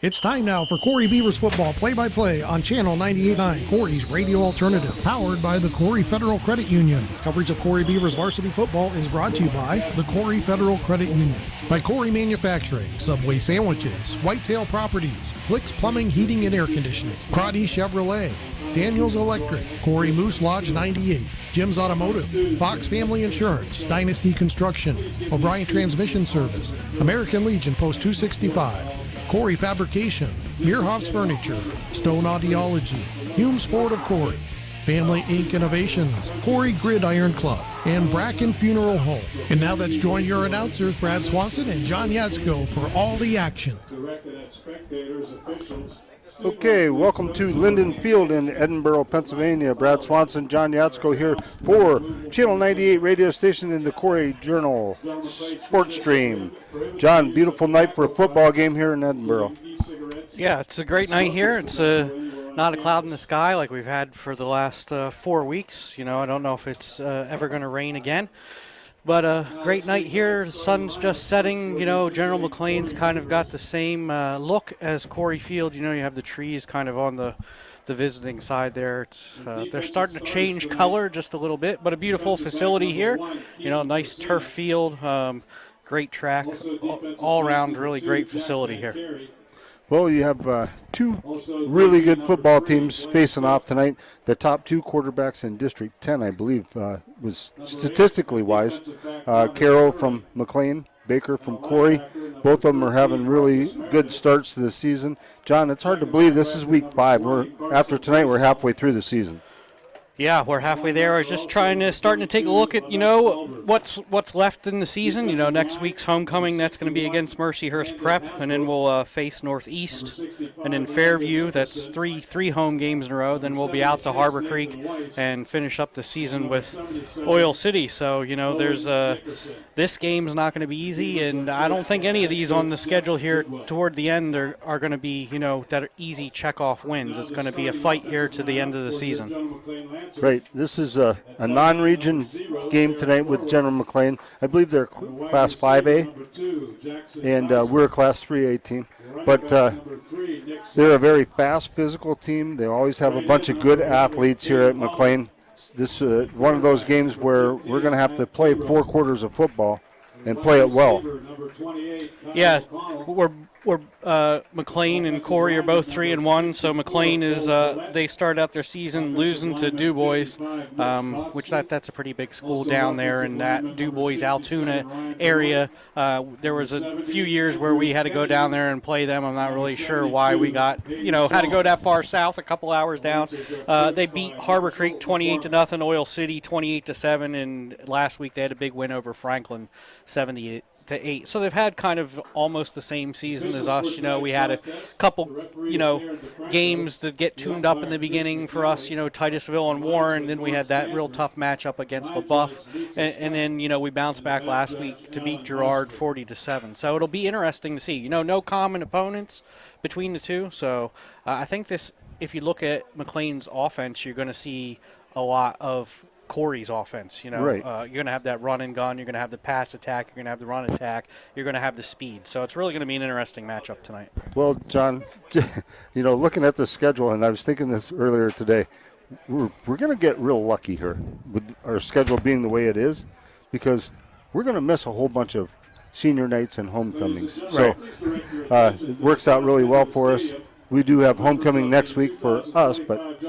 It's time now for Corry Beavers football play-by-play on Channel 98.9, Corry's radio alternative, powered by the Corry Federal Credit Union. Coverage of Corry Beavers varsity football is brought to you by the Corry Federal Credit Union, by Corry Manufacturing, Subway Sandwiches, Whitetail Properties, Flicks Plumbing, Heating and Air Conditioning, Crotty Chevrolet, Daniels Electric, Corry Moose Lodge 98, Jim's Automotive, Fox Family Insurance, Dynasty Construction, O'Brien Transmission Service, American Legion Post 265, Corry Fabrication, Muirhoff's Furniture, Stone Audiology, Humes Ford of Corry, Family Inc. Innovations, Corry Gridiron Club, and Bracken Funeral Home. And now let's join your announcers, Brad Swanson and John Yatzko, for all the action. Okay, welcome to Linden Field in Edinburgh, Pennsylvania. Brad Swanson, John Yatzko here for Channel 98 radio station in the Corry Journal Sports Stream. John, beautiful night for a football game here in Edinburgh. Yeah, it's a great night here. It's not a cloud in the sky like we've had for the last 4 weeks. You know, I don't know if it's ever going to rain again. But a great night here. The sun's just setting. You know, General McLane's kind of got the same look as Corry Field. You know, you have the trees kind of on the visiting side there. It's they're starting to change color just a little bit, but a beautiful facility here. You know, nice turf field, great track, all around really great facility here. Well, you have two really good football teams facing off tonight. The top two quarterbacks in District 10, I believe, was statistically wise. Carroll from McLane, Baker from Corry. Both of them are having really good starts to the season. John, it's hard to believe this is week 5. After tonight, we're halfway through the season. Yeah, we're halfway there. I was just starting to take a look at, you know, what's left in the season. You know, next week's homecoming, that's going to be against Mercyhurst Prep, and then we'll face Northeast. And then Fairview, that's three home games in a row. Then we'll be out to Harbor Creek and finish up the season with Oil City. So, you know, there's this game's not going to be easy, and I don't think any of these on the schedule here toward the end are going to be, you know, that are easy check-off wins. It's going to be a fight here to the end of the season. Right. This is a non-region game tonight with General McLane. I believe they're Class 5A, and we're a Class 3A team. But they're a very fast, physical team. They always have a bunch of good athletes here at McLane. This is one of those games where we're going to have to play 4 quarters of football and play it well. Yeah, we're McLane and Corry are both 3-1. So McLane is they started out their season losing to Du Bois, which that's a pretty big school down there in that Du Bois Altoona area. There was a few years where we had to go down there and play them. I'm not really sure why we had to go that far south, a couple hours down. They beat Harbor Creek 28-0, Oil City 28-7, and last week they had a big win over Franklin 70-8. So they've had kind of almost the same season as us. You know, we had a couple, games that get tuned up in the beginning for us, Titusville and Warren. Then we had that real tough matchup against LaBeouf. And then, we bounced back last week to beat Girard 40-7. So it'll be interesting to see. No common opponents between the two. So I think if you look at McLane's offense, you're going to see a lot of Corry's offense. Right. You're going to have that run and gun. You're going to have the pass attack. You're going to have the run attack. You're going to have the speed. So it's really going to be an interesting matchup tonight. Well, John, looking at the schedule, and I was thinking this earlier today, we're going to get real lucky here with our schedule being the way it is, because we're going to miss a whole bunch of senior nights and homecomings. Right. So it works out really well for us. We do have homecoming next week for us, but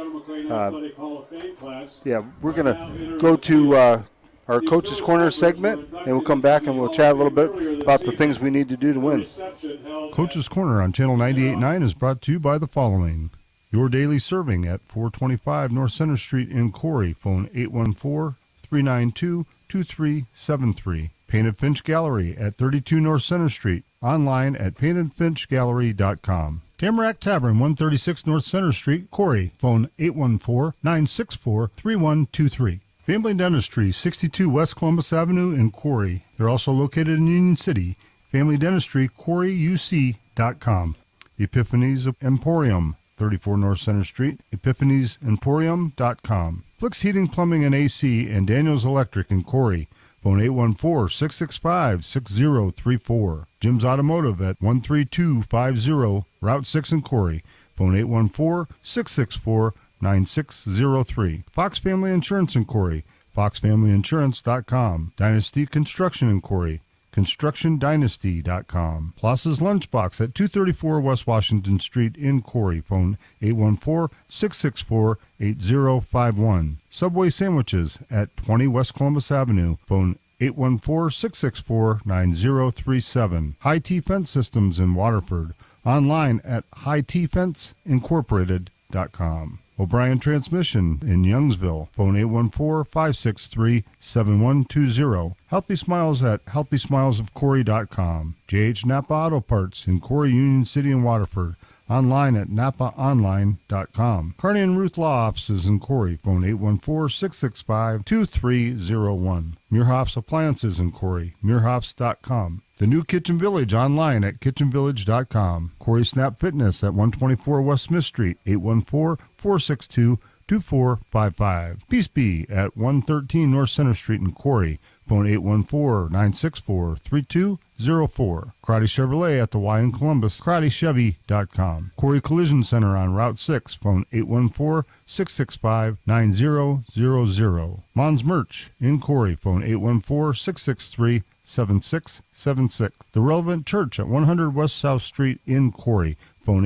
we're going to go to our Coach's Corner segment, and we'll come back and we'll chat a little bit about the things we need to do to win. Coach's Corner on Channel 98.9 is brought to you by the following. Your daily serving at 425 North Center Street in Corry. Phone 814-392-2373. Painted Finch Gallery at 32 North Center Street. Online at paintedfinchgallery.com. Tamarack Tavern, 136 North Center Street, Corry. Phone 814-964-3123. Family Dentistry, 62 West Columbus Avenue in Corry. They're also located in Union City. Family Dentistry, CorryUC.com. Epiphanies Emporium, 34 North Center Street, epiphaniesemporium.com. Flicks Heating, Plumbing, and AC, and Daniels Electric in Corry. Phone 814-665-6034. Jim's Automotive at 13250 Route 6 in Corry. Phone 814-664-9603. Fox Family Insurance in Corry. FoxFamilyInsurance.com. Dynasty Construction in Corry. ConstructionDynasty.com. Plaza's Lunchbox at 234 West Washington Street in Corry. Phone 814-664-8051. Subway Sandwiches at 20 West Columbus Avenue. Phone 814-664-9037. High T Fence Systems in Waterford. Online at hightfenceincorporated.com. O'Brien Transmission in Youngsville. Phone 814-563-7120. Healthy Smiles at healthysmilesofcorry.com. J.H. Napa Auto Parts in Corry, Union City, and Waterford. Online at napaonline.com. Carney and Ruth Law Offices in Corry. Phone 814-665-2301. Muirhoff's Appliances in Corry. Muirhoffs.com. The New Kitchen Village online at kitchenvillage.com. Corry Snap Fitness at 124 West Smith Street. 814-462-2455. Peace Be at 113 North Center Street in Corry. Phone 814-964-3204. Karate Chevrolet at the Y in Columbus. KarateChevy.com. Corry Collision Center on Route 6. Phone 814-665-9000. Mon's Merch in Corry. Phone 814-663-7676. The Relevant Church at 100 West South Street in Corry. Phone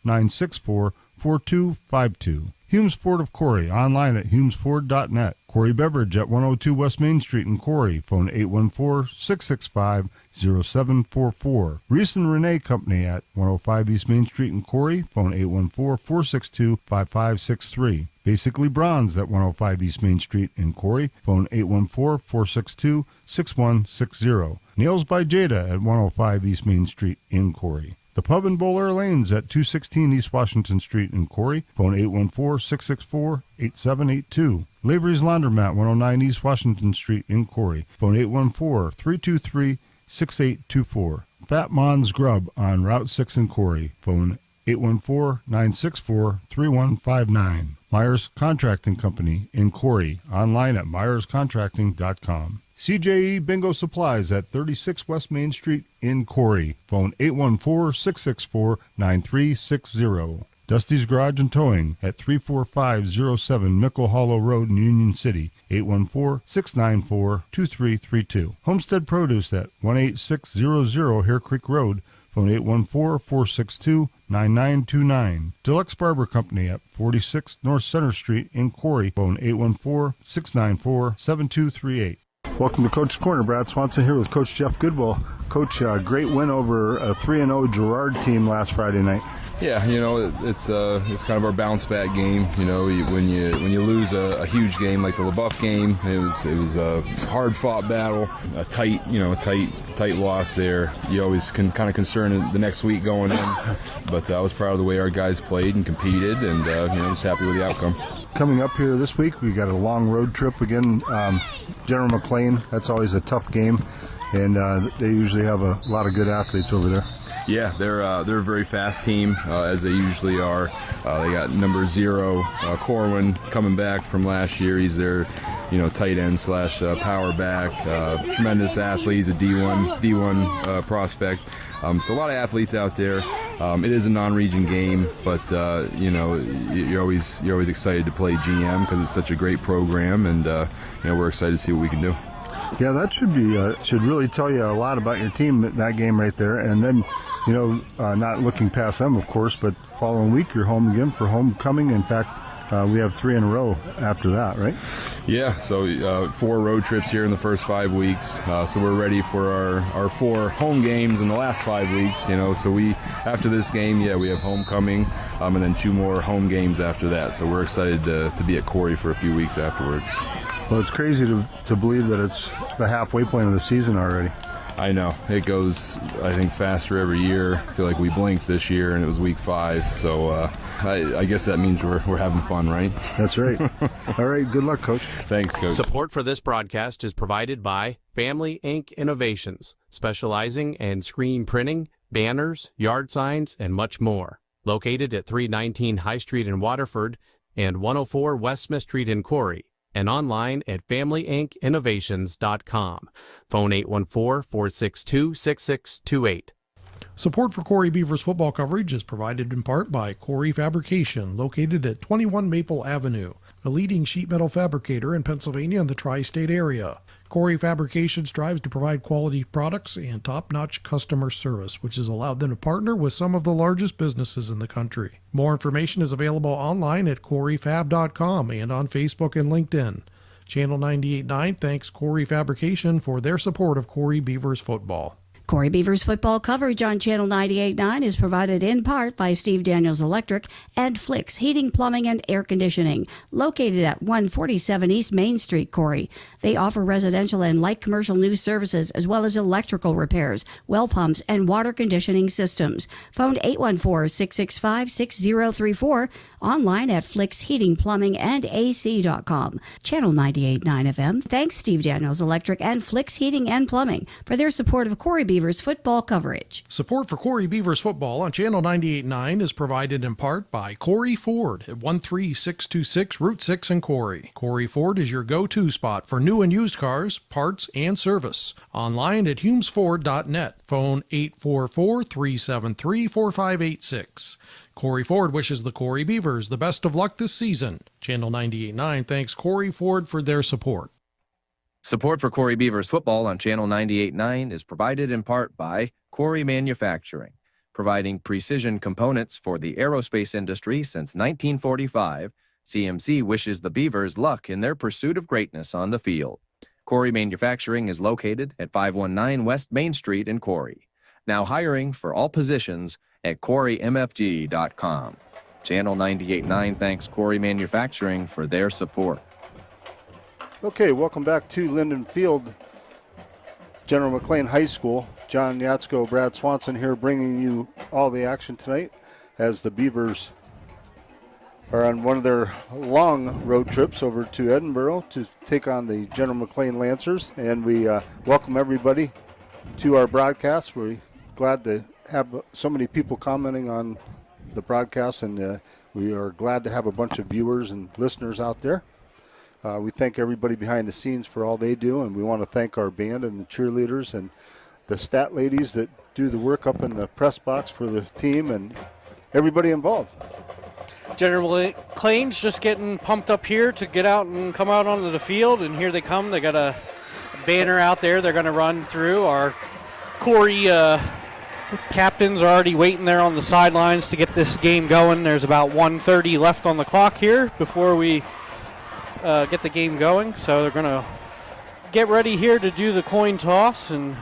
814-964-4252. Humes Ford of Corry, online at humesford.net. Corry Beverage at 102 West Main Street in Corry. Phone 814-665-0744. Reese and Renee Company at 105 East Main Street in Corry. Phone 814-462-5563. Basically Bronze at 105 East Main Street in Corry. Phone 814-462-6160. Nails by Jada at 105 East Main Street in Corry. The Pub and Bowler Lanes at 216 East Washington Street in Corry. Phone 814-664-8782. Lavery's Laundromat, 109 East Washington Street in Corry. Phone 814-323-6824. Fat Mon's Grub on Route 6 in Corry. Phone 814-964-3159. Myers Contracting Company in Corry. Online at myerscontracting.com. CJE Bingo Supplies at 36 West Main Street in Corry. Phone 814-664-9360. Dusty's Garage and Towing at 34507 Mickle Hollow Road in Union City. 814-694-2332. Homestead Produce at 18600 Hare Creek Road. Phone 814-462-9929. Deluxe Barber Company at 46 North Center Street in Corry. Phone 814-694-7238. Welcome to Coach's Corner. Brad Swanson here with Coach Jeff Goodwill. Coach, great win over a 3-0 Girard team last Friday night. Yeah, it's kind of our bounce back game. When you lose a huge game like the LaBeouf game, it was a hard fought battle, a tight loss there. You always can kind of concern the next week going in, but I was proud of the way our guys played and competed, and just happy with the outcome. Coming up here this week, we got a long road trip again. General McLane, that's always a tough game, and they usually have a lot of good athletes over there. Yeah, they're a very fast team, as they usually are. They got number 0, Corwin, coming back from last year. He's their tight end / power back. Tremendous athlete. He's a D1 prospect. So a lot of athletes out there. It is a non-region game, but you're always excited to play GM because it's such a great program, and we're excited to see what we can do. Yeah, that should really tell you a lot about your team, that game right there. And then, not looking past them, of course, but following week you're home again for homecoming. In fact, we have 3 in a row after that, right? Yeah, so 4 road trips here in the first 5 weeks. So we're ready for our 4 home games in the last 5 weeks. So after this game, we have homecoming, and then 2 more home games after that. So we're excited to be at Corry for a few weeks afterwards. Well, it's crazy to believe that it's the halfway point of the season already. I know. It goes, I think, faster every year. I feel like we blinked this year, and it was week 5. So I guess that means we're having fun, right? That's right. All right. Good luck, Coach. Thanks, Coach. Support for this broadcast is provided by Family Ink Innovations, specializing in screen printing, banners, yard signs, and much more. Located at 319 High Street in Waterford and 104 West Smith Street in Corry, and online at FamilyInkInnovations.com. Phone 814-462-6628. Support for Corry Beavers football coverage is provided in part by Corry Fabrication, located at 21 Maple Avenue, a leading sheet metal fabricator in Pennsylvania and the tri-state area. Corry Fabrication strives to provide quality products and top-notch customer service, which has allowed them to partner with some of the largest businesses in the country. More information is available online at corryfab.com and on Facebook and LinkedIn. Channel 98.9 thanks Corry Fabrication for their support of Corry Beavers football. Corry Beavers football coverage on Channel 98.9 is provided in part by Steve Daniels Electric and Flicks Heating, Plumbing, and Air Conditioning, located at 147 East Main Street, Corry. They offer residential and light commercial new services as well as electrical repairs, well pumps, and water conditioning systems. Phone 814-665-6034, online at flicksheatingplumbingandac.com. Channel 98.9 FM thanks Steve Daniels Electric and Flicks Heating and Plumbing for their support of Corry Beavers football coverage. Support for Corry Beavers football on Channel 98.9 is provided in part by Corry Ford at 13626 Route 6 in Corry. Corry Ford is your go-to spot for new and used cars, parts, and service. Online at humesford.net. Phone 844-373-4586. Corry Ford wishes the Corry Beavers the best of luck this season. Channel 98.9 thanks Corry Ford for their support. Support for Corry Beavers football on Channel 98.9 is provided in part by Corry Manufacturing, providing precision components for the aerospace industry since 1945. CMC wishes the Beavers luck in their pursuit of greatness on the field. Corry Manufacturing is located at 519 West Main Street in Corry. Now hiring for all positions at corrymfg.com. Channel 98.9 thanks Corry Manufacturing for their support. Okay, welcome back to Linden Field, General McLane High School. John Yatsko, Brad Swanson here bringing you all the action tonight as the Beavers are on one of their long road trips over to Edinburgh to take on the General McLane Lancers. And we welcome everybody to our broadcast. We're glad to have so many people commenting on the broadcast, and we are glad to have a bunch of viewers and listeners out there. We thank everybody behind the scenes for all they do, and we want to thank our band and the cheerleaders and the stat ladies that do the work up in the press box for the team and everybody involved. General McLane's just getting pumped up here to get out and come out onto the field, and here they come. They got a banner out there they're going to run through. Our Corry captains are already waiting there on the sidelines to get this game going. There's about 1:30 left on the clock here before we get the game going, so they're going to get ready here to do the coin toss and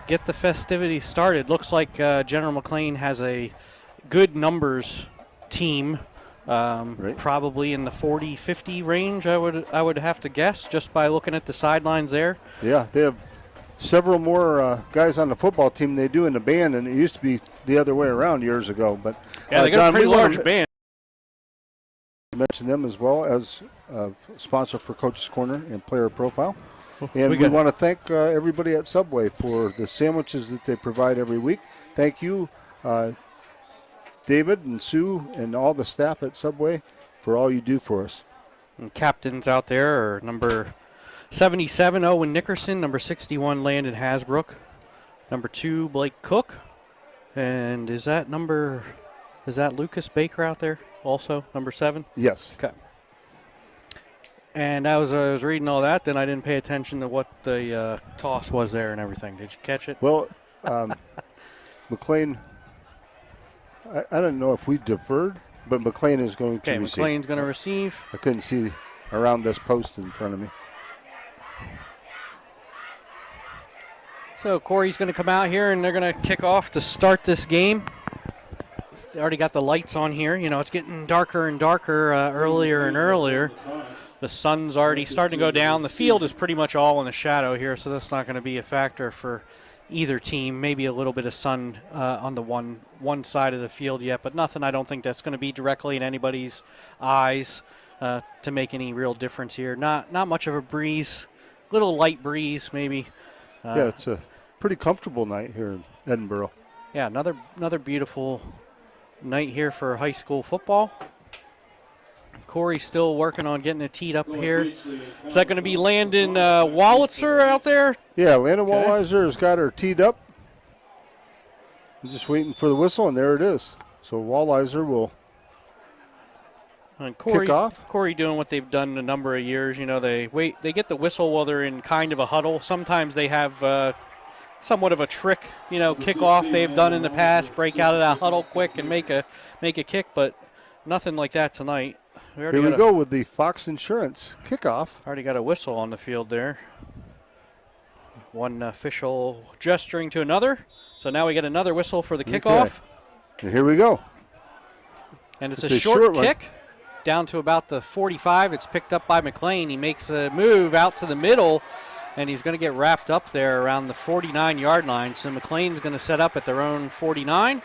get the festivities started. Looks like General McLane has a good numbers team, Right. probably in the 40-50 range, I would have to guess, just by looking at the sidelines there. Yeah, they have several more guys on the football team than they do in the band, and it used to be the other way around years ago. But Yeah, they got John, a pretty we wanna large band. mention them as well as sponsor for Coach's Corner and Player Profile. And We we got- want to thank everybody at Subway for the sandwiches that they provide every week. Thank you, David and Sue and all the staff at Subway for all you do for us. And captains out there are number 77, Owen Nickerson, number 61, Landon Hasbrook, number 2, Blake Cook, and is that Lucas Baker out there also, number 7? Yes. Okay. And I was reading all that, then I didn't pay attention to what the toss was there and everything. Did you catch it? Well, McLane, I don't know if we deferred, but McLane is going to receive. McLane's going to receive. I couldn't see around this post in front of me. So Corry's going to come out here, and they're going to kick off to start this game. They already got the lights on here. You know, it's getting darker and darker earlier and earlier. The sun's already starting to go down. The field is pretty much all in the shadow here, so that's not going to be a factor for either team. Maybe a little bit of sun on the one side of the field yet, but nothing. I don't think that's going to be directly in anybody's eyes to make any real difference here. Not much of a breeze, little light breeze maybe. Yeah, it's a pretty comfortable night here in Edinburgh. Yeah, another beautiful night here for high school football. Corey's still working on getting it teed up here. Is that going to be Landon Wallitzer out there? Yeah, Landon Okay. Wallitzer has got her teed up. We're just waiting for the whistle, and there it is. So Walliser will and Corry, kick off. Corry doing what they've done a number of years. You know, they get the whistle while they're in kind of a huddle. Sometimes they have somewhat of a trick, kickoff they've done in the past, break out of that huddle quick and make a kick, but nothing like that tonight. Here we go with the Fox Insurance kickoff. Already got a whistle on the field there. One official gesturing to another. So now we get another whistle for the kickoff. And here we go. And it's a short kick down to about the 45. It's picked up by McLane. He makes a move out to the middle, and he's going to get wrapped up there around the 49-yard line. So McLane's going to set up at their own 49.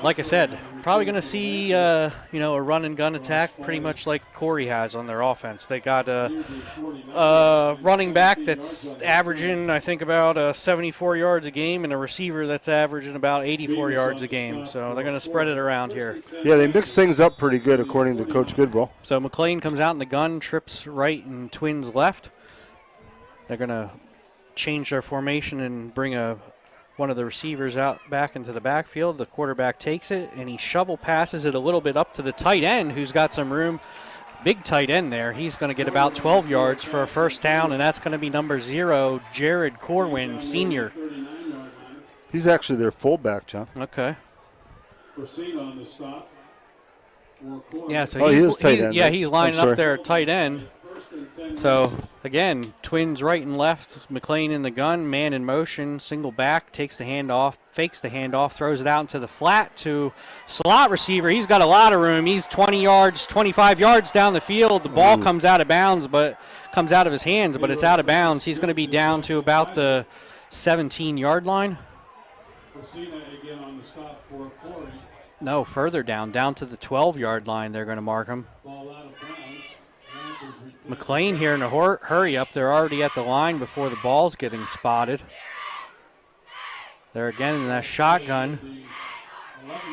Like I said, probably going to see a run and gun attack, pretty much like Corry has on their offense. They got a running back that's averaging, I think, about 74 yards a game, and a receiver that's averaging about 84 yards a game. So they're going to spread it around here. Yeah, they mix things up pretty good, according to Coach Goodwill. So McLane comes out in the gun, trips right and twins left. They're going to change their formation and bring one of the receivers out back into the backfield. The quarterback takes it, and he shovel passes it a little bit up to the tight end, who's got some room. Big tight end there. He's going to get about 12 yards for a first down, and that's going to be number 0, Jared Corwin, senior. He's actually their fullback, John. Okay. Yeah, so he's tight end. Yeah, he's lining up there at tight end. So, again, twins right and left. McLane in the gun, man in motion, single back, takes the handoff, fakes the handoff, throws it out into the flat to slot receiver. He's got a lot of room. He's 20 yards, 25 yards down the field. The ball comes out of bounds, but comes out of his hands, but it's out of bounds. He's going to be down to about the 17-yard line. No, further down to the 12-yard line. They're going to mark him. McLane here in a hurry up. They're already at the line before the ball's getting spotted. They're again in that shotgun.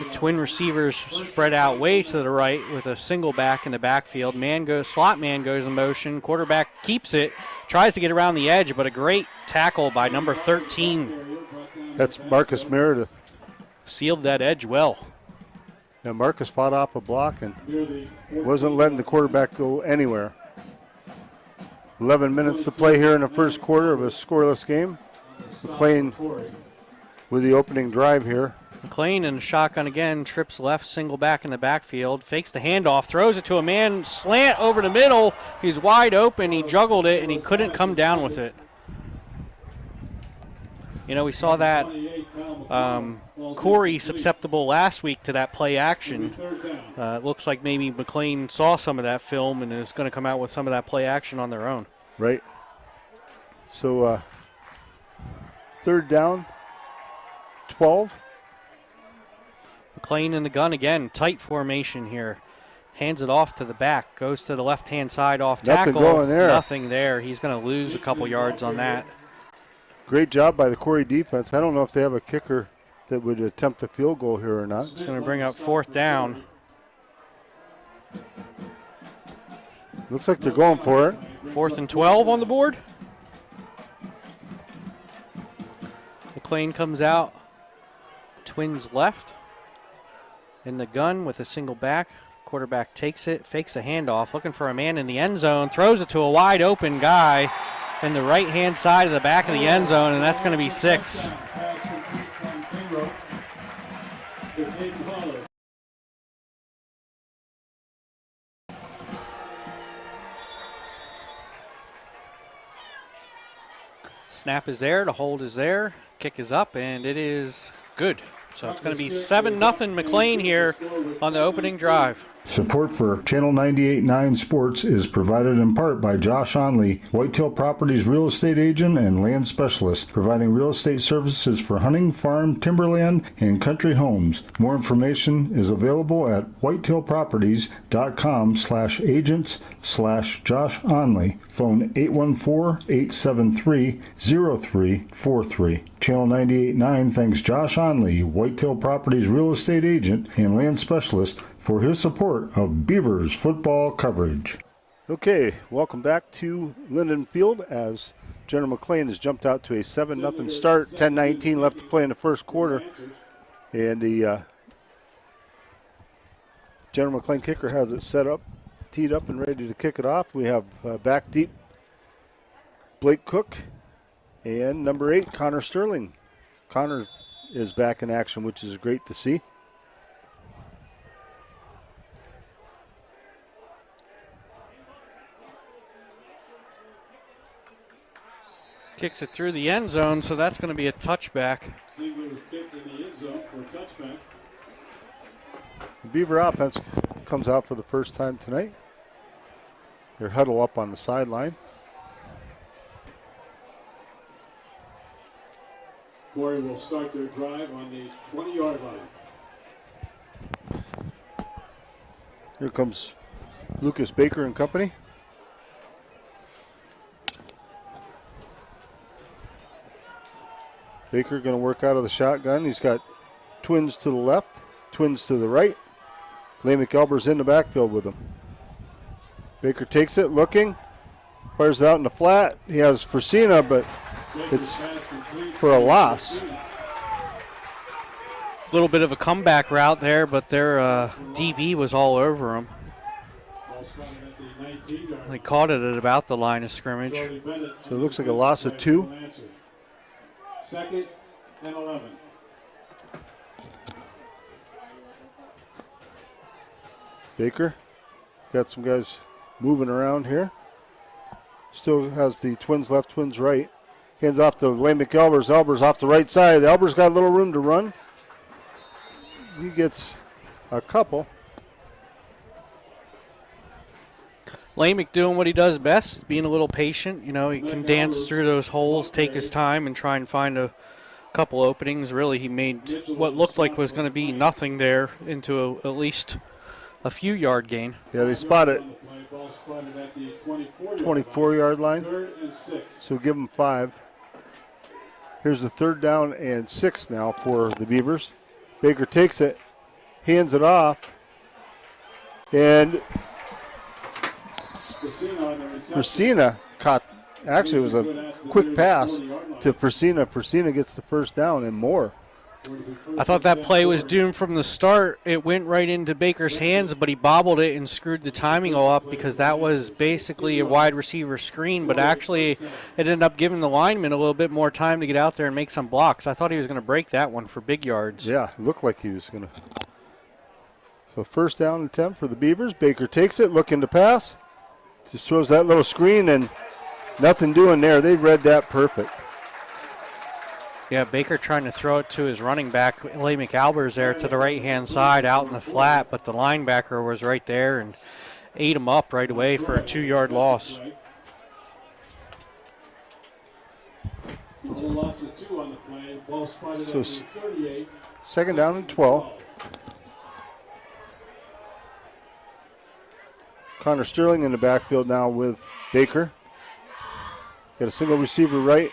The twin receivers spread out way to the right with a single back in the backfield. Slot man goes in motion. Quarterback keeps it, tries to get around the edge, but a great tackle by number 13. That's Marcus Meredith. Sealed that edge well. Yeah, Marcus fought off a block and wasn't letting the quarterback go anywhere. 11 minutes to play here in the first quarter of a scoreless game. McLane with the opening drive here. McLane in the shotgun again, trips left, single back in the backfield, fakes the handoff, throws it to a man, slant over the middle. He's wide open. He juggled it, and he couldn't come down with it. We saw that Corry susceptible last week to that play action. It looks like maybe McLane saw some of that film and is going to come out with some of that play action on their own. Right. So third down, 12. McLane in the gun again, tight formation here. Hands it off to the back, goes to the left-hand side off tackle. Nothing going there. Nothing there. He's going to lose a couple yards on that. Great job by the Corry defense. I don't know if they have a kicker that would attempt a field goal here or not. It's going to bring up fourth down. Looks like they're going for it. 4th and 12 on the board. McLane comes out. Twins left. In the gun with a single back. Quarterback takes it, fakes a handoff, looking for a man in the end zone, throws it to a wide open guy in the right-hand side of the back of the end zone, and that's going to be 6. Snap is there, the hold is there, kick is up, and it is good. So it's going to be 7-0 McLane here on the opening drive. Support for Channel 98.9 Sports is provided in part by Josh Onley, Whitetail Properties real estate agent and land specialist, providing real estate services for hunting, farm, timberland, and country homes. More information is available at whitetailproperties.com/agents/Josh Onley. Phone 814-873-0343. Channel 98.9 thanks Josh Onley, Whitetail Properties real estate agent and land specialist, for his support of Beavers football coverage. Okay, welcome back to Linden Field as General McLane has jumped out to a 7-0 start. 10:19 left to play in the first quarter. And the General McLane kicker has it set up, teed up, and ready to kick it off. We have back deep Blake Cook and number 8, Connor Sterling. Connor is back in action, which is great to see. Kicks it through the end zone, so that's going to be a touchback. The Beaver offense comes out for the first time tonight. They're huddled up on the sideline. Corry will start their drive on the 20-yard line. Here comes Lucas Baker and company. Baker going to work out of the shotgun. He's got twins to the left, twins to the right. Lane McElber's in the backfield with him. Baker takes it, looking, fires it out in the flat. He has Fresina, but it's for a loss. A little bit of a comeback route there, but their DB was all over him. They caught it at about the line of scrimmage. So it looks like a loss of 2. 2nd and 11. Baker got some guys moving around here. Still has the twins left, twins right. Hands off to Lane McElber's. Elber's off the right side. Elber's got a little room to run. He gets a couple. Lamick doing what he does best, being a little patient. You know, he can dance through those holes, take his time, and try and find a couple openings. Really, he made what looked like was going to be nothing there into at least a few yard gain. Yeah, they spot it 24-yard line. So give them 5. Here's the 3rd down and 6 now for the Beavers. Baker takes it, hands it off, and Fresina caught. Actually, it was a quick pass to Fresina. Fresina gets the first down and more. I thought that play was doomed from the start. It went right into Baker's hands, but he bobbled it and screwed the timing all up because that was basically a wide receiver screen, but actually it ended up giving the lineman a little bit more time to get out there and make some blocks. I thought he was going to break that one for big yards. Yeah, it looked like he was going to. So first down attempt for the Beavers. Baker takes it, looking to pass. Just throws that little screen and nothing doing there. They read that perfect. Yeah, Baker trying to throw it to his running back, Lay McAlber's there to the right-hand side out in the flat, but the linebacker was right there and ate him up right away for a 2-yard loss. So second down and 12. Connor Sterling in the backfield now with Baker. Got a single receiver right,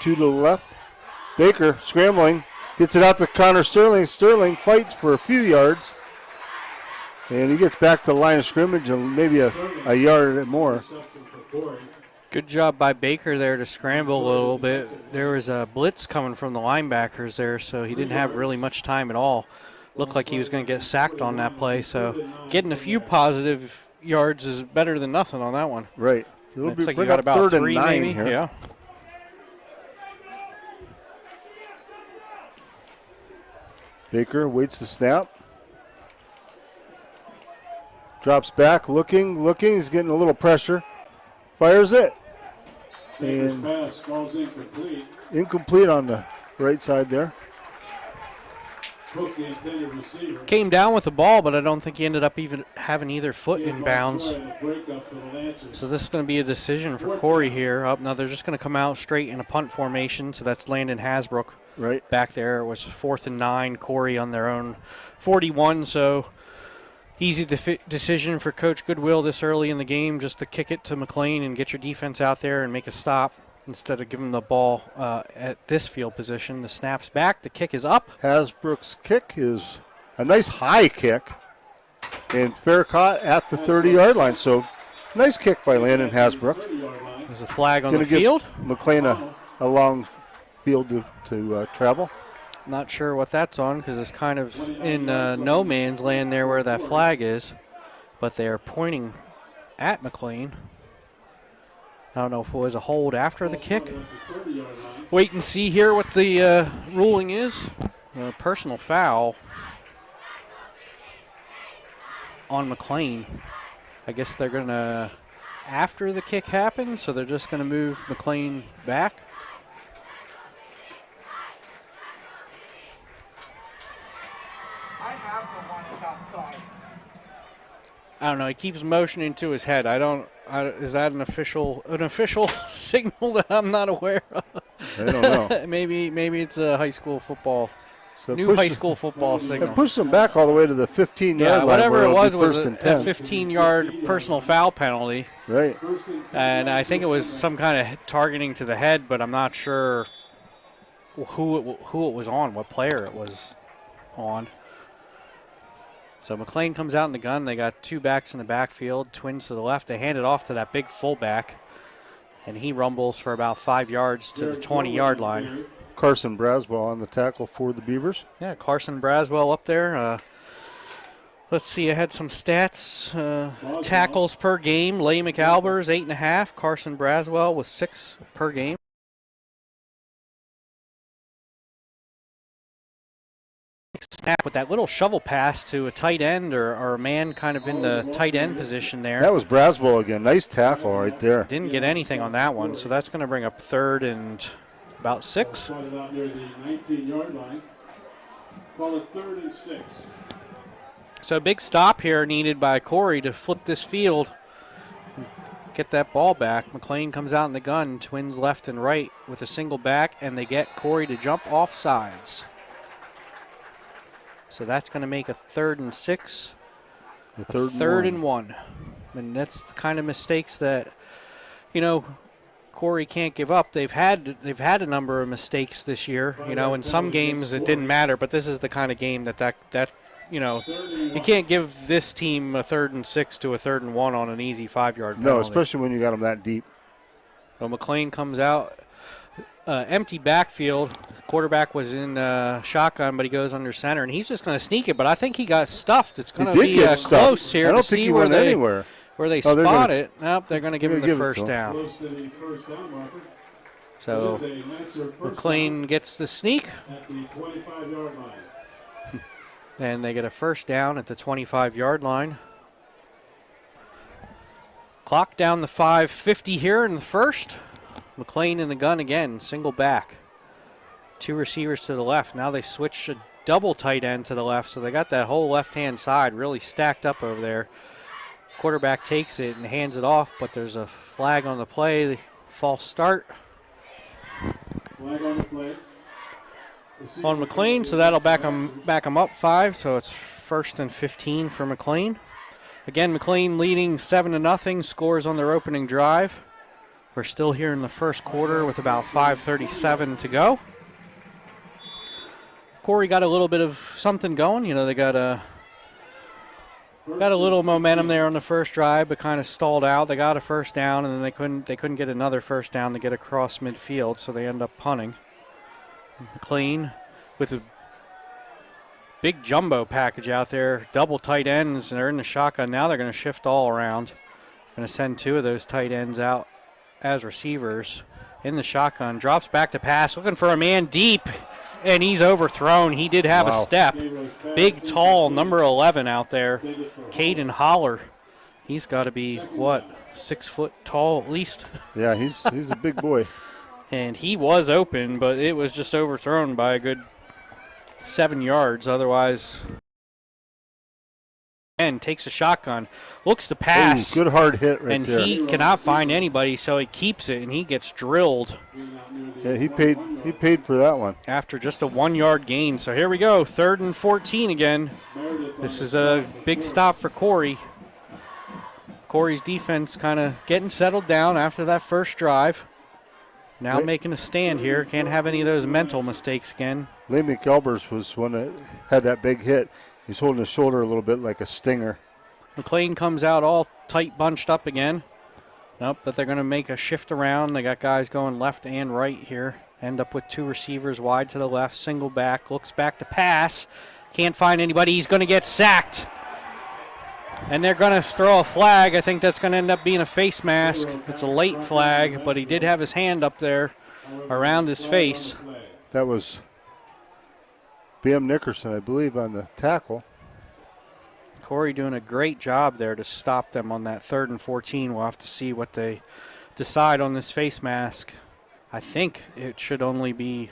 2 to the left. Baker scrambling, gets it out to Connor Sterling. Sterling fights for a few yards, and he gets back to the line of scrimmage and maybe a yard more. Good job by Baker there to scramble a little bit. There was a blitz coming from the linebackers there, so he didn't have really much time at all. Looked like he was going to get sacked on that play, so getting a few positive yards is better than nothing on that one. Right. Looks like you got about 3 maybe. Here. Yeah. Baker waits the snap. Drops back, looking. He's getting a little pressure. Fires it. And incomplete on the right side there. Came down with the ball, but I don't think he ended up even having either foot in bounds. So this is going to be a decision for Corry here. Now they're just going to come out straight in a punt formation, so that's Landon Hasbrook right back there. It was 4th and 9, Corry on their own 41, so easy decision for Coach Goodwill this early in the game, just to kick it to McLane and get your defense out there and make a stop instead of giving the ball at this field position. The snap's back, the kick is up. Hasbrook's kick is a nice high kick, and fair caught at the 30-yard line. So nice kick by Landon Hasbrook. There's a flag on the Gonna give field. McLean a long field to travel. Not sure what that's on because it's kind of in no man's land there where that flag is. But they are pointing at McLean. I don't know if it was a hold after the kick. Wait and see here what the ruling is. A personal foul on McLean. I guess they're going to, after the kick happened, so they're just going to move McLean back. I have the one that's outside. I don't know. He keeps motioning to his head. Is that an official signal that I'm not aware of? I don't know. maybe it's a high school football. So New high school football signal. It pushed them back all the way to the 15-yard line. Whatever it was first a and 10. 15-yard personal foul penalty. Right. And I think it was some kind of targeting to the head, but I'm not sure who it was on, what player it was on. So McLean comes out in the gun. They got two backs in the backfield, twins to the left. They hand it off to that big fullback, and he rumbles for about 5 yards to the 20-yard line. Carson Braswell on the tackle for the Beavers. Yeah, Carson Braswell up there. Let's see, I had some stats. Tackles per game. Leigh McAlbers, 8.5. Carson Braswell with 6 per game. Snap with that little shovel pass to a tight end or a man kind of in the tight end position there. That was Braswell again. Nice tackle right there. Didn't get anything on that one, so that's going to bring up 3rd and about 6. Started out near the 19-yard line. Call it 3rd and 6. So a big stop here needed by Corry to flip this field, get that ball back. McLean comes out in the gun, twins left and right with a single back, and they get Corry to jump off sides. So that's going to make a 3rd and 6, The third and 1. And that's the kind of mistakes that, Corry can't give up. They've had a number of mistakes this year. In some games it didn't matter, but this is the kind of game that you can't give this team a 3rd and 6 to a 3rd and 1 on an easy 5-yard penalty. No, especially when you got them that deep. So McLean comes out, empty backfield. Quarterback was in shotgun, but he goes under center, and he's just going to sneak it. But I think he got stuffed. It's going to be close here. I don't to think see he where went they anywhere. Where they they're spot gonna- it. Nope, they're going to give him the first down. Close to the first down marker. So It is a Lancer first McLean gets the sneak, down at the 25-yard line. and they get a first down at the 25-yard line. Clock down to 5:50 here in the first. McLean in the gun again, single back. 2 receivers to the left. Now they switch a double tight end to the left, so they got that whole left-hand side really stacked up over there. Quarterback takes it and hands it off, but there's a flag on the play, false start Flag on the play. on McLean, so that'll back him up 5, so it's 1st and 15 for McLean. Again, McLean leading 7-0, scores on their opening drive. We're still here in the first quarter with about 5:37 to go. Corry got a little bit of something going. They got a little momentum there on the first drive, but kind of stalled out. They got a first down, and then they couldn't get another first down to get across midfield, so they end up punting. McLean with a big jumbo package out there, double tight ends, and they're in the shotgun. Now they're going to shift all around. Going to send 2 of those tight ends out as receivers in the shotgun. Drops back to pass, looking for a man deep, and he's overthrown. He did have a step. Big, tall, number 11 out there, Caden Holler. He's got to be, 6 foot tall at least? Yeah, he's a big boy. And he was open, but it was just overthrown by a good 7 yards. Otherwise, and takes a shotgun, looks to pass. Ooh, good hard hit right and there. he cannot find anybody, so he keeps it, and he gets drilled. Yeah, he paid for that one. After just a 1-yard gain. So here we go, 3rd and 14 again. This is a big stop for Corry. Corry's defense kind of getting settled down after that first drive. Now making a stand here. Can't have any of those mental mistakes again. Leigh McAlbers was one that had that big hit. He's holding his shoulder a little bit like a stinger. McLean comes out all tight bunched up again. Nope, but they're going to make a shift around. They got guys going left and right here. End up with two receivers wide to the left, single back, looks back to pass. Can't find anybody. He's going to get sacked. And they're going to throw a flag. I think that's going to end up being a face mask. It's a late flag, but he did have his hand up there around his face. That was B.M. Nickerson, I believe, on the tackle. Corry doing a great job there to stop them on that 3rd and 14. We'll have to see what they decide on this face mask. I think it should only be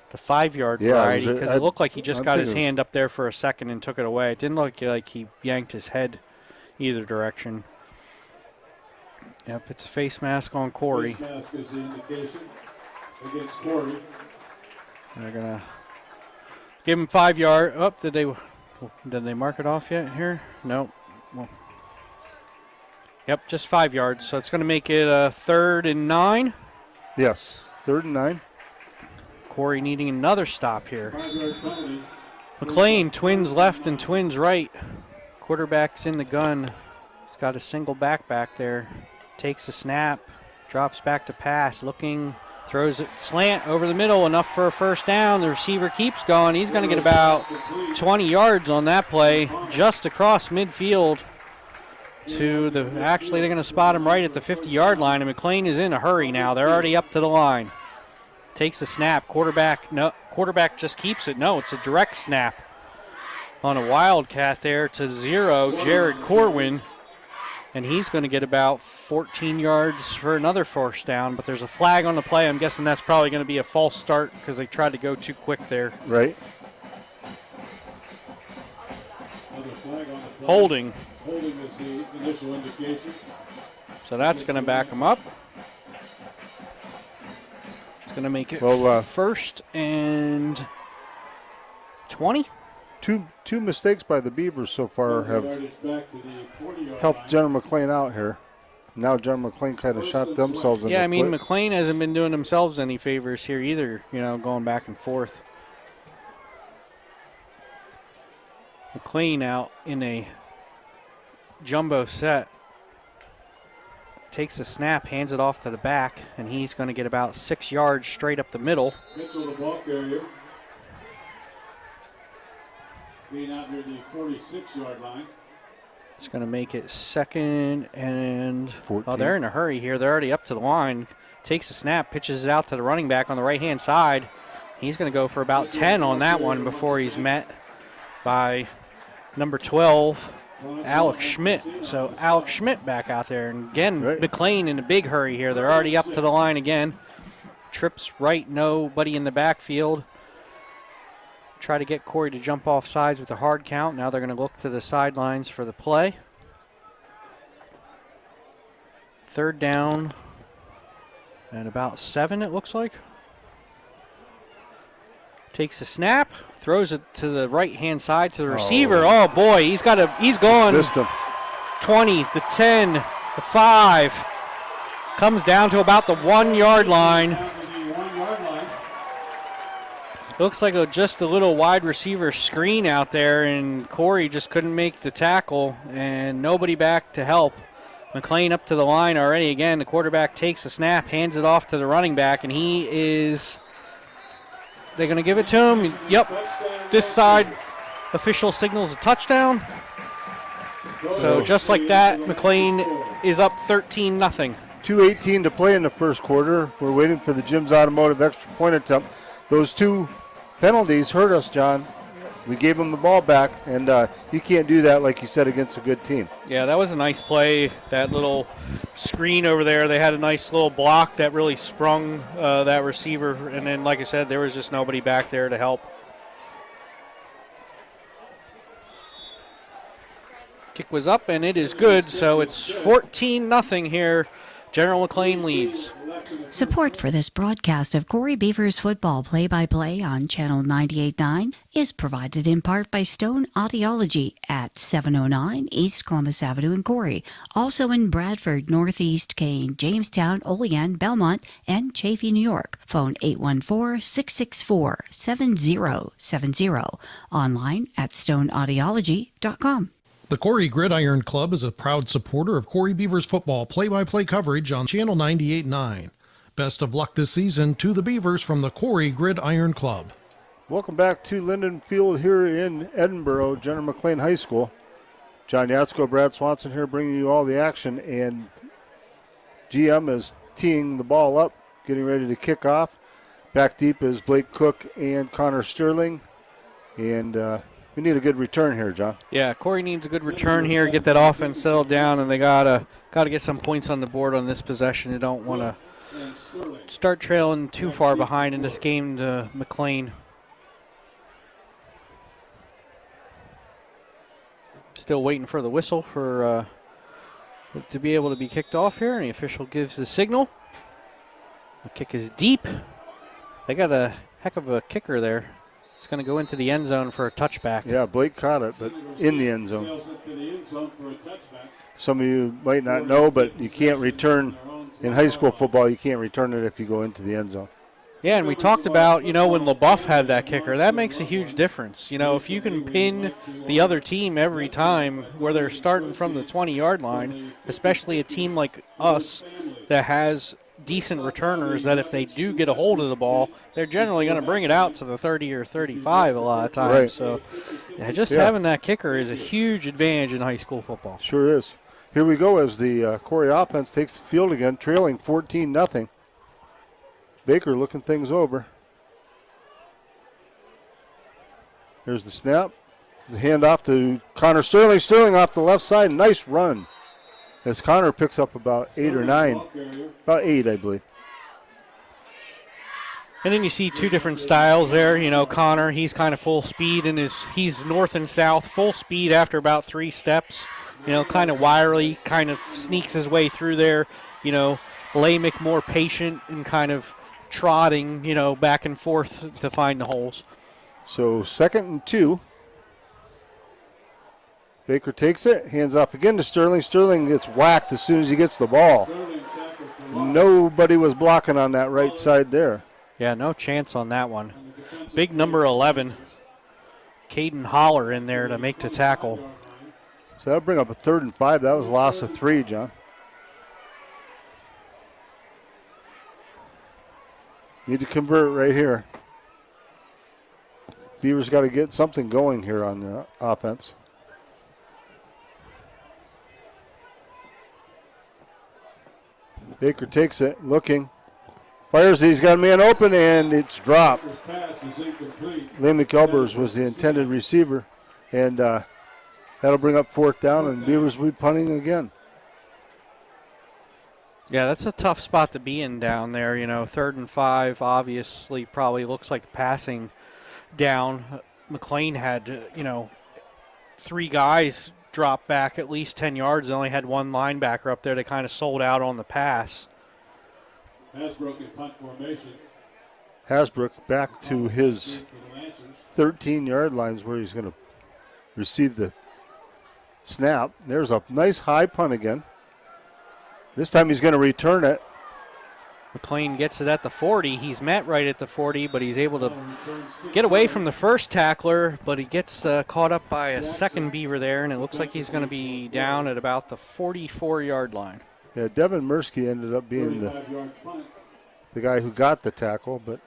the 5-yard variety because it looked like he just got his hand up there for a second and took it away. It didn't look like he yanked his head either direction. Yep, it's a face mask on Corry. Face mask is the indication against Corry. They're going to give him 5 yard. Oh, did they mark it off yet here? No. Well, yep, just 5 yards. So it's going to make it a 3rd and 9. Yes, 3rd and 9. Corry needing another stop here. McLane, twins left and twins right. Quarterback's in the gun. He's got a single back there. Takes the snap, drops back to pass, looking, throws it slant over the middle, enough for a first down. The receiver keeps going. He's going to get about 20 yards on that play, just across midfield to the, actually they're going to spot him right at the 50-yard line, and McLane is in a hurry now. They're already up to the line. Takes the snap, quarterback just keeps it. No, it's a direct snap on a wildcat there to 0, Jared Corwin. And he's going to get about 14 yards for another first down, but there's a flag on the play. I'm guessing that's probably going to be a false start because they tried to go too quick there. Right. Holding. Holding is the initial indication. So that's going to back him up. It's going to make it 1st and 20. Two mistakes by the Beavers so far have helped General McLane out here. Now General McLane kind of shot themselves in the foot. Yeah, I mean, McLane hasn't been doing themselves any favors here either, going back and forth. McLane out in a jumbo set. Takes the snap, hands it off to the back, and he's going to get about 6 yards straight up the middle. Mitchell, the ball carrier. Being out near the 46-yard line. It's going to make it 2nd and 14. Oh, they're in a hurry here. They're already up to the line. Takes the snap, pitches it out to the running back on the right-hand side. He's going to go for about 10 on that one before he's met by number 12, Alex Schmidt. So Alex Schmidt back out there. And again, McLane in a big hurry here. They're already up to the line again. Trips right, nobody in the backfield. Try to get Corry to jump off sides with a hard count. Now they're going to look to the sidelines for the play. 3rd down and about 7, it looks like. Takes the snap, throws it to the right-hand side to the receiver. Oh boy, he's going. Missed him. 20, the 10, the 5. Comes down to about the 1-yard line. Looks like just a little wide receiver screen out there, and Corry just couldn't make the tackle, and nobody back to help. McLane up to the line already again. The quarterback takes the snap, hands it off to the running back, and they're going to give it to him. Yep, this side official signals a touchdown. So just like that, McLane is up 13-0. 2:18 to play in the first quarter. We're waiting for the Jim's Automotive extra point attempt. Those 2 penalties hurt us, John. We gave them the ball back, and you can't do that, like you said, against a good team. Yeah, that was a nice play. That little screen over there, they had a nice little block that really sprung that receiver. And then, like I said, there was just nobody back there to help. Kick was up, and it is good. So it's 14-0 here. General McLane leads. Support for this broadcast of Corry Beavers football play-by-play on Channel 98.9 is provided in part by Stone Audiology at 709 East Columbus Avenue in Corry. Also in Bradford, Northeast Kane, Jamestown, Olean, Belmont, and Chaffee, New York. Phone 814-664-7070. Online at stoneaudiology.com. The Corry Gridiron Club is a proud supporter of Corry Beavers football play-by-play coverage on Channel 98.9. Best of luck this season to the Beavers from the Corry Gridiron Club. Welcome back to Linden Field here in Edinburgh, General McLane High School. John Yatsko, Brad Swanson here bringing you all the action, and GM is teeing the ball up, getting ready to kick off. Back deep is Blake Cook and Connor Sterling, and we need a good return here, John. Yeah, Corry needs a good return here, get that offense settled down, and they gotta get some points on the board on this possession. They don't want to start trailing too far behind in this game to McLane. Still waiting for the whistle for to be able to be kicked off here, and the official gives the signal. The kick is deep. They got a heck of a kicker there. It's going to go into the end zone for a touchback. Yeah, Blake caught it, but in the end zone. Some of you might not know, but you can't return in high school football. You can't return it if you go into the end zone. Yeah, and we talked about, when LaBeouf had that kicker, that makes a huge difference. If you can pin the other team every time where they're starting from the 20-yard line, especially a team like us that has decent returners, that if they do get a hold of the ball, they're generally going to bring it out to the 30 or 35 a lot of times. Right. So having that kicker is a huge advantage in high school football. Sure is. Here we go as the Corry offense takes the field again, trailing 14-0. Baker looking things over. There's the snap. The handoff to Connor Sterling. Sterling off the left side. Nice run. As Connor picks up about 8 or 9. About 8, I believe. And then you see two different styles there. Connor, he's kind of full speed, and he's north and south, full speed after about 3 steps. Kind of wiry, kind of sneaks his way through there. Lamick more patient and kind of trotting, back and forth to find the holes. So 2nd and 2. Baker takes it, hands off again to Sterling. Sterling gets whacked as soon as he gets the ball. Nobody was blocking on that right side there. Yeah, no chance on that one. Big number 11, Caden Holler in there to make the tackle. So that'll bring up a 3rd and 5. That was a loss of 3, John. Need to convert right here. Beavers got to get something going here on the offense. Baker takes it, looking. Fires it, he's got a man open, and it's dropped. Liam McElbers was the intended receiver, and that'll bring up 4th down, and Beavers will be punting again. Yeah, that's a tough spot to be in down there. 3rd and 5 obviously probably looks like passing down. McLane had, 3 guys drop back at least 10 yards. They only had 1 linebacker up there. They kind of sold out on the pass. Hasbrook in punt formation. Hasbrook back to his 13-yard lines where he's going to receive the snap. There's a nice high punt again. This time he's going to return it. McLane gets it at the 40. He's met right at the 40, but he's able to get away from the first tackler, but he gets caught up by a second Beaver there, and it looks like he's going to be down at about the 44-yard line. Yeah, Devin Mursky ended up being the guy who got the tackle, but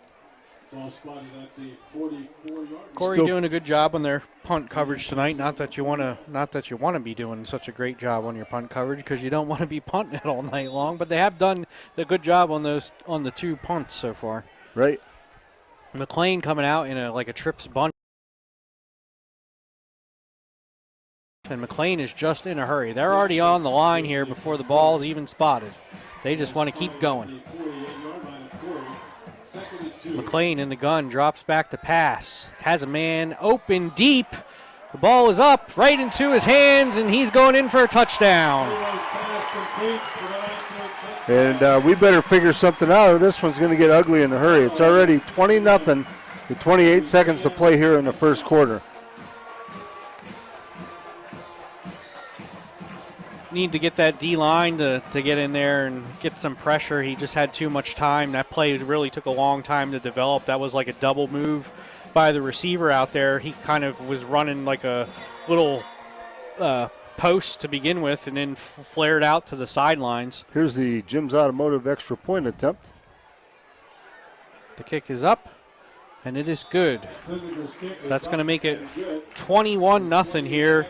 Corry doing a good job on their punt coverage tonight. Not that you want to be doing such a great job on your punt coverage, because you don't want to be punting it all night long. But they have done a good job on the 2 punts so far. Right. McLane coming out in a trips bunch, and McLane is just in a hurry. They're already on the line here before the ball is even spotted. They just want to keep going. McLane in the gun, drops back to pass, has a man open deep. The ball is up right into his hands, and he's going in for a touchdown. And we better figure something out, or this one's going to get ugly in a hurry. It's already 20-0 with 28 seconds to play here in the first quarter. Need to get that D-line to get in there and get some pressure. He just had too much time. That play really took a long time to develop. That was like a double move by the receiver out there. He kind of was running like a little post to begin with and then flared out to the sidelines. Here's the Jim's Automotive extra point attempt. The kick is up, and it is good. That's going to make it 21-0 here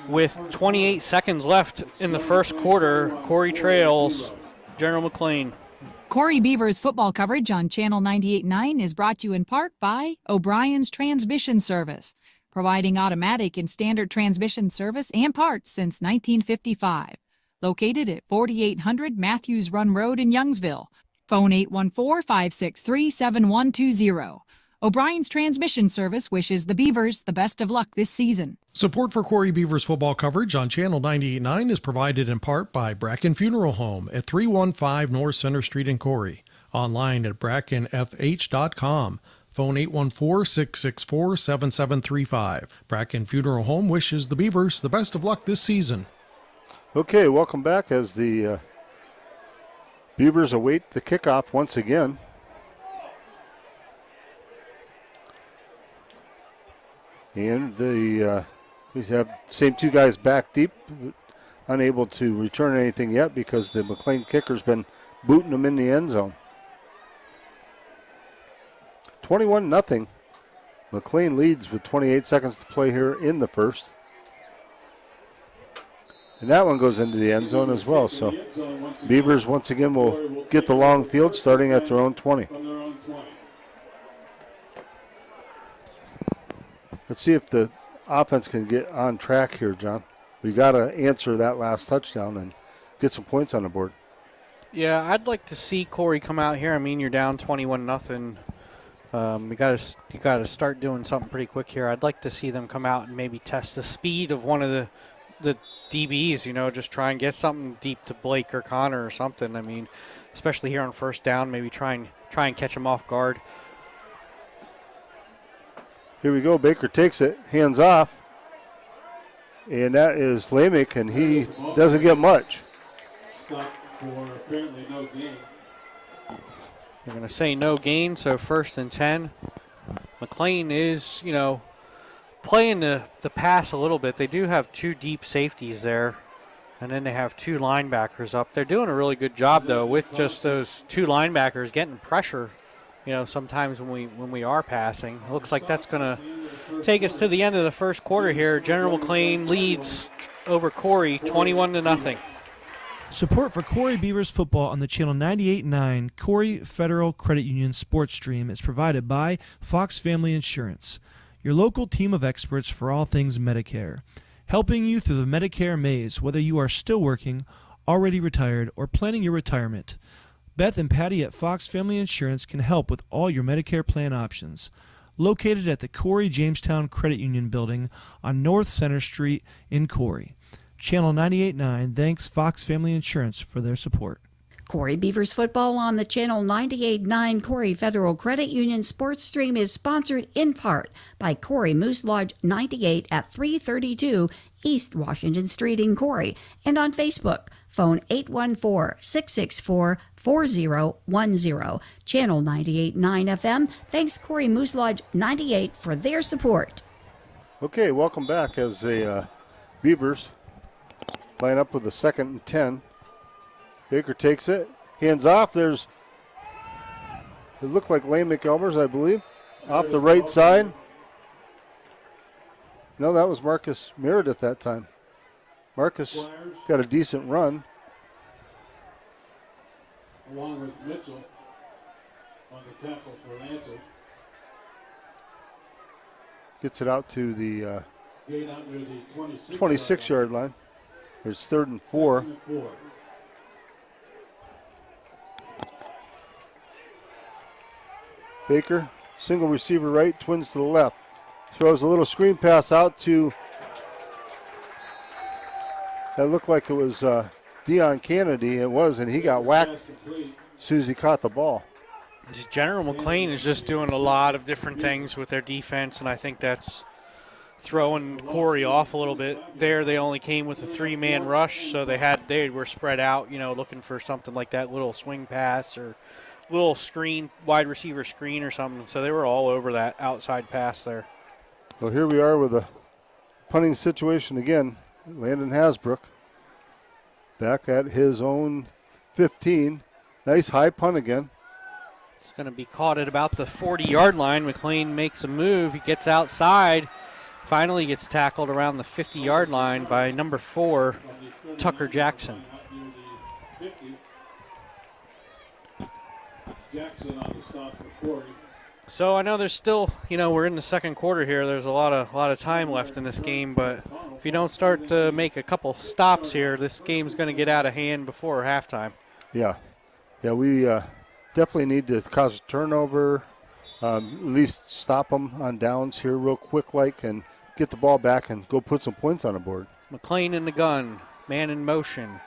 with 28 seconds left in the first quarter. Corry trails General McLane. Corry Beavers football coverage on Channel 98.9 is brought to you in part by O'Brien's Transmission Service, providing automatic and standard transmission service and parts since 1955. Located at 4800 Matthews Run Road in Youngsville. Phone 814-563-7120. O'Brien's Transmission Service wishes the Beavers the best of luck this season. Support for Corry Beavers football coverage on Channel 98.9 is provided in part by Bracken Funeral Home at 315 North Center Street in Corry. Online at brackenfh.com. Phone 814-664-7735. Bracken Funeral Home wishes the Beavers the best of luck this season. Okay, welcome back as the Beavers await the kickoff once again. And we have the same two guys back deep, unable to return anything yet because the McLane kicker's been booting them in the end zone. 21-0. McLane leads with 28 seconds to play here in the first. And that one goes into the end zone as well. So Beavers once again will get the long field starting at their own 20. Let's see if the offense can get on track here, John. We got to answer that last touchdown and get some points on the board. Yeah, I'd like to see Corry come out here. I mean, you're down 21-0. You got to start doing something pretty quick here. I'd like to see them come out and maybe test the speed of one of the DBs. You know, just try and get something deep to Blake or Connor or something. I mean, especially here on first down, maybe try and catch them off guard. Here we go. Baker takes it, hands off. And that is Lamick, and he doesn't get much. Stop for apparently no gain. They're going to say no gain, so 1st and 10. McLane is, playing the pass a little bit. They do have two deep safeties there, and then they have two linebackers up. They're doing a really good job, though, with just those two linebackers getting pressure. Sometimes when we are passing. It looks like that's going to take us to the end of the first quarter here. General McLane leads over Corry 21-0. Support for Corry Beavers football on the Channel 98.9 Corry Federal Credit Union sports stream is provided by Fox Family Insurance, your local team of experts for all things Medicare, helping you through the Medicare maze, whether you are still working, already retired, or planning your retirement. Beth and Patty at Fox Family Insurance can help with all your Medicare plan options. Located at the Corry Jamestown Credit Union building on North Center Street in Corry. Channel 98.9 thanks Fox Family Insurance for their support. Corry Beavers football on the Channel 98.9 Corry Federal Credit Union sports stream is sponsored in part by Corry Moose Lodge 98 at 332 East Washington Street in Corry, and on Facebook. Phone 814-664-4010. Channel 98.9 FM. Thanks Corry Moose Lodge 98 for their support. Okay, welcome back as the Beavers line up with a 2nd and 10. Baker takes it, hands off. It looked like Lamick Elmers, I believe, off the right side. No, that was Marcus Meredith that time. Marcus got a decent run. Along with Mitchell on the tackle for an answer. Gets it out to the Gain out near the 26-yard line. There's 3rd and 4. Baker, single receiver right, twins to the left. Throws a little screen pass out to, that looked like it was Deion Kennedy. It was, and he got whacked as soon as he caught the ball. General McLane is just doing a lot of different things with their defense, and I think that's throwing Corry off a little bit. There they only came with a 3-man rush, so they were spread out, looking for something like that little swing pass or little screen, wide receiver screen or something. So they were all over that outside pass there. Well, here we are with a punting situation again. Landon Hasbrook back at his own 15. Nice high punt again. It's going to be caught at about the 40-yard line. McLean makes a move. He gets outside. Finally gets tackled around the 50-yard line by number 4, Tucker Jackson. Jackson on the stop for Corry. So I know there's still, we're in the second quarter here. There's a lot of time left in this game, but if you don't start to make a couple stops here, this game's going to get out of hand before halftime. Yeah, we definitely need to cause a turnover, at least stop them on downs here real quick and get the ball back and go put some points on the board. McLean in the gun, man in motion.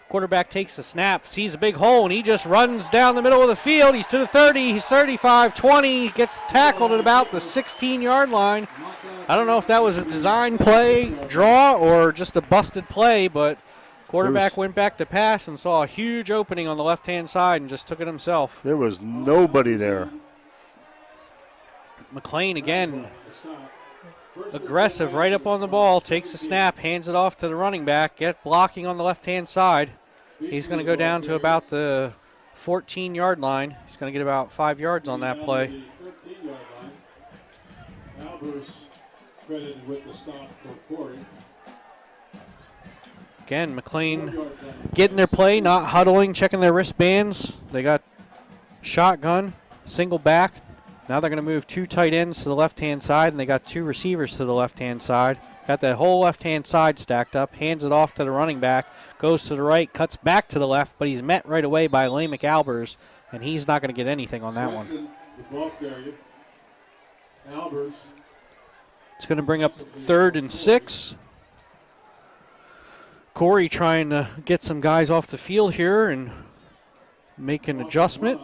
Quarterback takes the snap, sees a big hole, and he just runs down the middle of the field. He's to the 30, he's 35, 20, gets tackled at about the 16-yard line. I don't know if that was a design play, draw, or just a busted play, but quarterback went back to pass and saw a huge opening on the left-hand side and just took it himself. There was nobody there. McLean again, aggressive right up on the ball, takes the snap, hands it off to the running back, blocking on the left-hand side. He's going to go down to about the 14-yard line. He's going to get about 5 yards on that play. Albers credited with the stop for Corry. Again, McLean getting their play, not huddling, checking their wristbands. They got shotgun, single back. Now they're going to move 2 tight ends to the left-hand side, and they got 2 receivers to the left-hand side. Got that whole left-hand side stacked up, hands it off to the running back, goes to the right, cuts back to the left, but he's met right away by Lamech Albers, and he's not going to get anything on that one. The ball carrier. Albers. It's going to bring up 3rd and 6. Corry trying to get some guys off the field here and make an adjustment.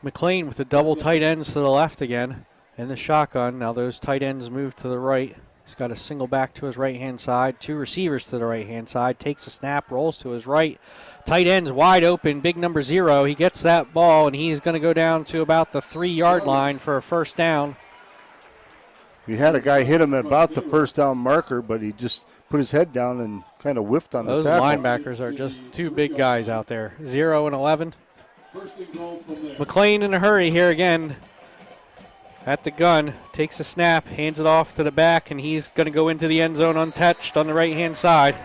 McLean with the double tight ends to the left again in the shotgun. Now those tight ends move to the right. He's got a single back to his right-hand side, 2 receivers to the right-hand side, takes a snap, rolls to his right. Tight end's wide open, big number 0. He gets that ball, and he's going to go down to about the 3-yard line for a first down. We had a guy hit him at about the first down marker, but he just put his head down and kind of whiffed on the tackle. Those linebackers are just 2 big guys out there, 0 and 11. McLean in a hurry here again at the gun, takes a snap, hands it off to the back, and he's going to go into the end zone untouched on the right-hand side.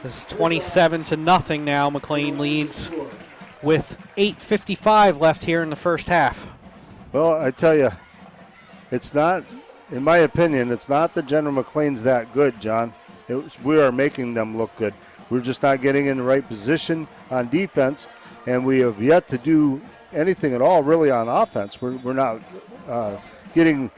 This is 27-0 now. McLean leads with 8:55 left here in the first half. Well, I tell you, it's not, in my opinion, it's not that General McLean's that good, John. We are making them look good. We're just not getting in the right position on defense, and we have yet to do anything at all really on offense. We're not getting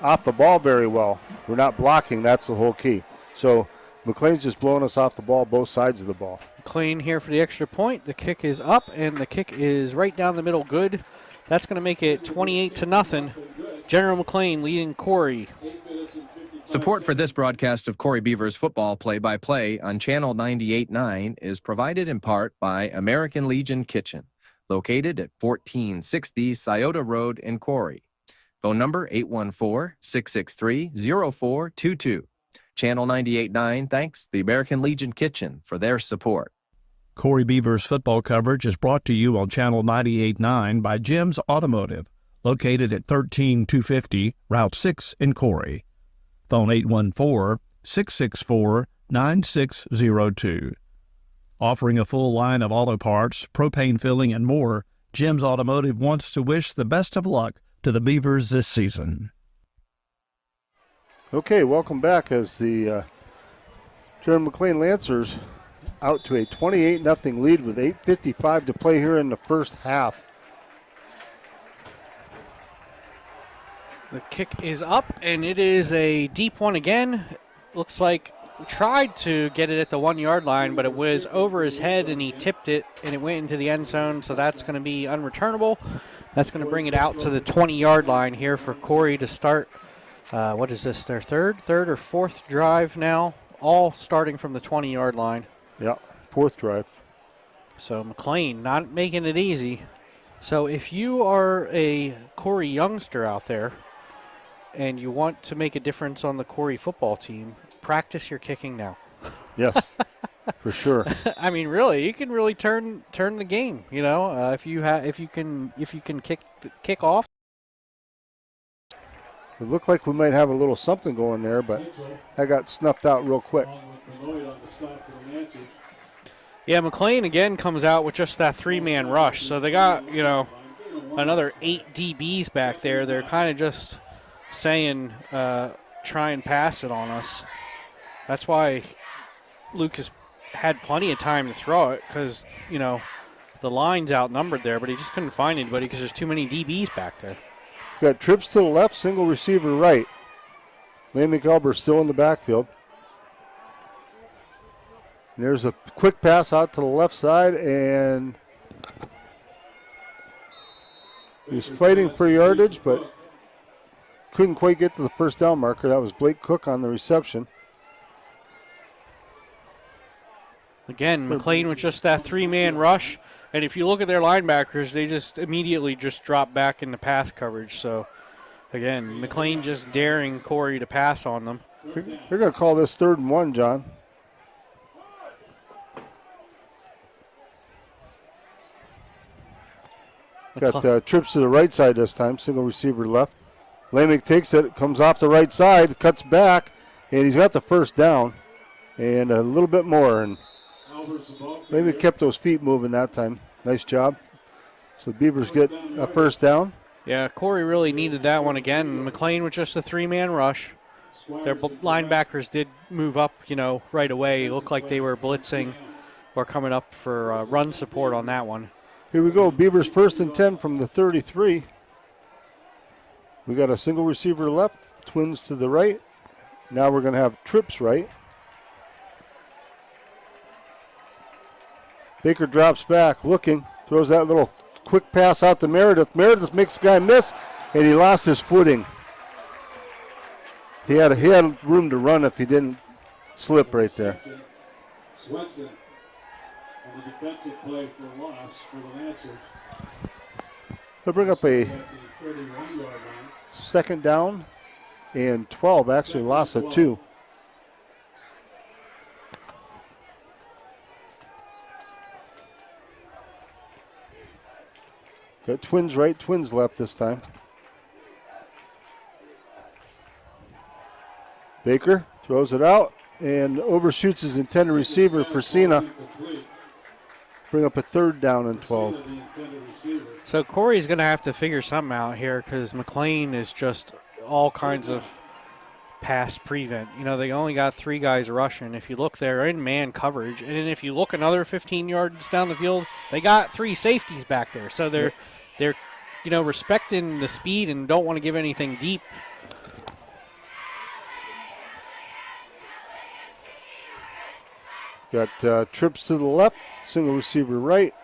off the ball very well. We're not blocking. That's the whole key. So McLean's just blowing us off the ball, both sides of the ball. McLean here for the extra point. The kick is up, and the kick is right down the middle good. That's going to make it 28-0. General McLean leading Corry. Support for this broadcast of Corry Beavers football play-by-play on Channel 98.9 is provided in part by American Legion Kitchen, located at 1460 Scioto Road in Corry. Phone number 814-663-0422. Channel 98.9 thanks the American Legion Kitchen for their support. Corry Beavers football coverage is brought to you on Channel 98.9 by Jim's Automotive, located at 13250 Route 6 in Corry. Phone 814-664-9602. Offering a full line of auto parts, propane filling, and more, Jim's Automotive wants to wish the best of luck to the Beavers this season. Okay, welcome back as the General McLean Lancers out to a 28-0 lead with 8:55 to play here in the first half. The kick is up, and it is a deep one again. Looks like we tried to get it at the 1-yard line, but it was over his head, and he tipped it, and it went into the end zone, so that's going to be unreturnable. That's going to bring it out to the 20-yard line here for Corry to start. What is this, their third or fourth drive now? All starting from the 20-yard line. Yeah, fourth drive. So McLean not making it easy. So if you are a Corry youngster out there, and you want to make a difference on the Corry football team, practice your kicking now. Yes, for sure. I mean, really, you can really turn the game. You know, if you can kick off. It looked like we might have a little something going there, but that got snuffed out real quick. Yeah, McLane again comes out with just that 3-man rush. So they got, you know, another 8 DBs back there. They're kind of just saying, try and pass it on us. That's why Lucas had plenty of time to throw it because, you know, the line's outnumbered there, but he just couldn't find anybody because there's too many DBs back there. Got trips to the left, single receiver right. Lane McElber still in the backfield. And there's a quick pass out to the left side, and he's fighting for yardage, but couldn't quite get to the first down marker. That was Blake Cook on the reception. Again, McLane with just that 3-man rush. And if you look at their linebackers, they just immediately just drop back into pass coverage. So, again, McLane just daring Corry to pass on them. They're going to call this 3rd and 1, John. Got trips to the right side this time, single receiver left. Lamick takes it, comes off the right side, cuts back, and he's got the first down and a little bit more. And Lamick kept those feet moving that time. Nice job. So Beavers get a first down. Yeah, Corry really needed that one again. McLane with just a 3-man rush. Their linebackers did move up, you know, right away. It looked like they were blitzing or coming up for run support on that one. Here we go. Beavers 1st and 10 from the 33. We got a single receiver left, Twins to the right. Now we're going to have trips right. Baker drops back, looking, throws that little quick pass out to Meredith. Meredith makes the guy miss, and he lost his footing. He had room to run if he didn't slip right there. Swenson on the defensive play for loss for the Lancers. They'll bring up a 31-yard line. 2nd down and 12, actually lost at 2. Got Twins right, Twins left this time. Baker throws it out and overshoots his intended receiver, Persina. Bring up a 3rd down and 12. So Corry's going to have to figure something out here because McLane is just all kinds of pass prevent. You know, they only got 3 guys rushing. If you look, they're in man coverage. And then if you look another 15 yards down the field, they got 3 safeties back there. So they're you know, respecting the speed and don't want to give anything deep. Got trips to the left, single receiver right.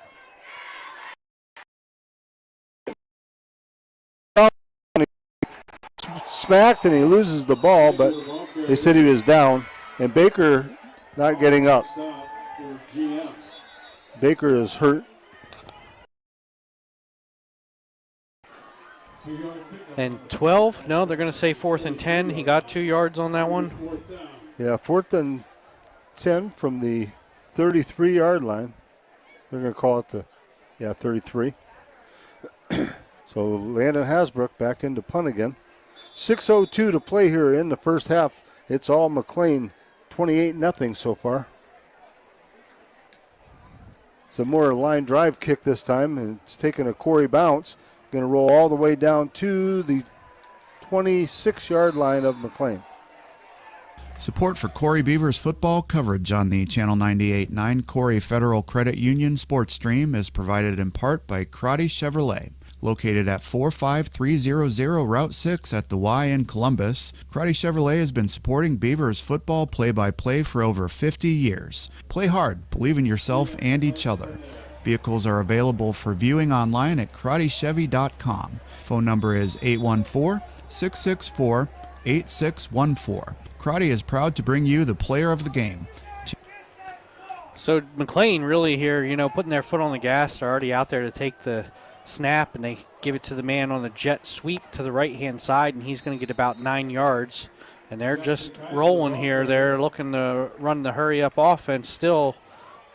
Smacked and he loses the ball, but they said he was down. And Baker not getting up. Baker is hurt. And 12, no, they're going to say 4th and 10. He got 2 yards on that one. Yeah, 4th and 10 from the 33-yard line. They're going to call it 33. So Landon Hasbrook back into punt again. 6:02 to play here in the first half. It's all McLane, 28-0 so far. It's a more line drive kick this time, and it's taking a Corry bounce. Going to roll all the way down to the 26-yard line of McLane. Support for Corry Beavers football coverage on the Channel 98.9 Corry Federal Credit Union sports stream is provided in part by Crotty Chevrolet. Located at 45300 Route 6 at the Y in Columbus, Crotty Chevrolet has been supporting Beavers football play-by-play for over 50 years. Play hard, believe in yourself and each other. Vehicles are available for viewing online at crottychevy.com. Phone number is 814-664-8614. Crotty is proud to bring you the player of the game. So McLane really here, you know, putting their foot on the gas. They're already out there to take the snap, and they give it to the man on the jet sweep to the right-hand side, and he's going to get about 9 yards. And they're just rolling here. They're looking to run the hurry-up offense still.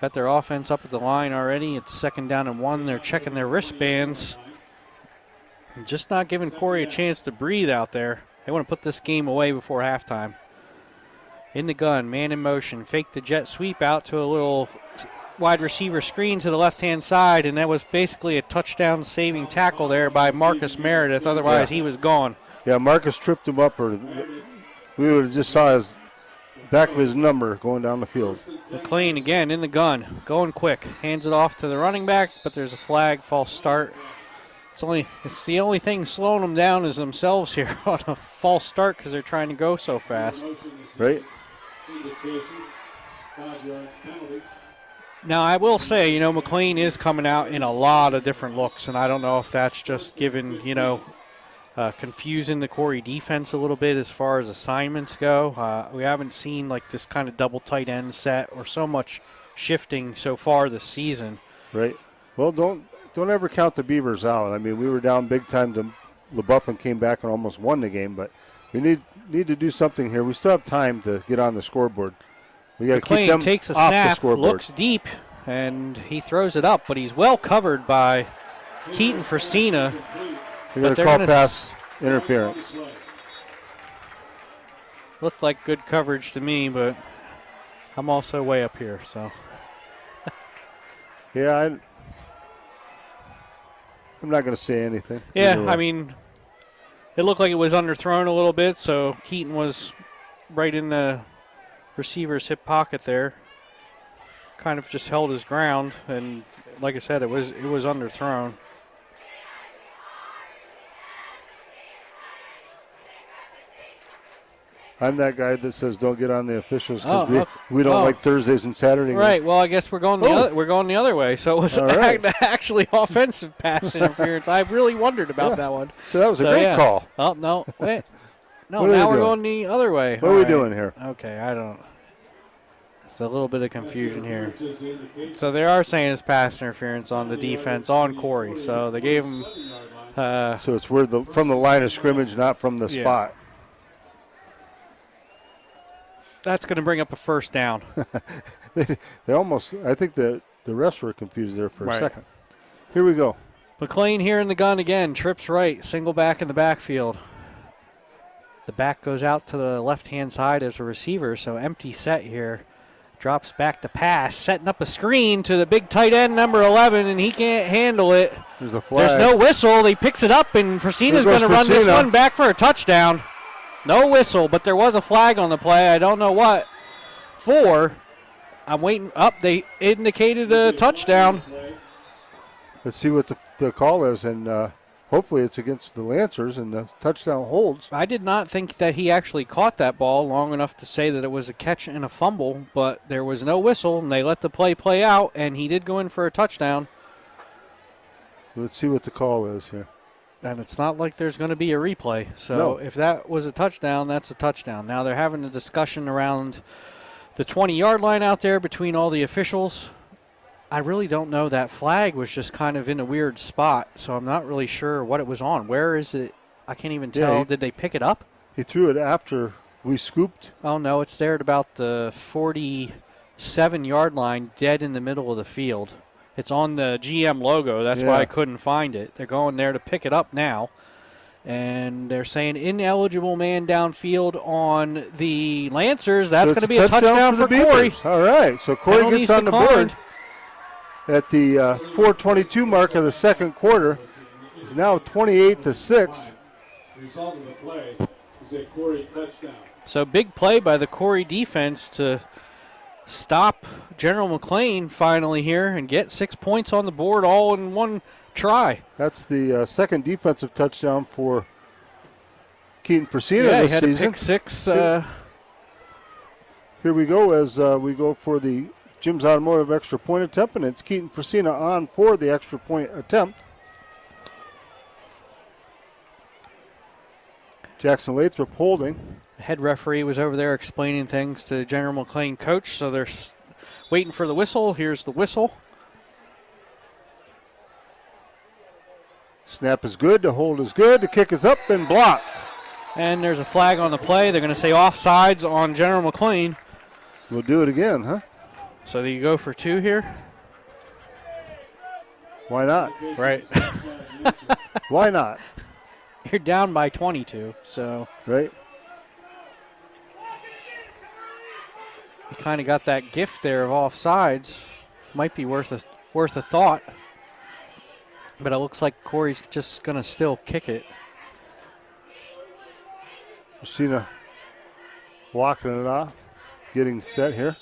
Got their offense up at the line already. It's 2nd down and 1. They're checking their wristbands. Just not giving Corry a chance to breathe out there. They want to put this game away before halftime. In the gun, man in motion. Fake the jet sweep out to a little wide receiver screen to the left-hand side, and that was basically a touchdown-saving tackle there by Marcus Meredith. Otherwise, he was gone. Yeah, Marcus tripped him up, or we would have just saw his back of his number going down the field. McLane again in the gun, going quick. Hands it off to the running back, but there's a flag, false start. It's the only thing slowing them down is themselves here on a false start because they're trying to go so fast. Right. Now, I will say, McLane is coming out in a lot of different looks, and I don't know if that's just given, confusing the Corry defense a little bit as far as assignments go. We haven't seen like this kind of double tight end set or so much shifting so far this season. Right. Well, don't ever count the Beavers out. I mean, we were down big time to LaBeouf and came back and almost won the game, but we need to do something here. We still have time to get on the scoreboard. We got to keep them takes a off snap, the scoreboard. Looks deep, and he throws it up, but he's well covered by Keaton Fresina. They're going to call pass interference. Looked like good coverage to me, but I'm also way up here, so. Yeah, I'm not going to say anything. Yeah, I mean, it looked like it was underthrown a little bit, so Keaton was right in the receiver's hip pocket there. Kind of just held his ground, and like I said, it was underthrown. I'm that guy that says don't get on the officials because we don't like Thursdays and Saturdays. Right. Well, I guess we're going the other way. So it was actually offensive pass interference. I really wondered about that one. So that was a great call. Oh no! Wait. No, now we're going the other way. What are we doing here? Okay, I don't. It's a little bit of confusion here. So they are saying it's pass interference on the defense on Corry. So they gave him. So it's from the line of scrimmage, not from the spot. That's going to bring up a first down. they almost, I think the refs were confused there for a second. Here we go. McLane here in the gun again. Trips right, single back in the backfield. The back goes out to the left-hand side as a receiver, so empty set here. Drops back to pass, setting up a screen to the big tight end, number 11, and he can't handle it. There's a flag. There's no whistle. He picks it up, and Fresina's going to run this one back for a touchdown. No whistle, but there was a flag on the play. I don't know what for. I'm waiting up. They indicated a touchdown. Let's see what the call is, and hopefully it's against the Lancers, and the touchdown holds. I did not think that he actually caught that ball long enough to say that it was a catch and a fumble, but there was no whistle, and they let the play out, and he did go in for a touchdown. Let's see what the call is here. And it's not like there's going to be a replay. So if that was a touchdown, that's a touchdown. Now they're having a discussion around the 20-yard line out there between all the officials. I really don't know. That flag was just kind of in a weird spot, so I'm not really sure what it was on. Where is it? I can't even tell. Did they pick it up? He threw it after we scooped. Oh, no, it's there at about the 47-yard line, dead in the middle of the field. It's on the GM logo. That's why I couldn't find it. They're going there to pick it up now. And they're saying ineligible man downfield on the Lancers. That's going to be a touchdown for Corry. All right, so Corry gets on the board at the 4:22 mark of the second quarter. It's now 28-6. Result of the play is a Corry touchdown. So big play by the Corry defense to stop General McLane finally here and get 6 points on the board all in one try. That's the second defensive touchdown for Keaton Fresina he this had season. A pick six. Here we go as we go for the Jim's Automotive extra point attempt, and it's Keaton Fresina on for the extra point attempt. Jackson Lathrop holding. The head referee was over there explaining things to General McLane coach, so they're waiting for the whistle. Here's the whistle. Snap is good. The hold is good. The kick is up and blocked. And there's a flag on the play. They're going to say offsides on General McLane. We'll do it again, huh? So do you go for 2 here? Why not? Right. Why not? You're down by 22, so. Right. You kind of got that gift there of offsides. Might be worth a thought. But it looks like Corry's just going to still kick it. Messina walking it off, getting set here.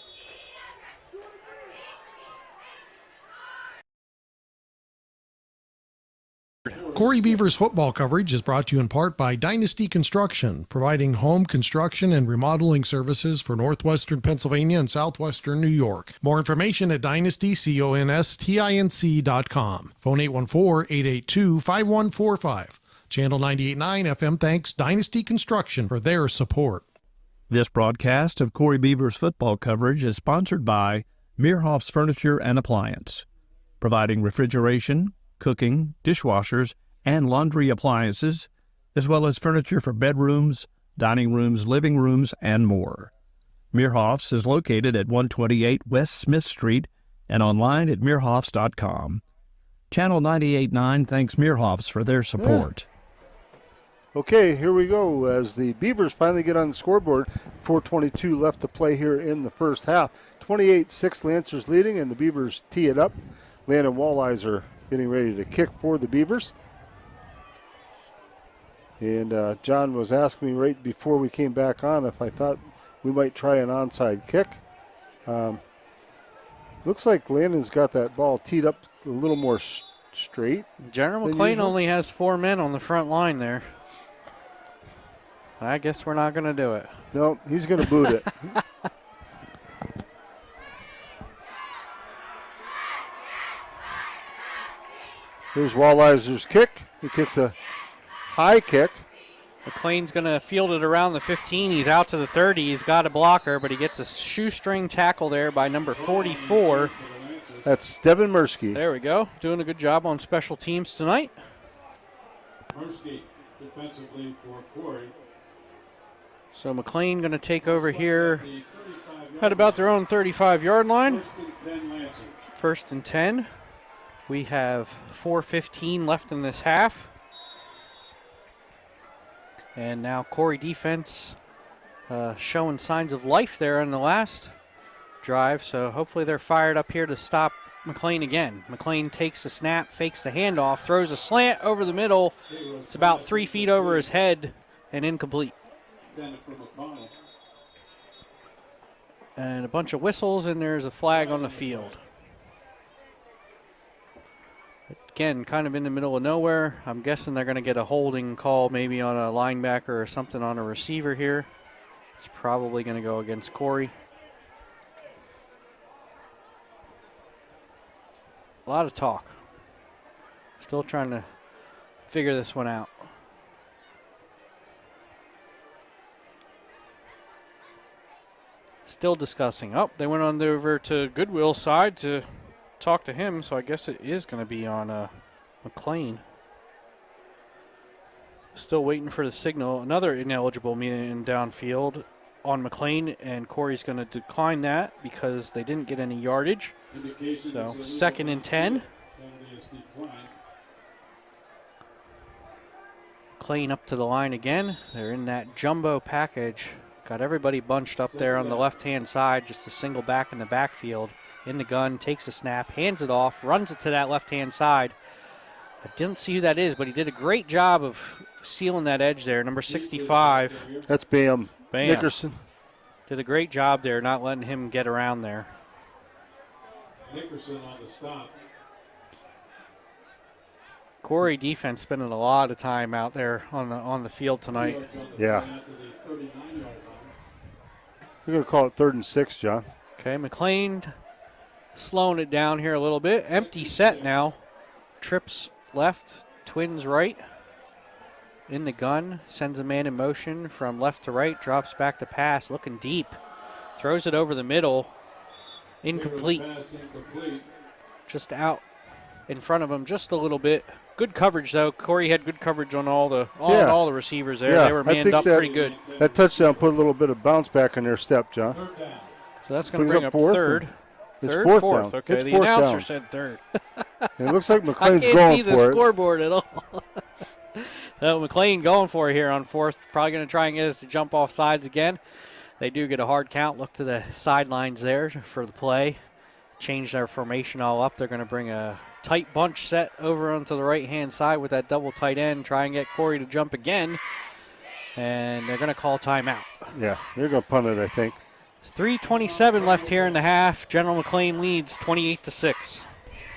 Corry Beavers football coverage is brought to you in part by Dynasty Construction, providing home construction and remodeling services for northwestern Pennsylvania and southwestern New York. More information at dynastyconstinc.com. Phone 814-882-5145. Channel 98.9 FM thanks Dynasty Construction for their support. This broadcast of Corry Beavers football coverage is sponsored by Meerhoff's Furniture and Appliance, providing refrigeration, cooking, dishwashers, and laundry appliances, as well as furniture for bedrooms, dining rooms, living rooms, and more. Meerhoff's is located at 128 West Smith Street and online at meerhoffs.com. Channel 98.9 thanks Meerhoff's for their support. Okay, here we go as the Beavers finally get on the scoreboard. 4:22 left to play here in the first half. 28-6 Lancers leading, and the Beavers tee it up. Landon Walleyes are getting ready to kick for the Beavers. And John was asking me right before we came back on if I thought we might try an onside kick. Looks like Landon's got that ball teed up a little more straight. General McLane only has 4 men on the front line there. I guess we're not going to do it. No, he's going to boot it. Here's Walleyes' kick. He kicks a high kick. McLean's going to field it around the 15. He's out to the 30. He's got a blocker, but he gets a shoestring tackle there by number 44. That's Devin Mursky. There we go. Doing a good job on special teams tonight. Varsity defensively for Corry. So McLean going to take over here at about their own 35-yard line. First and 10. We have 4:15 left in this half. And now Corry defense showing signs of life there in the last drive. So hopefully they're fired up here to stop McLean again. McLean takes the snap, fakes the handoff, throws a slant over the middle. It's about 3 feet over his head and incomplete. And a bunch of whistles, and there's a flag on the field. Again, kind of in the middle of nowhere. I'm guessing they're going to get a holding call maybe on a linebacker or something on a receiver here. It's probably going to go against Corry. A lot of talk. Still trying to figure this one out. Still discussing. Oh, they went on over to Goodwill's side to talk to him, so I guess it is going to be on McLean. Still waiting for the signal. Another ineligible man downfield on McLean, and Corry's going to decline that because they didn't get any yardage. So 2nd and 10. McLean up to the line again. They're in that jumbo package. Got everybody bunched up there on the left-hand side, just a single back in the backfield. In the gun, takes a snap, hands it off, runs it to that left-hand side. I didn't see who that is, but he did a great job of sealing that edge there. Number 65. That's Bam Nickerson. Did a great job there, not letting him get around there. Nickerson on the stop. Corry defense spending a lot of time out there on the field tonight. Yeah. We're going to call it 3rd and 6, John. Okay, McLean slowing it down here a little bit. Empty set now. Trips left, twins right. In the gun, sends a man in motion from left to right, drops back to pass, looking deep. Throws it over the middle. Incomplete. Just out in front of him just a little bit. Good coverage, though. Corry had good coverage on all the receivers there. Yeah, They were manned up pretty good. That touchdown put a little bit of bounce back in their step, John. So that's going to bring up third. It's Third, fourth fourth. down. Okay, It's the fourth announcer down. said third. It looks like I McLane's can't going see the for it. scoreboard at all. McLane going for it here on fourth. Probably going to try and get us to jump off sides again. They do get a hard count. Look to the sidelines there for the play. Change their formation all up. They're going to bring a tight bunch set over onto the right-hand side with that double tight end. Try and get Corry to jump again. And they're going to call timeout. Yeah, they're going to punt it, I think. It's 3:27 left here in the half. General McLane leads 28-6.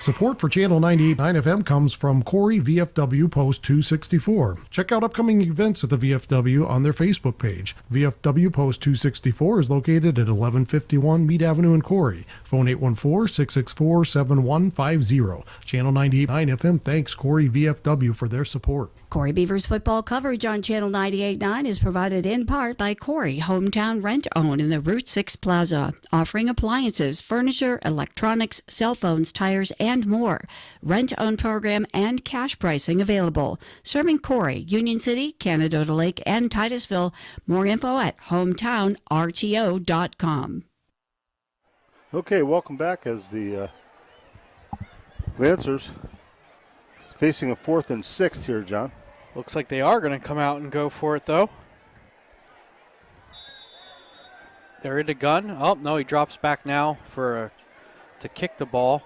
Support for Channel 98.9 FM comes from Corry VFW Post 264. Check out upcoming events at the VFW on their Facebook page. VFW Post 264 is located at 1151 Meade Avenue in Corry. Phone 814-664-7150. Channel 98.9 FM thanks Corry VFW for their support. Corry Beavers football coverage on Channel 98.9 is provided in part by Corry Hometown Rent-Own in the Route 6 Plaza, offering appliances, furniture, electronics, cell phones, tires, and more. Rent-Own program and cash pricing available. Serving Corry, Union City, Canadota Lake, and Titusville. More info at hometowrto.com. Okay, welcome back as the Lancers facing a 4th and 6 here, John. Looks like they are going to come out and go for it, though. They're in the gun. Oh, no, he drops back now to kick the ball.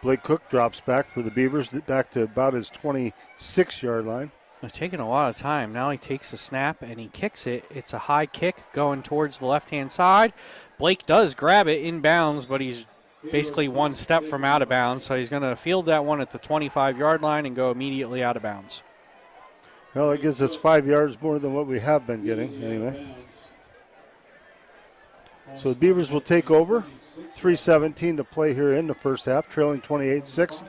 Blake Cook drops back for the Beavers, back to about his 26-yard line. They're taking a lot of time. Now he takes the snap and he kicks it. It's a high kick going towards the left-hand side. Blake does grab it in bounds, but he's basically one step from out of bounds, so he's going to field that one at the 25-yard line and go immediately out of bounds. Well, that gives us 5 yards more than what we have been getting anyway. So the Beavers will take over. 3:17 to play here in the first half, trailing 28-6.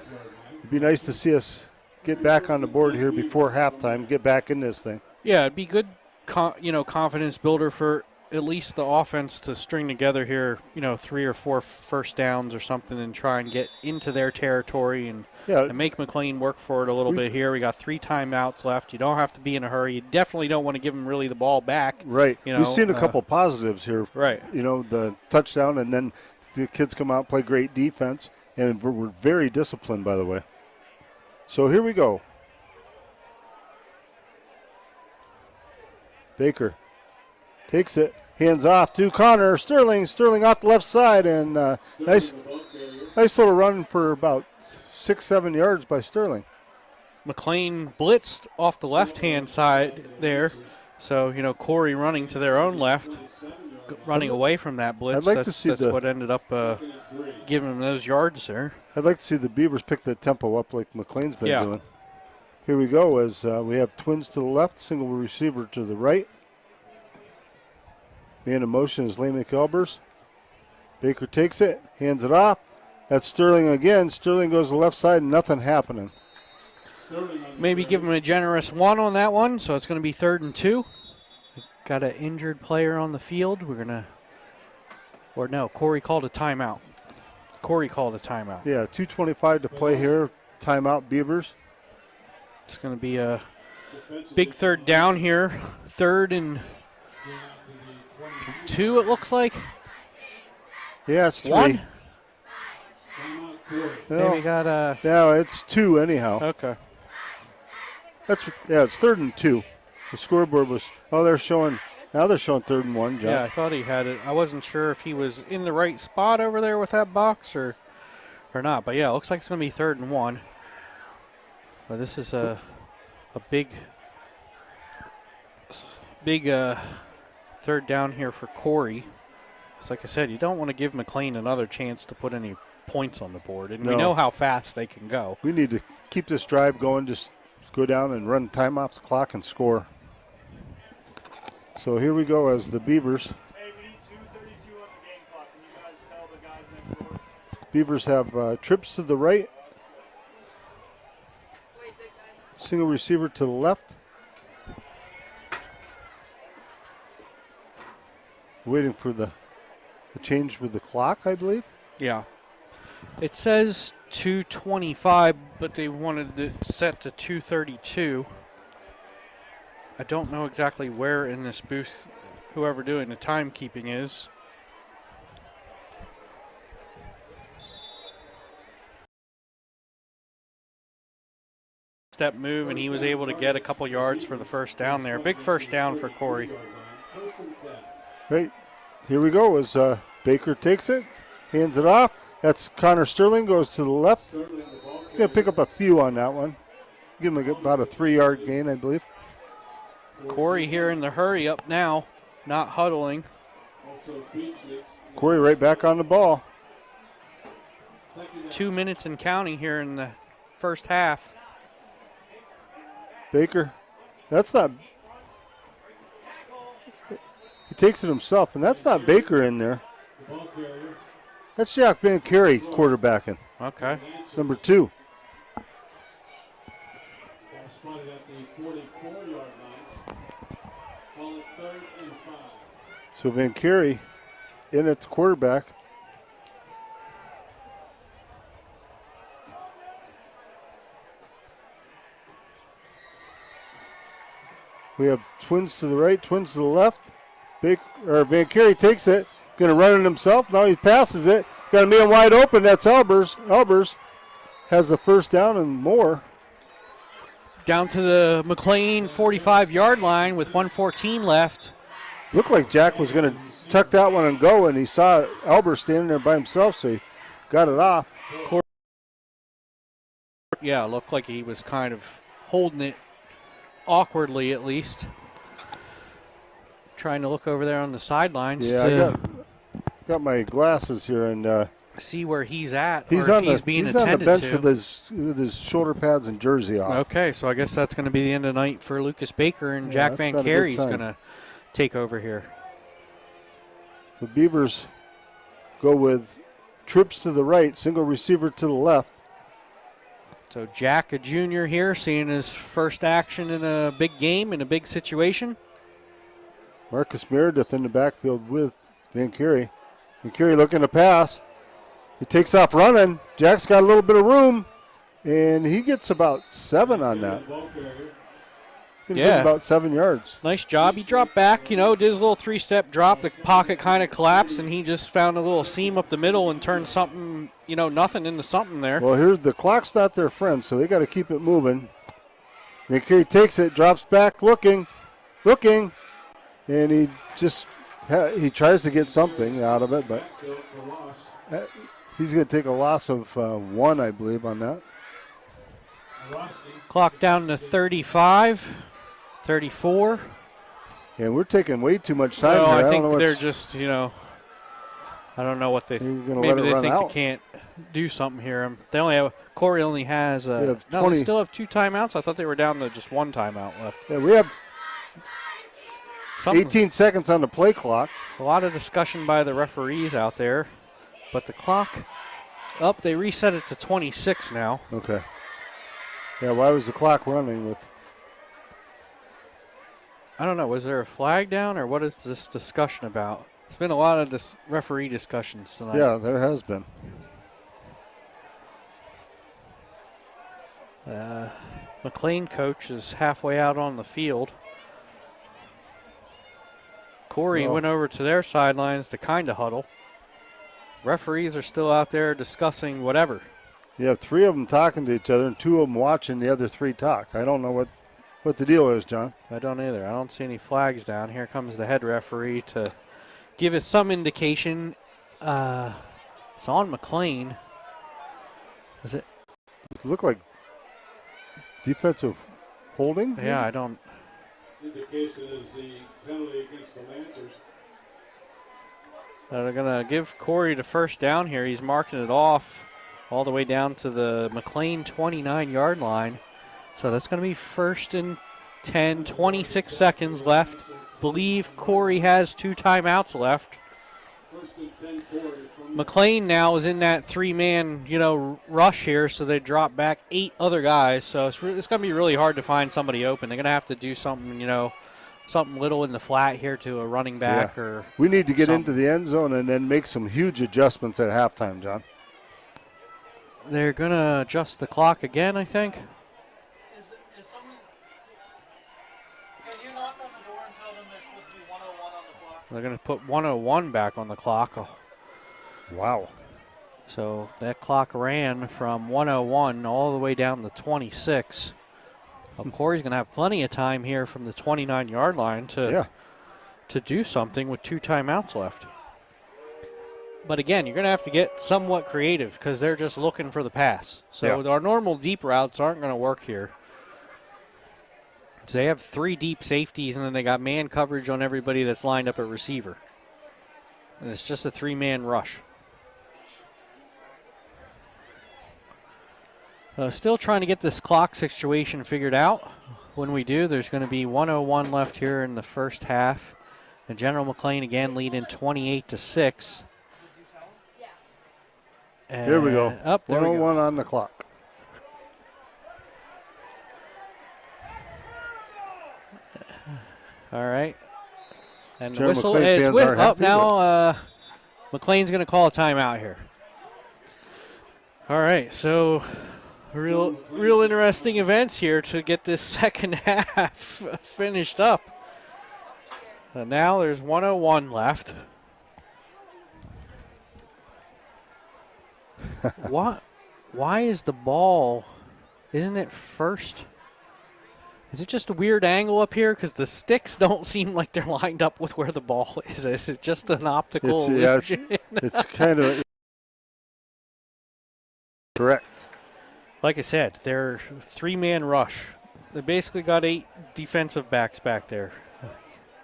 It'd be nice to see us get back on the board here before halftime, get back in this thing. Yeah, it'd be good, confidence builder for at least the offense to string together here, 3 or 4 first downs or something and try and get into their territory and make McLane work for it a little bit here. We got 3 timeouts left. You don't have to be in a hurry. You definitely don't want to give them really the ball back. Right. We've seen a couple positives here. Right. The touchdown, and then the kids come out, play great defense, and we're very disciplined, by the way. So here we go. Baker takes it, hands off to Connor. Sterling off the left side, and nice little run for about 6-7 yards by Sterling. McLane blitzed off the left-hand side there. So, Corry running to their own left, running away from that blitz. I'd like that's to see what ended up giving them those yards there. I'd like to see the Beavers pick the tempo up like McLane's been doing. Here we go as we have twins to the left, single receiver to the right. Man in motion is Lane McElbers. Baker takes it, hands it off. That's Sterling again. Sterling goes to the left side, nothing happening. Maybe give him a generous 1 on that one, so it's going to be 3rd and 2. Got an injured player on the field. Corry called a timeout. Yeah, 2:25 to play here. Timeout, Beavers. It's going to be a big 3rd down here. 3rd and 2, it looks like. Yeah, it's 3. 1. Well, Maybe got a. No, it's 2 anyhow. Okay. It's 3rd and 2. The scoreboard was. They're showing 3rd and 1. John. Yeah, I thought he had it. I wasn't sure if he was in the right spot over there with that box or not. But yeah, it looks like it's going to be 3rd and 1. But this is a big 3rd down here for Corry. It's like I said, you don't want to give McLane another chance to put any points on the board, and we know how fast they can go. We need to keep this drive going. Just go down and run time off the clock and score. So here we go as the Beavers. Beavers have trips to the right. Single receiver to the left. Waiting for the change with the clock, I believe. Yeah. It says 2:25, but they wanted it set to 2:32. I don't know exactly where in this booth whoever doing the timekeeping is. Step move, and he was able to get a couple yards for the first down there. Big first down for Corry. Right, here we go as Baker takes it, hands it off. That's Connor Sterling, goes to the left. He's going to pick up a few on that one. Give him about a 3-yard gain, I believe. Corry here in the hurry up now, not huddling. Corry right back on the ball. 2 minutes and counting here in the first half. Baker, that's not, he takes it himself, and that's not Baker in there. That's Jack Van Carey quarterbacking. Okay. Number 2. So Van Carey in at the quarterback. We have twins to the right, twins to the left. Van Carey takes it, going to run it himself. Now he passes it. Got a man wide open. That's Albers. Albers has the first down and more. Down to the McLane 45-yard line with 1:14 left. Looked like Jack was going to tuck that one and go, and he saw Albers standing there by himself, so he got it off. Yeah, looked like he was kind of holding it awkwardly, at least. Trying to look over there on the sidelines. Yeah, I got my glasses here and see where he's at. He's or on if the he's on the bench to. with his shoulder pads and jersey off. Okay, so I guess that's going to be the end of the night for Lucas Baker, and Yeah, Jack that's Van Carey's going to take over here. The Beavers go with trips to the right, single receiver to the left. So Jack, a junior here, seeing his first action in a big game, in a big situation. Marcus Meredith in the backfield with Van Carey. Van Carey looking to pass. He takes off running. Jack's got a little bit of room, and he gets about 7 on that. Yeah. About 7 yards. Nice job. He dropped back, did his little 3-step drop. The pocket kind of collapsed, and he just found a little seam up the middle and turned something, nothing into something there. Well, here's the clock's not their friend, so they got to keep it moving. Van Carey takes it, drops back, looking, and he just he tries to get something out of it, but he's going to take a loss of 1, I believe, on that. Clock down to 35, 34. Yeah, we're taking way too much time No, here. I think they're just, I don't know what they maybe they think they can't do something here. They only have Corry only has no, they still have 2 timeouts. I thought they were down to just 1 timeout left. Yeah, we have 18 seconds on the play clock. A lot of discussion by the referees out there, but the clock they reset it to 26 now. Okay. Yeah, why was the clock running with? I don't know. Was there a flag down, or what is this discussion about? There's been a lot of this referee discussions tonight. Yeah, there has been. McLane coach is halfway out on the field. Corry went over to their sidelines to kind of huddle. Referees are still out there discussing whatever. You have 3 of them talking to each other and 2 of them watching the other 3 talk. I don't know what the deal is, John. I don't either. I don't see any flags down. Here comes the head referee to give us some indication. It's on McLane. Is it? It looked like defensive holding. Yeah, I don't. Indication is the penalty against the Lancers. They're going to give Corry the first down here. He's marking it off all the way down to the McLane 29-yard line. So that's going to be 1st and 10, 26 seconds left. Believe Corry has 2 timeouts left. McLane now is in that 3-man, rush here, so they drop back 8 other guys. So it's going to be really hard to find somebody open. They're going to have to do something, something little in the flat here to a running back or we need to get something. into the end zone and then make some huge adjustments at halftime, John. They're going to adjust the clock again, I think. Is someone... Can you knock on the door and tell them there's supposed to be 101 on the clock? They're going to put 101 back on the clock. Oh. Wow. So that clock ran from 101 all the way down to 26. Well, Corry's going to have plenty of time here from the 29-yard line to do something with 2 timeouts left. But again, you're going to have to get somewhat creative because they're just looking for the pass. So our normal deep routes aren't going to work here. So they have 3 deep safeties, and then they got man coverage on everybody that's lined up at receiver. And it's just a 3-man rush. Still trying to get this clock situation figured out. When we do, there's going to be 1:01 left here in the first half. And General McLane again leading 28-6. Here we go. Up 1:01 on the clock. All right. And the General whistle McLane is fans aren't up happy, now. McLean's going to call a timeout here. All right, so real interesting events here to get this second half finished up. And now there's 1:01 left. What? Why is the ball? Isn't it first? Is it just a weird angle up here? Because the sticks don't seem like they're lined up with where the ball is. Is it just an optical illusion? It's kind of correct. Like I said, they're 3-man rush. They basically got 8 defensive backs back there.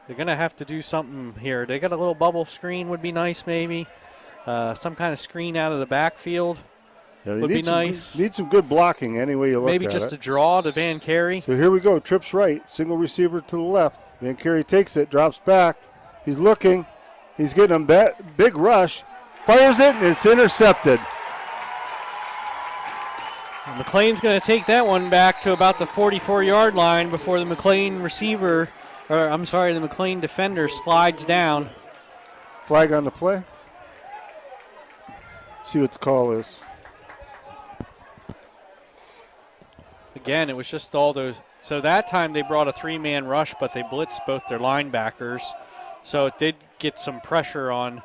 They're going to have to do something here. They got a little bubble screen would be nice maybe. Some kind of screen out of the backfield would be nice. Need some good blocking any way you look at it. Maybe just a draw to Van Carey. So here we go. Trips right. Single receiver to the left. Van Carey takes it, drops back. He's looking. He's getting a big rush. Fires it, and it's intercepted. McLean's going to take that one back to about the 44-yard line before the McLean receiver, or I'm sorry, the McLean defender slides down. Flag on the play. See what the call is. Again, it was just all those. So that time they brought a 3-man rush, but they blitzed both their linebackers. So it did get some pressure on.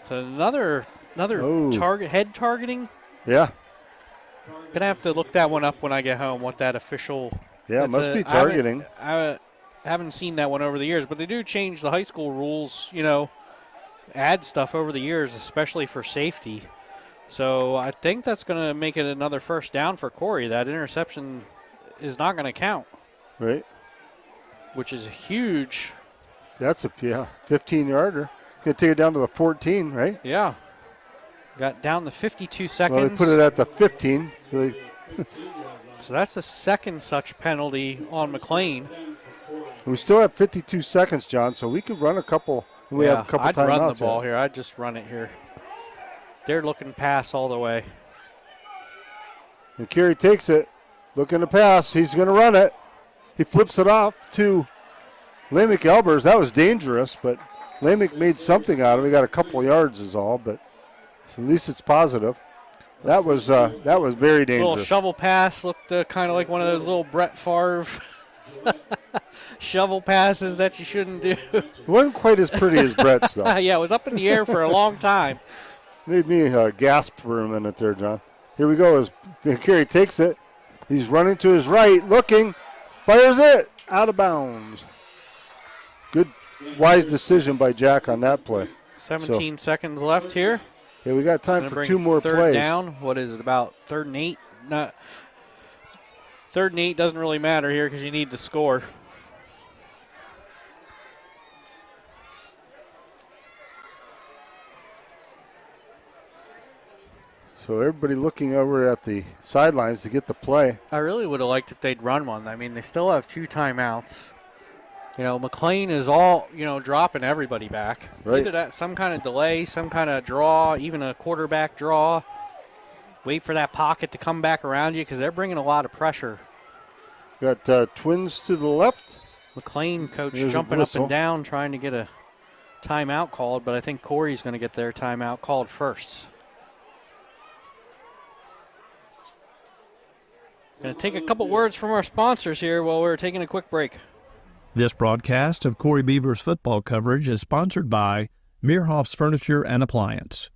So another head targeting. Yeah. Gonna have to look that one up when I get home. What that official? Yeah, it must be targeting. I haven't seen that one over the years, but they do change the high school rules. Add stuff over the years, especially for safety. So I think that's going to make it another first down for Corry. That interception is not going to count. Right. Which is huge. That's a 15-yarder. Going to take it down to the 14, right? Yeah. Got down to 52 seconds. Well, they put it at the 15. So that's the second such penalty on McLean. We still have 52 seconds, John, so we could run a couple. We have a couple timeouts. I'd run the ball here. I'd just run it here. They're looking pass all the way. And Carey takes it, looking to pass. He's going to run it. He flips it off to Lamech Elbers. That was dangerous, but Lamech made something out of it. He got a couple yards is all, but at least it's positive. That was very dangerous. Little shovel pass looked kind of like one of those little Brett Favre shovel passes that you shouldn't do. It wasn't quite as pretty as Brett's, though. Yeah, it was up in the air for a long time. Made me gasp for a minute there, John. Here we go as Carey takes it. He's running to his right, looking, fires it, out of bounds. Good, wise decision by Jack on that play. 17 seconds left here. Yeah, we got time for 2 more third plays. Down. What is it, about 3rd and 8? Not 3rd and 8 doesn't really matter here because you need to score. So everybody looking over at the sidelines to get the play. I really would have liked if they'd run one. I mean, they still have 2 timeouts. McLean is all, dropping everybody back. Right. Either that, some kind of delay, some kind of draw, even a quarterback draw. Wait for that pocket to come back around you because they're bringing a lot of pressure. Got Twins to the left. McLean coach There's jumping up and down trying to get a timeout called, but I think Corry's going to get their timeout called first. Going to take a couple words from our sponsors here while we're taking a quick break. This broadcast of Corry Beavers football coverage is sponsored by Meerhoff's Furniture and Appliance,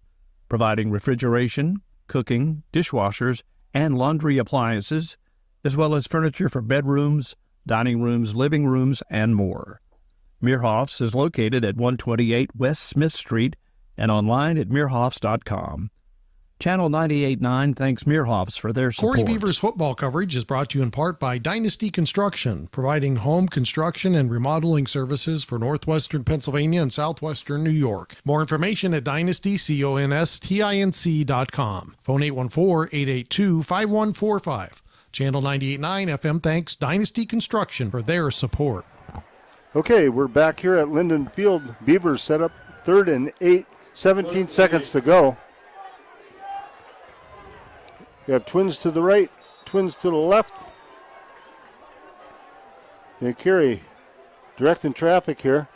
providing refrigeration, cooking, dishwashers, and laundry appliances, as well as furniture for bedrooms, dining rooms, living rooms, and more. Meerhoff's is located at 128 West Smith Street and online at meerhoffs.com. Channel 98.9 thanks Meerhoff's for their support. Corry Beavers football coverage is brought to you in part by Dynasty Construction, providing home construction and remodeling services for northwestern Pennsylvania and southwestern New York. More information at dynastyconstinc.com. Phone 814-882-5145. Channel 98.9 FM thanks Dynasty Construction for their support. Okay, we're back here at Linden Field. Beavers set up 3rd and 8, 17 seconds to go. We have twins to the right, twins to the left. And Corry directing traffic here.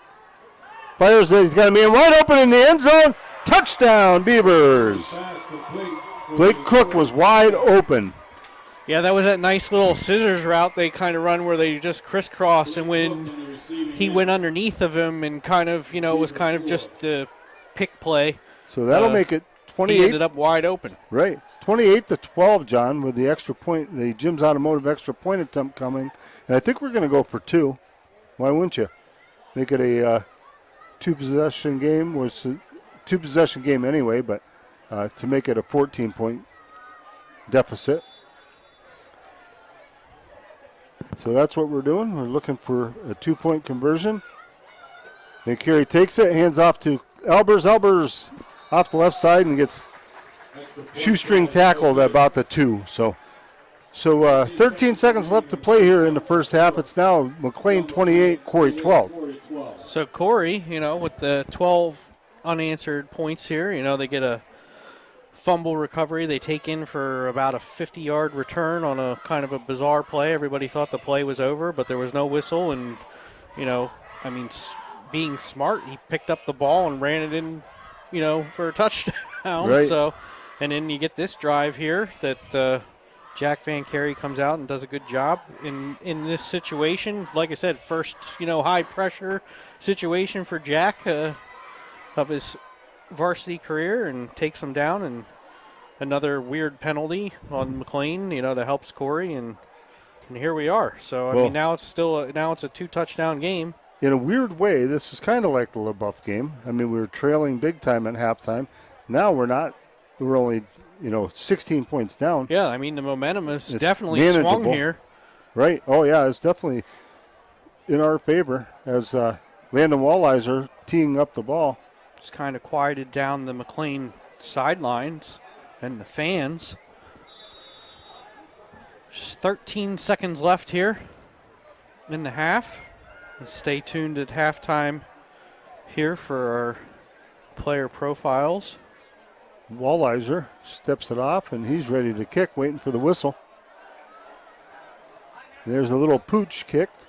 Fires it, he's got a man wide open in the end zone. Touchdown, Beavers. Blake Cook was wide open. Yeah, that was that nice little scissors route they kind of run where they just crisscross, and when he went underneath of him and kind of, you know, it was kind of just a pick play. So that'll make it 28. He ended up wide open. Right. 28-12, John, with the extra point, the Jim's Automotive extra point attempt coming. And I think we're going to go for 2. Why wouldn't you? Make it a two-possession game. Was a two-possession game anyway, but to make it a 14-point deficit. So that's what we're doing. We're looking for a 2-point conversion. Then Corry takes it, hands off to Albers. Albers off the left side and gets shoestring tackled at about the 2. So 13 seconds left to play here in the first half. It's now McLane 28, Corry 12. So Corry, you know, with the 12 unanswered points here, you know, they get a fumble recovery. They take in for about a 50-yard return on a kind of a bizarre play. Everybody thought the play was over, but there was no whistle. And, you know, I mean, being smart, he picked up the ball and ran it in, you know, for a touchdown. Right. So, and then you get this drive here that Jack Van Carey comes out and does a good job in this situation. Like I said, first, you know, high-pressure situation for Jack of his varsity career, and takes him down, and another weird penalty on McLane, you know, that helps Corry, and here we are. So, I mean, now it's a 2-touchdown game. In a weird way, this is kind of like the LaBeouf game. I mean, we were trailing big time at halftime. Now we're not. We're only, 16 points down. Yeah, I mean, the momentum is definitely swung here. Right. Oh, yeah, it's definitely in our favor as Landon Walliser teeing up the ball. Just kind of quieted down the McLane sidelines and the fans. Just 13 seconds left here in the half. Stay tuned at halftime here for our player profiles. Walliser steps it off, and he's ready to kick, waiting for the whistle. There's a little pooch kicked.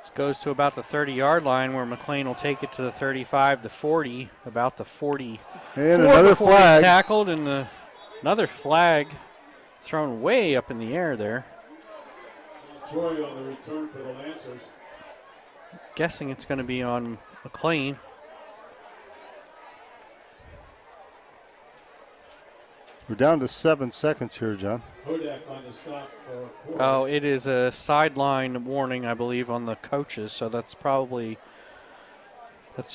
This goes to about the 30-yard line, where McLane will take it to the 35, the 40, about the 40. And another flag. Tackled, and another flag thrown way up in the air there. Troy on the return for the Lancers. Guessing it's going to be on McLane. We're down to 7 seconds here, John. Hodak on the stop for Corry. Oh, it is a sideline warning, I believe, on the coaches. So that's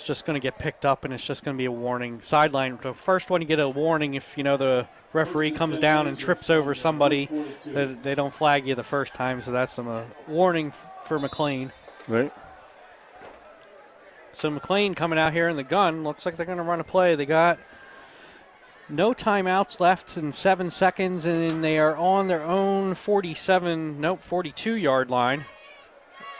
just going to get picked up, and it's just going to be a warning. Sideline, the first one you get a warning if, the referee comes down and trips over somebody. They don't flag you the first time, so that's a warning for McLane. Right. So McLane coming out here in the gun. Looks like they're going to run a play. They got no timeouts left in 7 seconds, and then they are on their own 42-yard line.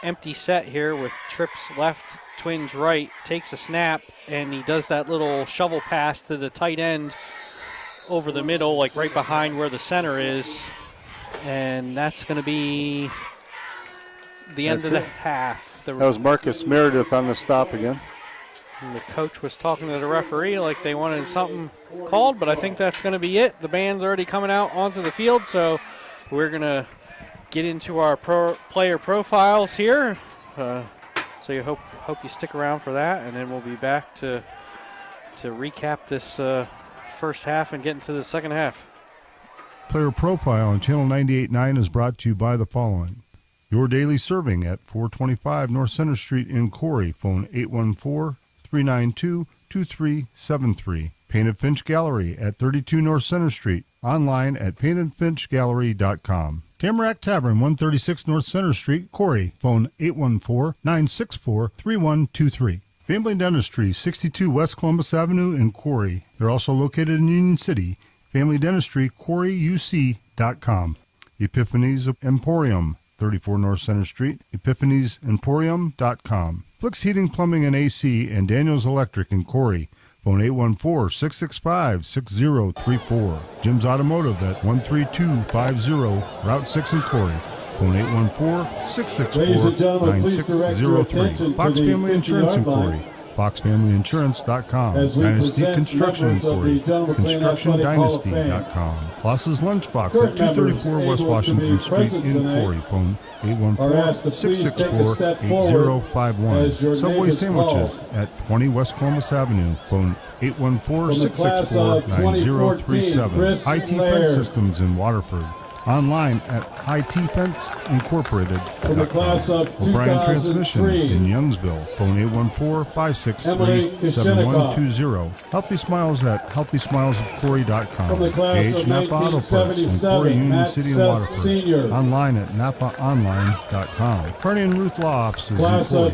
Empty set here with trips left, twins right. Takes a snap, and he does that little shovel pass to the tight end over the middle, like right behind where the center is. And that's going to be the end of the half. That was Marcus Meredith on the stop again. And the coach was talking to the referee like they wanted something called, but I think that's going to be it. The band's already coming out onto the field, so we're going to get into our player profiles here. So you hope you stick around for that, and then we'll be back to recap this first half and get into the second half. Player Profile on Channel 98.9 is brought to you by the following. Your daily serving at 425 North Center Street in Corry. Phone 814-392-2373. Painted Finch Gallery at 32 North Center Street. Online at paintedfinchgallery.com. Tamarack Tavern, 136 North Center Street, Corry. Phone 814-964-3123. Family Dentistry, 62 West Columbus Avenue in Corry. They're also located in Union City. Family Dentistry, CorryUC.com. Epiphanies Emporium, 34 North Center Street, epiphaniesemporium.com. Flicks Heating, Plumbing, and AC, and Daniels Electric in Corry. Phone 814-665-6034. Jim's Automotive at 13250 Route 6 in Corry. Phone 814-664-9603. Fox Family Insurance in Corry. FoxFamilyInsurance.com. Dynasty Construction in Corry. ConstructionDynasty.com. Loss's Lunchbox at 234 West Washington Street in Corry. Phone 814-664-8051. Subway Sandwiches at 20 West Columbus Avenue. Phone 814-664-9037. IT Fence Systems in Waterford. Online at ITFenceIncorporated.com. O'Brien Transmission in Youngsville. Phone 814-563-7120. Healthy Smiles at HealthySmilesOfCorry.com. Gage Napa Auto Parts in Corry, Union City, and Waterford. Online at NapaOnline.com. Carney and Ruth Law Offices in Corry. Phone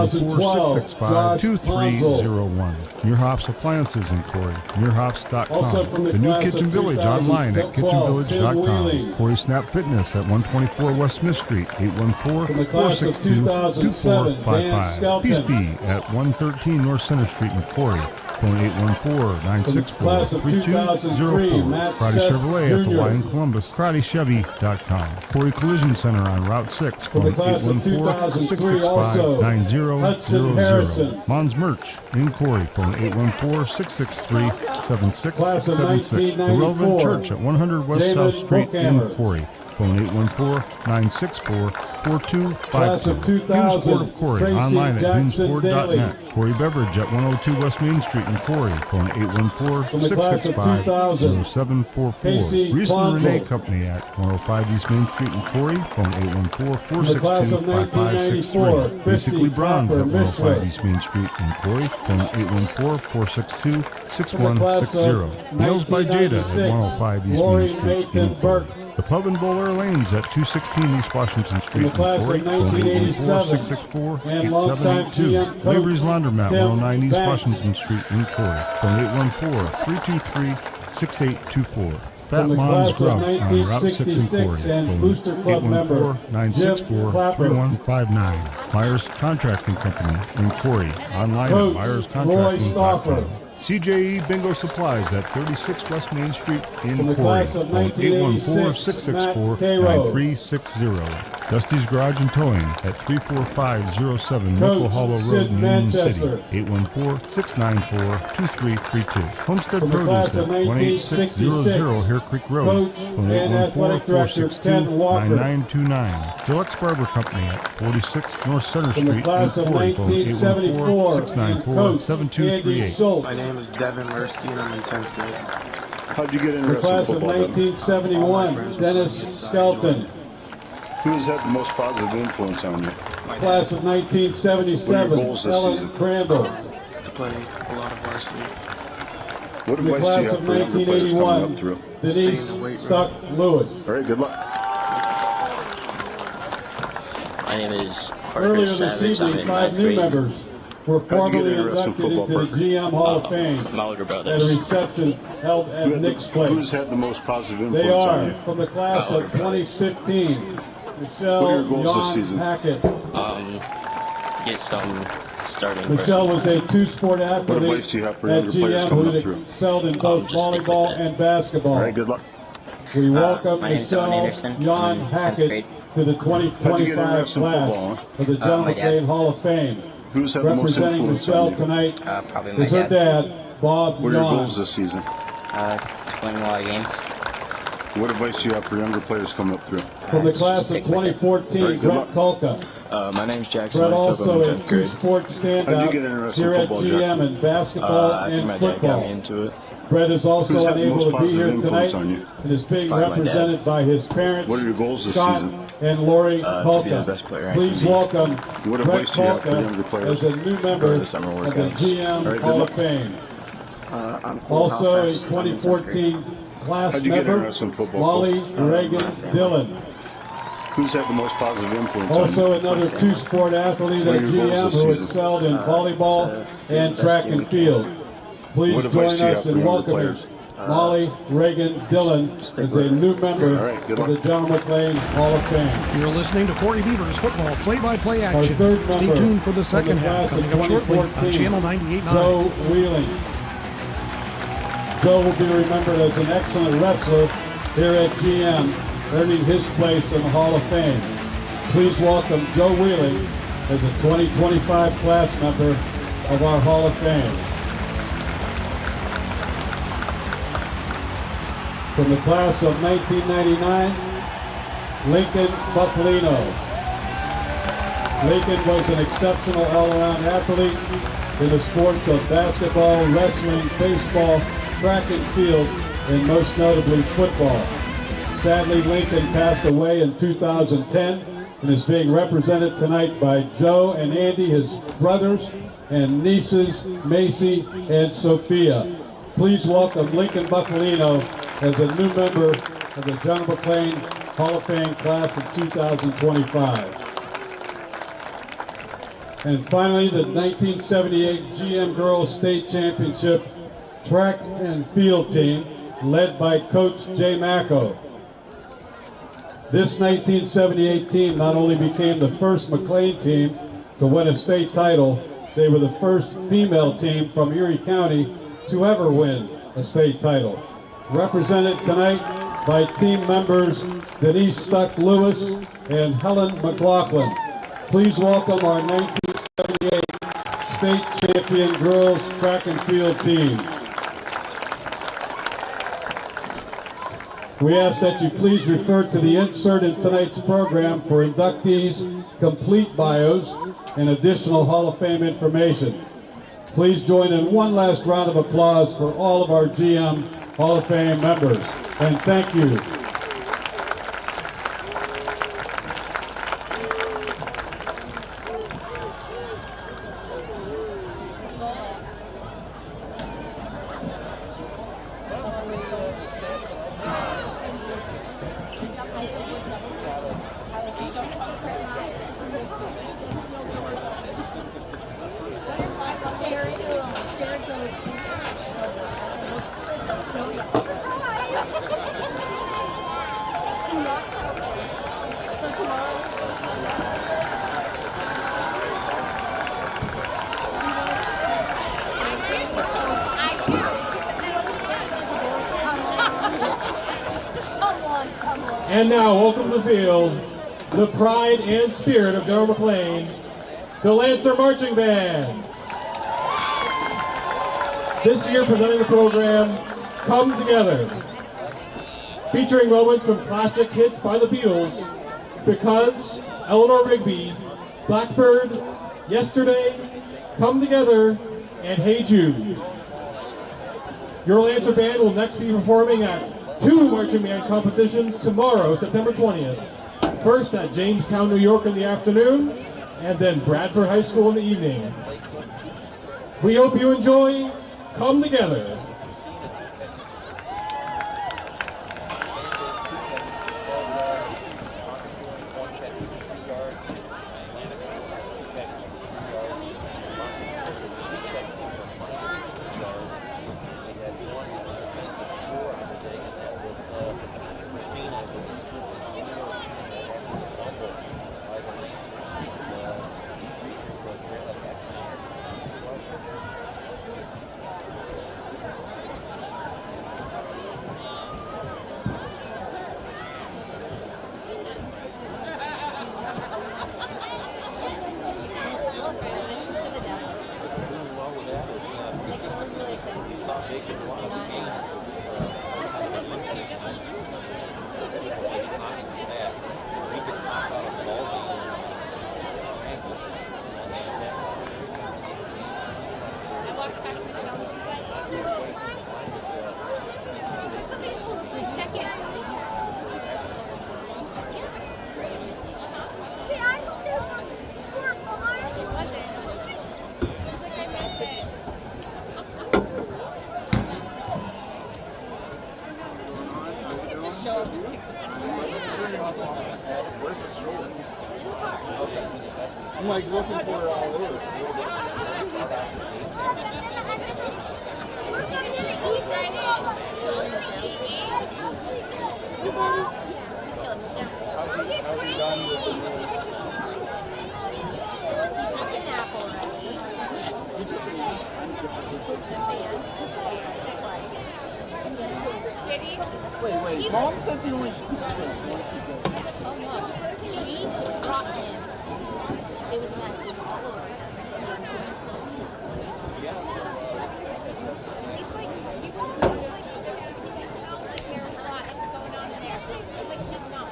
814-665-2301. Muirhoff's Appliances in Corry. Muirhoffs.com. The New Kitchen Village online at KitchenVillage.com. Corry Snap Fitness at 124 West Smith Street, 814-462-2455. Peace Bee at 113 North Center Street in Corry. Phone 814-964-3204. Karate Chevrolet at the Y in Columbus. KarateChevy.com. Corry Collision Center on Route 6. Phone 814-665-9000. Mon's Merch in Corry. Phone 814-663-7676. The Relevant Church at 100 West South Street in Corry. Phone 814-964-4252. Humes of Corry. Online at HumesFord.net. Corry Beverage at 102 West Main Street in Corry. Phone 814-665-0744. Reese and Renee Company at 105 East Main Street in Corry. Phone 814-462-5563. Basically Bronze at 105 East Main Street in Corry. Phone 814-462-6160. Nails by Jada at 105 East Main Street in Corry. The Pub and Bowl Lanes at 216 East Washington Street in Corry. Phone 814-664-8782. Lavery's Laundromat, 109 East Washington Street in Corry. Phone 814-323-6824. Fat Mom's Grub on Route 6 in Corry. Phone 814-964-3159. Myers Contracting Company in Corry. Online at myerscontracting.com. CJE Bingo Supplies at 36 West Main Street in Corry. Phone 814-664-9360. Dusty's Garage and Towing at 34507 Nickel Hollow Road in Union City. 814-694-2332. Homestead Produce at 18600 Hare Creek Road. Phone 814-462-9929. Deluxe Barber Company at 46 North Center Street in Corry. Phone 814-694-7238. My name is Devin Mursky and I'm in 10th grade. How'd you get The interested in class of football? 1971, Dennis Skelton. Who's had the most positive influence on you? Class of 1977, goals this Ellen season? Crandall. To play a lot of varsity. What The advice do class you have of for younger players coming 1981, up through? Denise Stuck Lewis. All right, good luck. My name is Parker Earlier this Savage. I'm evening, in 5 ninth new grade. members were formally interested in inducted football, into the Parker? GM Hall of Fame My older at a brothers. reception held at Nick's Place. Who's had the most positive They influence on are you? from the class of 2015, Michelle What are your goals this Jan season? Hackett. Get some starting. Michelle was a two-sport What athlete advice do you have for at younger players GM coming who up through? excelled in both just stick with volleyball it. and basketball. All right, good luck. We welcome my name's Owen Michelle Anderson. Jan I'm in 10th Hackett grade. to the How'd you get 2025 interested in class football, huh? of the John my dad. McLane Hall of Fame. Who's had the most Representing influence Michelle on you? tonight Probably my is her dad. dad, Bob What are your Jan. goals this season? To win a lot of games. What advice do you have for younger players coming up through? From the class of 2014, Brett Kulka. My name's Jackson. Brett I took also in in 10th grade. sports How'd you get standout interested here in at football, GM Jackson? and basketball I think and my dad got me football. into it. Brett is also Who's had the unable most to be here positive influence tonight on you? and is being Probably my represented by his parents, What are your goals this Scott season? and Lori To be the Kulka. best player I can Please be. welcome What Brett advice do you have for younger Kulka players? as a new member Go to of the summer the workouts. GM All right, good Hall luck. of Fame. I'm cool. Also How a fast? I'm in 10th grade. 2014 class How'd you get member, interested in football? Wally Reagan my family. Dillon. Who's had the most positive influence on you? Also another two-sport athlete What at are your goals GM this who season? excelled in volleyball to be and the best track team and we can. field. Please What advice join do you have us for in younger welcoming players? Molly Reagan Dillon as stick a with it. new member All right, good of luck. the John McLane Hall of Fame. You're listening to Corry Beavers football play-by-play Our action. third Stay member tuned for the from second the half class of coming up shortly on 2014, Channel 98.9. Joe Wheeling. Joe will be remembered as an excellent wrestler here at GM, earning his place in the Hall of Fame. Please welcome Joe Wheeling as a 2025 class member of our Hall of Fame. From the class of 1999, Lincoln Buccolino. Lincoln was an exceptional all-around athlete in the sports of basketball, wrestling, baseball, track and field, and most notably football. Sadly, Lincoln passed away in 2010 and is being represented tonight by Joe and Andy, his brothers, and nieces, Macy and Sophia. Please welcome Lincoln Buccolino as a new member of the John McLane Hall of Fame class of 2025. And finally, the 1978 GM Girls State Championship track and field team led by Coach Jay Macco. This 1978 team not only became the first McLane team to win a state title, they were the first female team from Erie County to ever win a state title. Represented tonight by team members Denise Stuck-Lewis and Helen McLaughlin. Please welcome our 1978 state champion girls track and field team. We ask that you please refer to the insert in tonight's program for inductees, complete bios, and additional Hall of Fame information. Please join in one last round of applause for all of our GM Hall of Fame members. And thank you. And now, welcome to the field, the pride and spirit of General McLane, the Lancer Marching Band. This year presenting the program, Come Together, featuring moments from classic hits by the Beatles, Because, Eleanor Rigby, Blackbird, Yesterday, Come Together, and Hey Jude. Your Lancer Band will next be performing at 2 marching band competitions tomorrow, September 20th. First at Jamestown, New York in the afternoon, and then Bradford High School in the evening. We hope you enjoy Come Together. I'm like looking for it all over. How's he done with the news? Did he? Wait. Mom says he only should keep it once he goes. Oh no. She brought him. It was a mess. It was all over. He's like, he wasn't like, he just felt like there was a lot going on in there. Like he's not.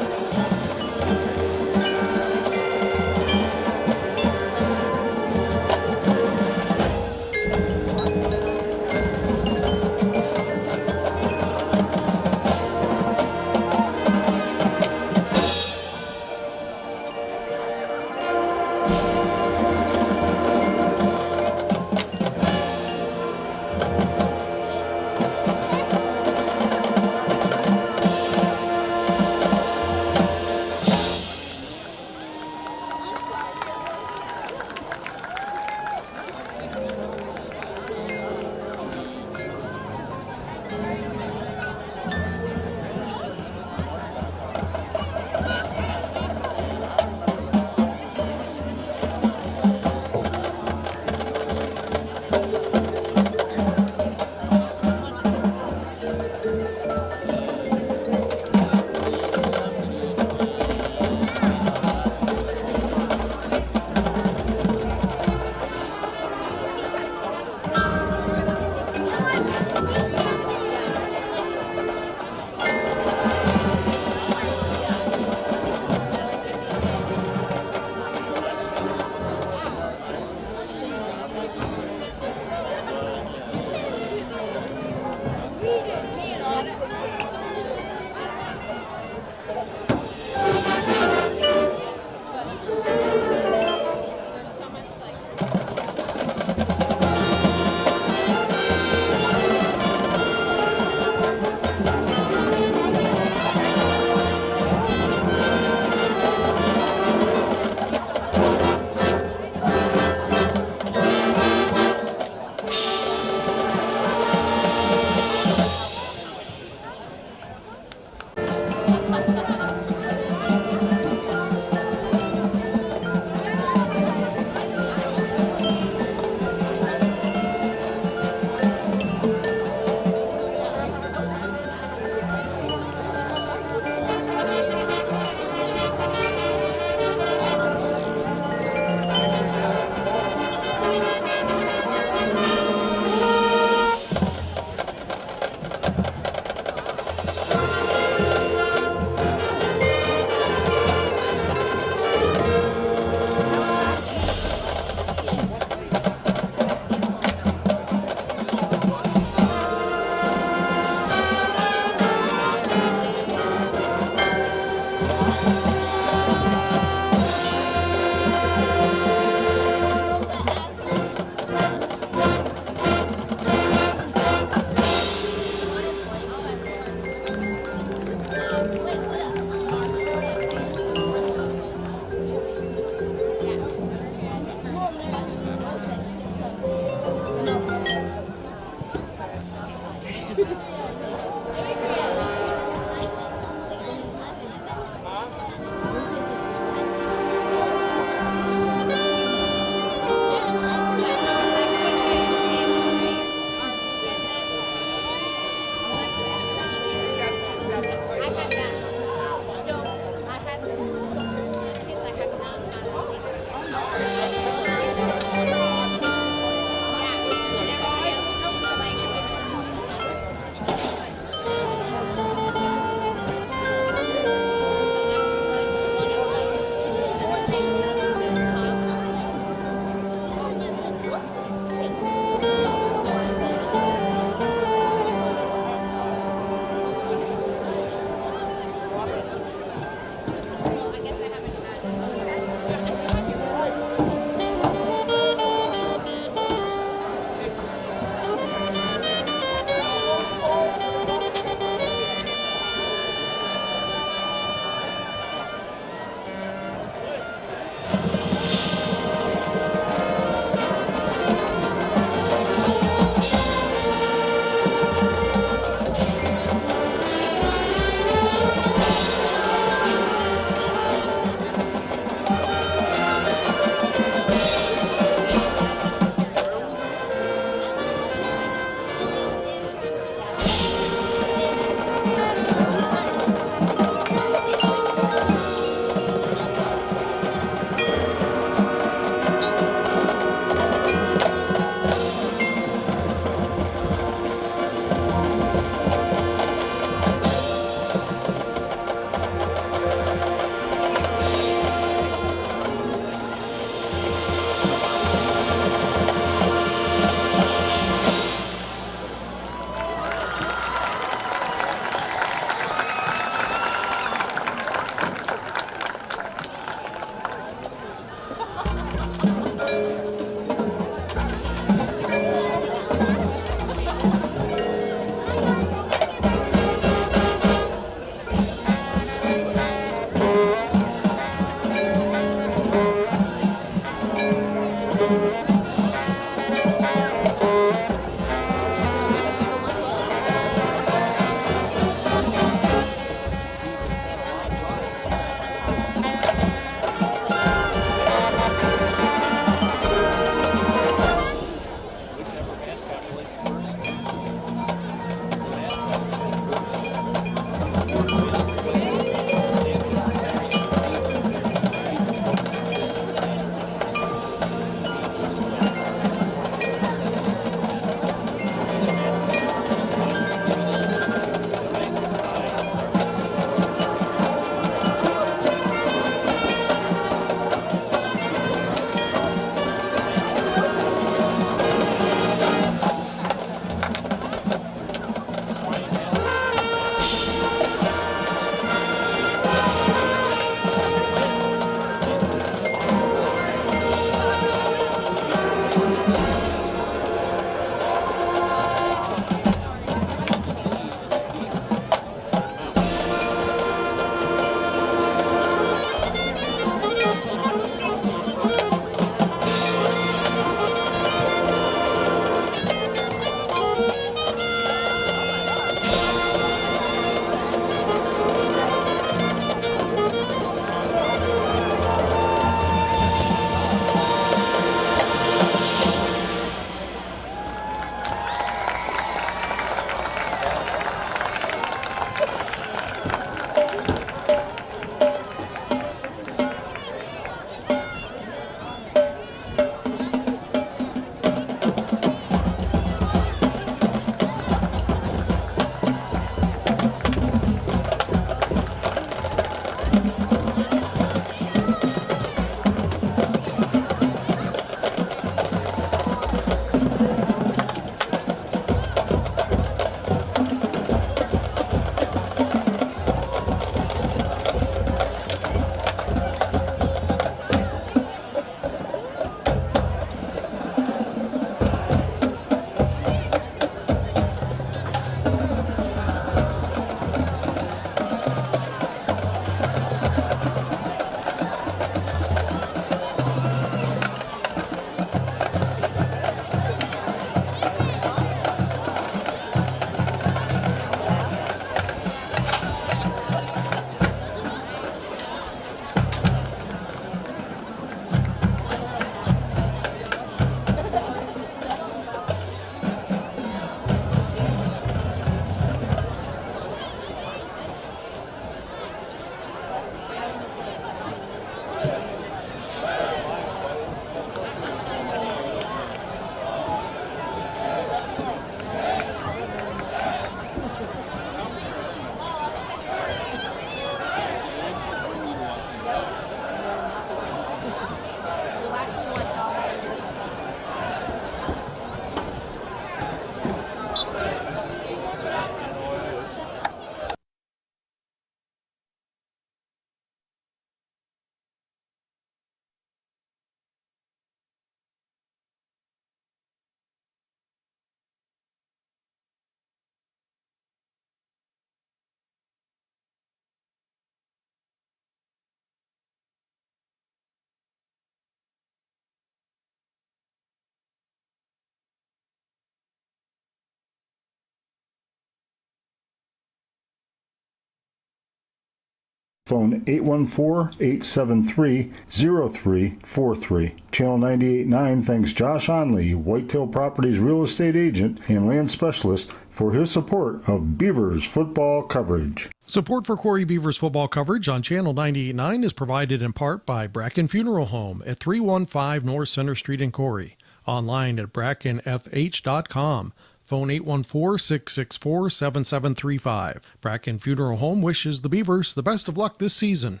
Phone 814-873-0343. Channel 98.9 thanks Josh Onley, Whitetail Properties real estate agent and land specialist, for his support of Beavers football coverage. Support for Corry Beavers football coverage on Channel 98.9 is provided in part by Bracken Funeral Home at 315 North Center Street in Corry. Online at brackenfh.com. Phone 814-664-7735. Bracken Funeral Home wishes the Beavers the best of luck this season.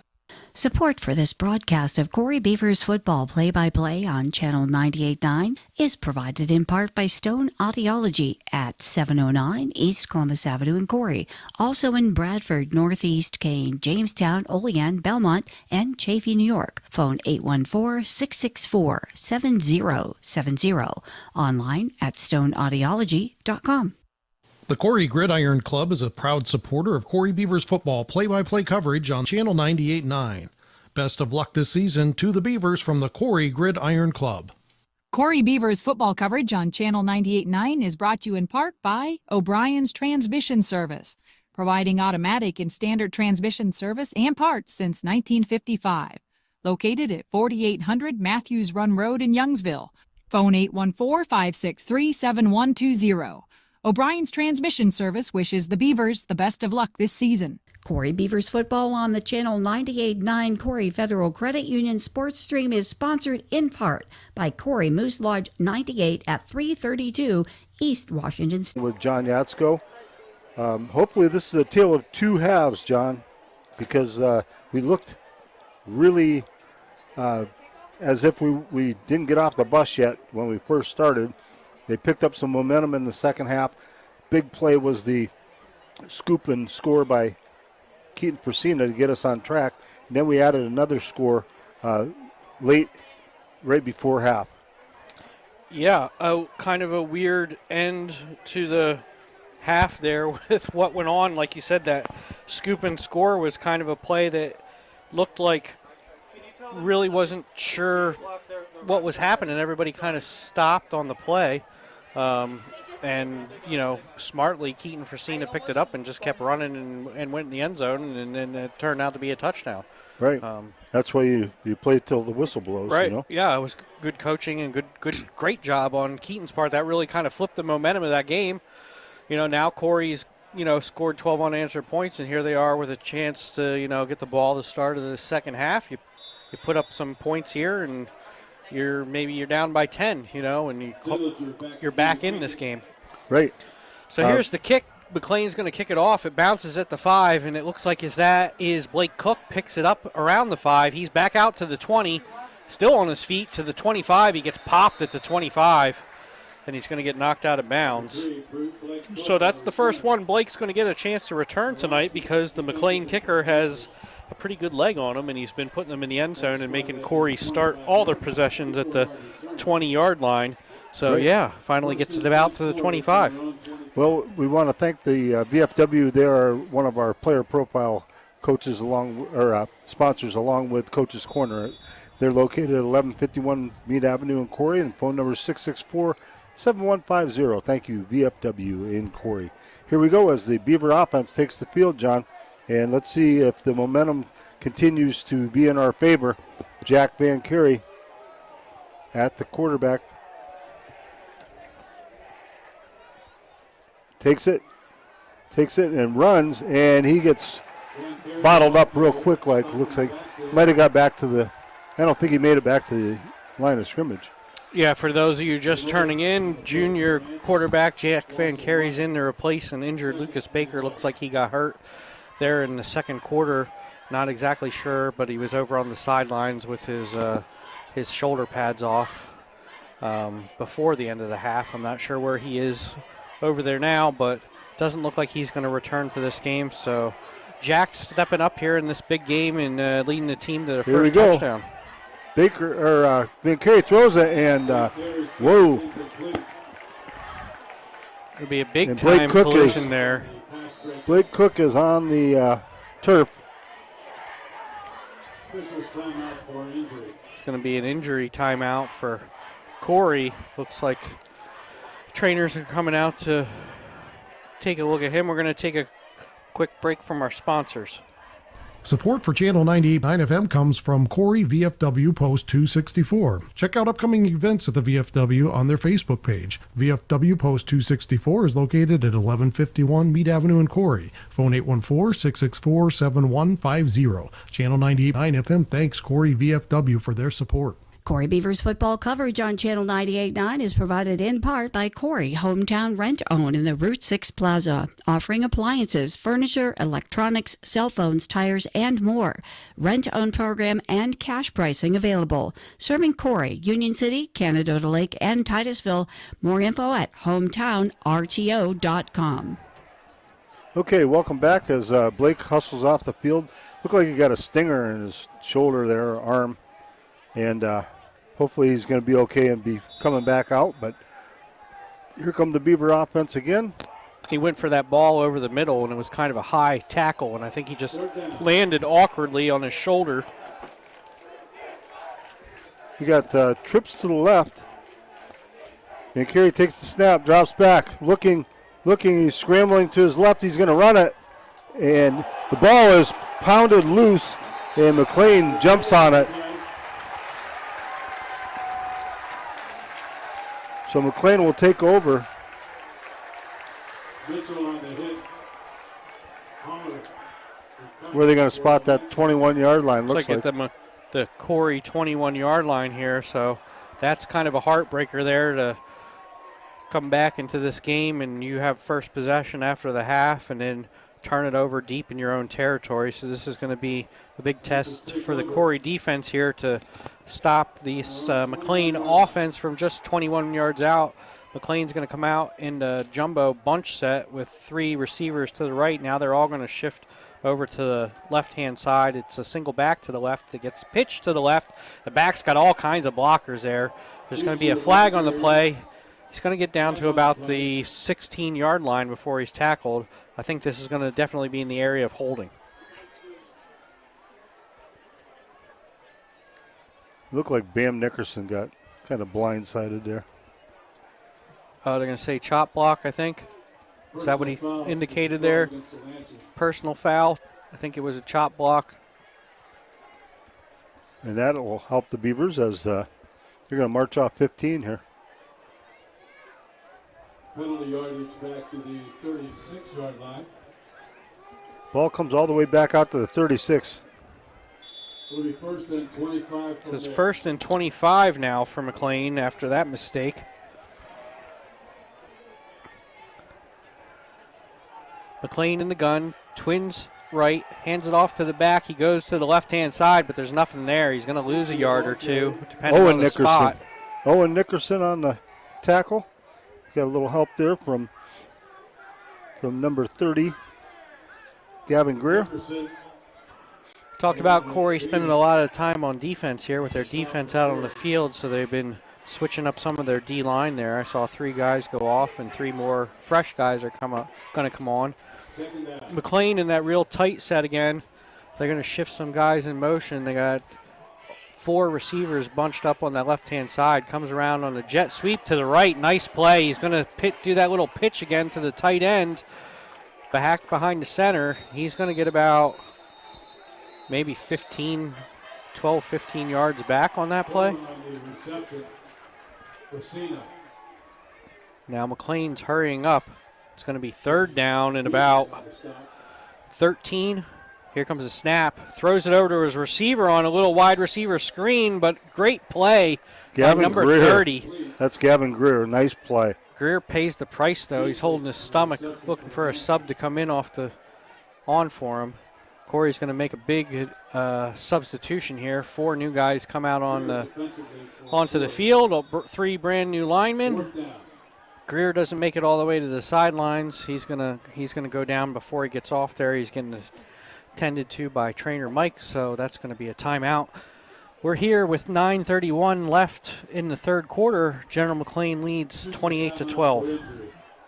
Support for this broadcast of Corry Beavers football play-by-play on Channel 98.9 is provided in part by Stone Audiology at 709 East Columbus Avenue in Corry. Also in Bradford, Northeast Kane, Jamestown, Olean, Belmont, and Chaffee, New York. Phone 814-664-7070. Online at stoneaudiology.com. The Corry Gridiron Club is a proud supporter of Corry Beavers football play-by-play coverage on Channel 98.9. Best of luck this season to the Beavers from the Corry Gridiron Club. Corry Beavers football coverage on Channel 98.9 is brought to you in part by O'Brien's Transmission Service, providing automatic and standard transmission service and parts since 1955. Located at 4800 Matthews Run Road in Youngsville. Phone 814-563-7120. O'Brien's Transmission Service wishes the Beavers the best of luck this season. Corry Beavers football on the Channel 98.9 Corry Federal Credit Union sports stream is sponsored in part by Corry Moose Lodge 98 at 332 East Washington Street. With John Yatsko. Hopefully this is a tale of two halves, John, because we looked really as if we didn't get off the bus yet when we first started. They picked up some momentum in the second half. Big play was the scoop and score by Keaton Fresina to get us on track. And then we added another score late, right before half. Yeah, kind of a weird end to the half there with what went on. Like you said, that scoop and score was kind of a play that looked like really wasn't sure what was happening. Everybody kind of stopped on the play. And, smartly, Keaton Fresina picked it up and just kept running and went in the end zone, and then it turned out to be a touchdown. Right. That's why you play till the whistle blows. Right. Yeah, it was good coaching and great job on Keaton's part. That really kind of flipped the momentum of that game. Now Corry's, scored 12 unanswered points, and here they are with a chance to, get the ball to the start of the second half. You put up some points here, and you're down by 10, and you're back in this game. Right. So here's the kick. McLane's going to kick it off. It bounces at the 5, and it looks like Blake Cook picks it up around the 5. He's back out to the 20, still on his feet to the 25. He gets popped at the 25, and he's going to get knocked out of bounds. So that's the first one. Blake's going to get a chance to return tonight because the McLane kicker has a pretty good leg on him, and he's been putting them in the end zone and making Corry start all their possessions at the 20-yard line. So, right. Finally gets it out to the 25. Well, we want to thank the VFW. They are one of our player profile coaches sponsors along with Coach's Corner. They're located at 1151 Mead Avenue in Corry, and phone number is 664-7150. Thank you, VFW in Corry. Here we go as the Beaver offense takes the field, John. And let's see if the momentum continues to be in our favor. Jack Van Carey at the quarterback. Takes it and runs, and he gets bottled up real quick. Looks like might have got back to I don't think he made it back to the line of scrimmage. Yeah, for those of you just turning in, junior quarterback Jack Van Carey's in to replace an injured Lucas Baker. Looks like he got hurt there in the second quarter. Not exactly sure, but he was over on the sidelines with his shoulder pads off before the end of the half. I'm not sure where he is over there now, but doesn't look like he's going to return for this game. So Jack's stepping up here in this big game and leading the team to their first touchdown. Van Carey throws it, and whoa. It'll be a big-time collision there. Blake Cook is on the turf. It's going to be an injury timeout for Corry. Looks like trainers are coming out to take a look at him. We're going to take a quick break from our sponsors. Support for Channel 98.9 FM comes from Corry VFW Post 264. Check out upcoming events at the VFW on their Facebook page. VFW Post 264 is located at 1151 Mead Avenue in Corry. Phone 814-664-7150. Channel 98.9 FM thanks Corry VFW for their support. Corry Beavers football coverage on Channel 98.9 is provided in part by Corry, hometown rent-own in the Route 6 Plaza, offering appliances, furniture, electronics, cell phones, tires, and more. Rent-own program and cash pricing available. Serving Corry, Union City, Canadota Lake, and Titusville. More info at hometownrto.com. Okay, welcome back as Blake hustles off the field. Looked like he got a stinger in his shoulder there, or arm, and hopefully he's going to be okay and be coming back out. But here come the Beaver offense again. He went for that ball over the middle, and it was kind of a high tackle, and I think he just landed awkwardly on his shoulder. We got trips to the left. And Corry takes the snap, drops back, looking, he's scrambling to his left, he's going to run it. And the ball is pounded loose, and McLane jumps on it. So McLane will take over. Where are they going to spot that 21-yard line? Looks like at the Corry 21-yard line here, so that's kind of a heartbreaker there to come back into this game, and you have first possession after the half and then turn it over deep in your own territory. So this is going to be a big test for the Corry defense here to stop this McLane offense from just 21 yards out. McLane's going to come out in the jumbo bunch set with three receivers to the right. Now they're all going to shift over to the left-hand side. It's a single back to the left. It gets pitched to the left. The back's got all kinds of blockers there. There's going to be a flag on the play. He's going to get down to about the 16-yard line before he's tackled. I think this is going to definitely be in the area of holding. Looked like Bam Nickerson got kind of blindsided there. They're going to say chop block, I think. Is that what he indicated there? Personal foul. I think it was a chop block. And that will help the Beavers as they're going to march off 15 here. Penalty yardage back to the 36-yard line. Ball comes all the way back out to the 36. It'll be first and 25. So it's first and 25 now for McLane after that mistake. McLane in the gun, twins right, hands it off to the back. He goes to the left-hand side, but there's nothing there. He's going to lose a yard or two, depending on the spot. Owen Nickerson on the tackle. Got a little help there from number 30, Gavin Greer. Talked about Corry spending a lot of time on defense here with their defense out on the field, so they've been switching up some of their D-line there. I saw 3 guys go off and 3 more fresh guys are going to come on. McLane in that real tight set again. They're going to shift some guys in motion. They got 4 receivers bunched up on that left-hand side. Comes around on the jet sweep to the right. Nice play. He's going to do that little pitch again to the tight end. Back behind the center. He's going to get about maybe 15 yards back on that play. Now McLane's hurrying up. It's going to be third down and about 13. Here comes the snap. Throws it over to his receiver on a little wide receiver screen, but great play by number Greer. 30. That's Gavin Greer. Nice play. Greer pays the price, though. He's holding his stomach, looking for a sub to come in on for him. Corry's going to make a big substitution here. 4 new guys come out onto the field. 3 brand new linemen. Greer doesn't make it all the way to the sidelines. He's gonna go down before he gets off there. He's getting tended to by trainer Mike, so that's going to be a timeout. We're here with 9:31 left in the third quarter. General McLane leads 28-12.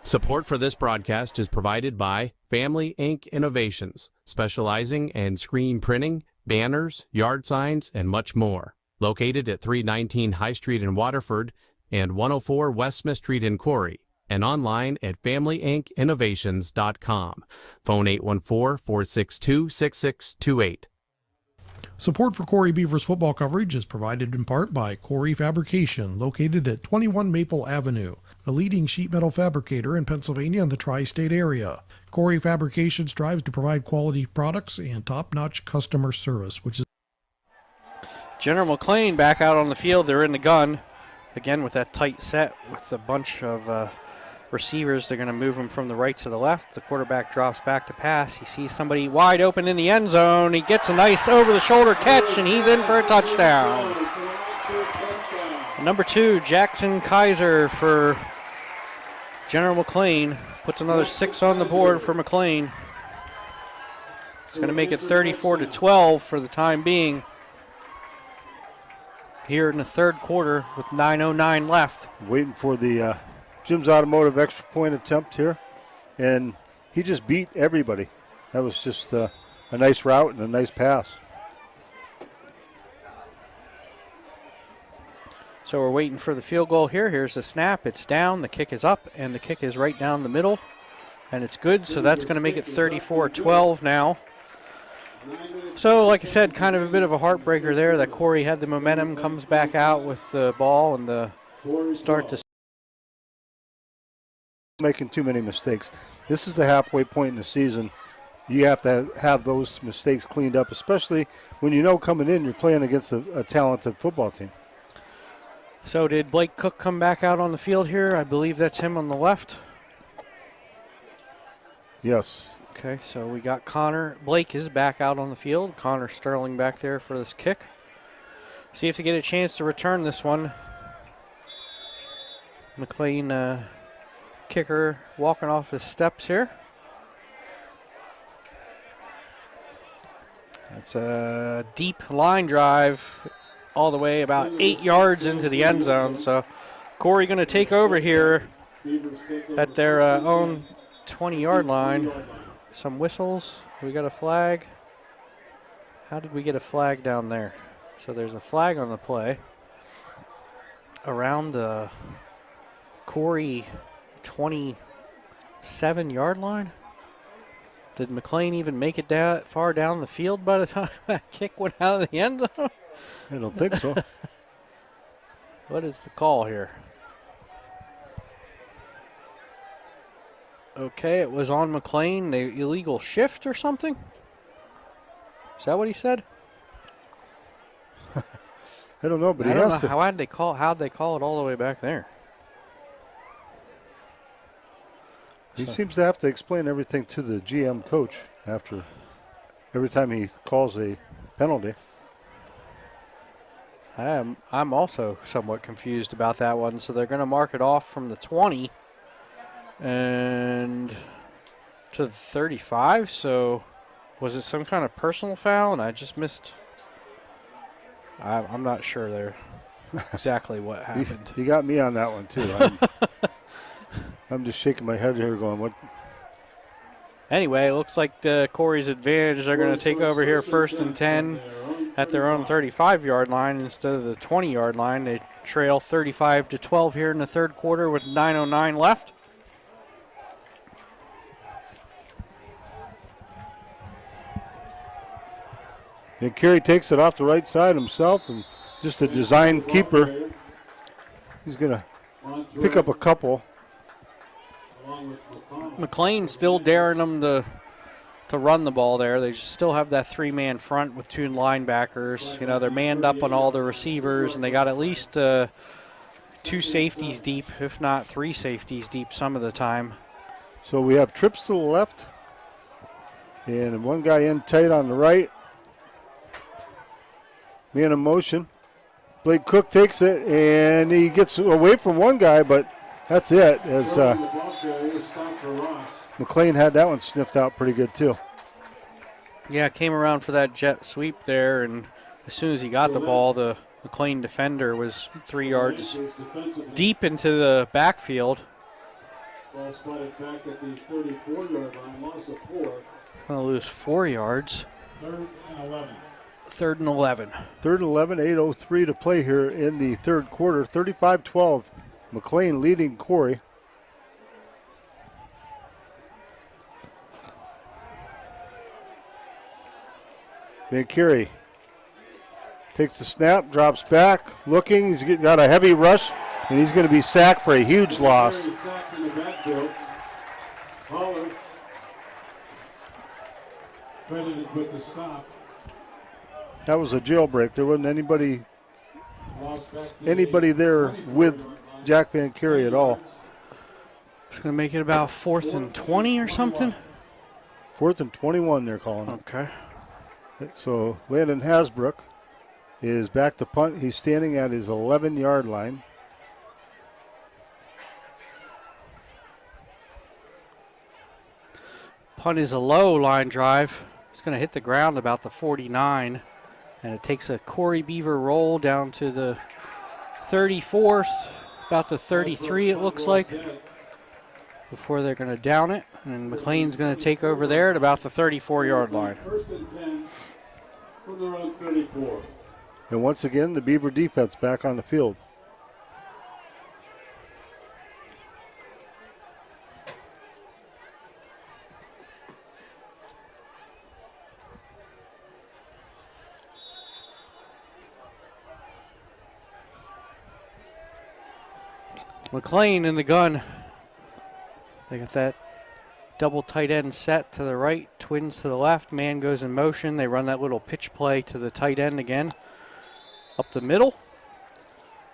Support for this broadcast is provided by Family Ink Innovations, specializing in screen printing, banners, yard signs, and much more. Located at 319 High Street in Waterford and 104 West Smith Street in Corry. and online at FamilyIncInnovations.com. Phone 814-462-6628. Support for Corry Beavers football coverage is provided in part by Corry Fabrication, located at 21 Maple Avenue, a leading sheet metal fabricator in Pennsylvania and the tri-state area. Corry Fabrication strives to provide quality products and top-notch customer service, which is General McLane back out on the field. They're in the gun. Again, with that tight set with a bunch of receivers, they're going to move them from the right to the left. The quarterback drops back to pass. He sees somebody wide open in the end zone. He gets a nice over-the-shoulder catch, and he's in for a touchdown. Number 2, Jackson Kaiser for General McLane. Puts another 6 on the board for McLane. It's going to make it 34-12 for the time being. Here in the third quarter with 9:09 left. Waiting for the Jim's Automotive extra point attempt here. And he just beat everybody. That was just a nice route and a nice pass. So we're waiting for the field goal here. Here's the snap. It's down. The kick is up, and the kick is right down the middle. And it's good, so that's going to make it 34-12 now. So, like I said, kind of a bit of a heartbreaker there that Corry had the momentum, comes back out with the ball and the start to making too many mistakes. This is the halfway point in the season. You have to have those mistakes cleaned up, especially when you know coming in you're playing against a talented football team. So did Blake Cook come back out on the field here? I believe that's him on the left. Yes. Okay, so we got Connor. Blake is back out on the field. Connor Sterling back there for this kick. See if they get a chance to return this one. McLane kicker walking off his steps here. It's a deep line drive all the way about 8 yards into the end zone. So Corry going to take over here at their own 20-yard line. Some whistles. We got a flag. How did we get a flag down there? So there's a flag on the play around the Corry 27-yard line. Did McLane even make it that far down the field by the time that kick went out of the end zone? I don't think so. What is the call here? Okay, it was on McLane, the illegal shift or something? Is that what he said? I don't know, but I don't know how'd they call it all the way back there? He seems to have to explain everything to the GM coach after every time he calls a penalty. I'm also somewhat confused about that one. So they're going to mark it off from the 20 and to the 35. So was it some kind of personal foul? And I just missed. I'm not sure there exactly what happened. You got me on that one too. I'm just shaking my head here going, what? Anyway, it looks like Corry's advantage. They're going to take over here 1st and 10 at their own 35-yard line instead of the 20-yard line. They trail 35-12 here in the third quarter with 9:09 left. And Corry takes it off the right side himself, and just a design keeper. He's going to pick up a couple. McLane still daring them to run the ball there. They still have that 3-man front with 2 linebackers. You know, they're manned up on all the receivers, and they got at least 2 safeties deep, if not 3 safeties deep some of the time. So we have trips to the left, and one guy in tight on the right. Man in motion. Blake Cook takes it, and he gets away from one guy, but that's it. As McLane had that one sniffed out pretty good too. Yeah, came around for that jet sweep there, and as soon as he got the ball, the McLane defender was 3 yards deep into the backfield. Ball spotted back at the 34-yard line, loss of 4. Going to lose 4 yards. 3rd and 11. 3rd and 11. 3rd and 11, 8:03 to play here in the third quarter. 35-12, McLane leading Corry. Van Curie takes the snap, drops back, looking. He's got a heavy rush, and he's going to be sacked for a huge loss. Sacked in the backfield. Holler credited with the stop. That was a jailbreak. There wasn't anybody there with Jack Van Curie at all. It's going to make it about 4th and 20 or something. 4th and 21, they're calling it. Okay. So Landon Hasbrook is back to punt. He's standing at his 11-yard line. Punt is a low line drive. It's going to hit the ground about the 49. And it takes a Corry Beaver roll down to the 34th, about the 33 it looks like, before they're going to down it. And McLane's going to take over there at about the 34-yard line. 1st and 10 from their own 34. And once again, the Beaver defense back on the field. McLane in the gun. They got that double tight end set to the right, twins to the left. Man goes in motion. They run that little pitch play to the tight end again. Up the middle.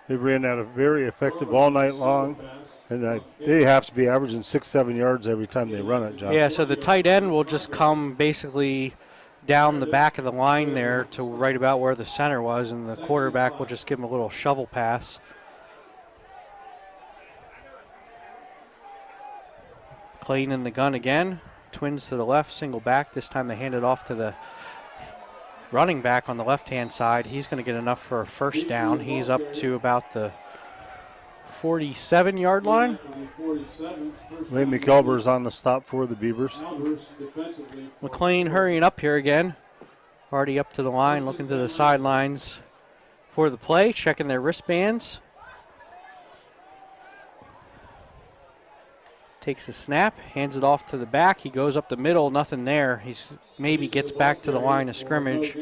They ran that very effective all night long. And they have to be averaging 6-7 yards every time they run it, John. Yeah, so the tight end will just come basically down the back of the line there to right about where the center was, and the quarterback will just give him a little shovel pass. McLane in the gun again. Twins to the left, single back. This time they hand it off to the running back on the left-hand side. He's going to get enough for a first down. He's up to about the 47-yard line. Lane McElber's on the stop for the Beavers. McLane hurrying up here again. Already up to the line, looking to the sidelines for the play, checking their wristbands. Takes a snap, hands it off to the back. He goes up the middle, nothing there. He's maybe gets back to the line of scrimmage.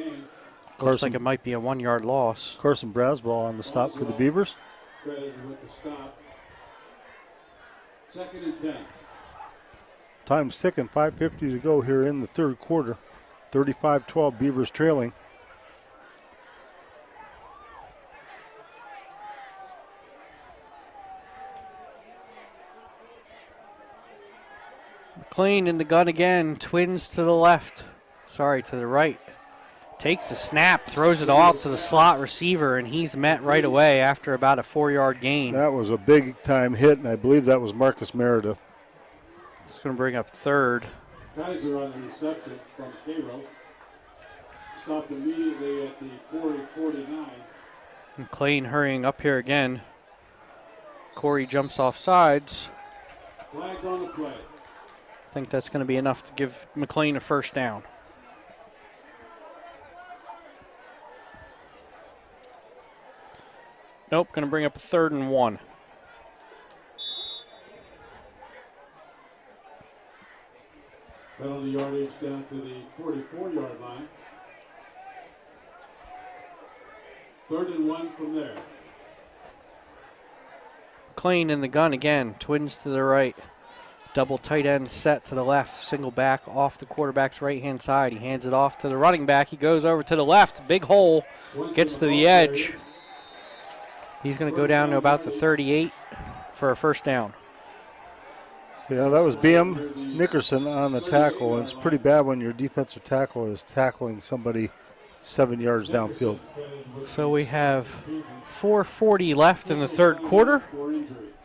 Looks like it might be a 1-yard loss. Carson Braswell on the stop for the Beavers. Second and 10. Time's ticking, 5:50 to go here in the third quarter. 35-12, Beavers trailing. McLane in the gun again, twins to the left. Sorry, to the right. Takes the snap, throws it all to the slot receiver, and he's met right away after about a 4-yard gain. That was a big-time hit, and I believe that was Marcus Meredith. It's going to bring up third. Kaiser on the reception from Cairo. Stopped immediately at the 49. McLane hurrying up here again. Corry jumps off sides. Flag on the play. I think that's going to be enough to give McLane a first down. Nope, going to bring up a 3rd and 1. Penalty yardage down to the 44-yard line. 3rd and 1 from there. McLane in the gun again, twins to the right. Double tight end set to the left, single back off the quarterback's right-hand side. He hands it off to the running back. He goes over to the left, big hole, gets to the edge. He's going to go down to about the 38 for a first down. Yeah, that was B.M. Nickerson on the tackle, and it's pretty bad when your defensive tackle is tackling somebody 7 yards downfield. So we have 4:40 left in the third quarter.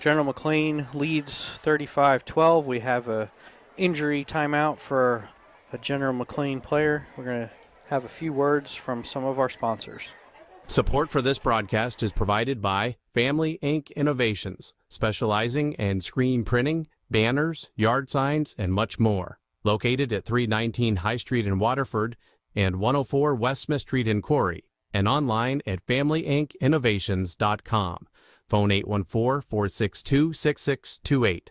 General McLane leads 35-12. We have a injury timeout for a General McLane player. We're going to have a few words from some of our sponsors. Support for this broadcast is provided by Family Ink Innovations, specializing in screen printing, banners, yard signs, and much more. Located at 319 High Street in Waterford and 104 West Smith Street in Corry, and online at FamilyInkInnovations.com. Phone 814-462-6628.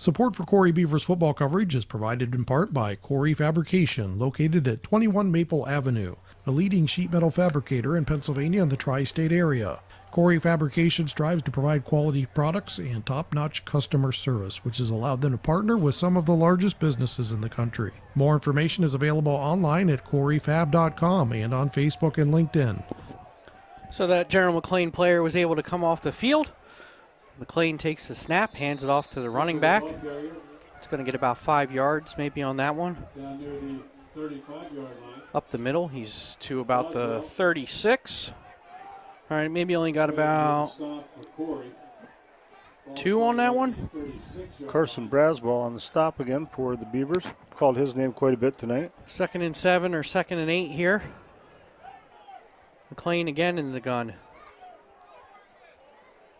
Support for Corry Beavers football coverage is provided in part by Corry Fabrication, located at 21 Maple Avenue, a leading sheet metal fabricator in Pennsylvania and the tri-state area. Corry Fabrication strives to provide quality products and top-notch customer service, which has allowed them to partner with some of the largest businesses in the country. More information is available online at corryfab.com and on Facebook and LinkedIn. So that General McLane player was able to come off the field. McLane takes the snap, hands it off to the running back. It's going to get about 5 yards maybe on that one. Down near the 35-yard line. Up the middle, he's to about the 36. All right, maybe only got about 2 on that one. Carson Braswell on the stop again for the Beavers. Called his name quite a bit tonight. 2nd and 7 or 2nd and 8 here. McLane again in the gun.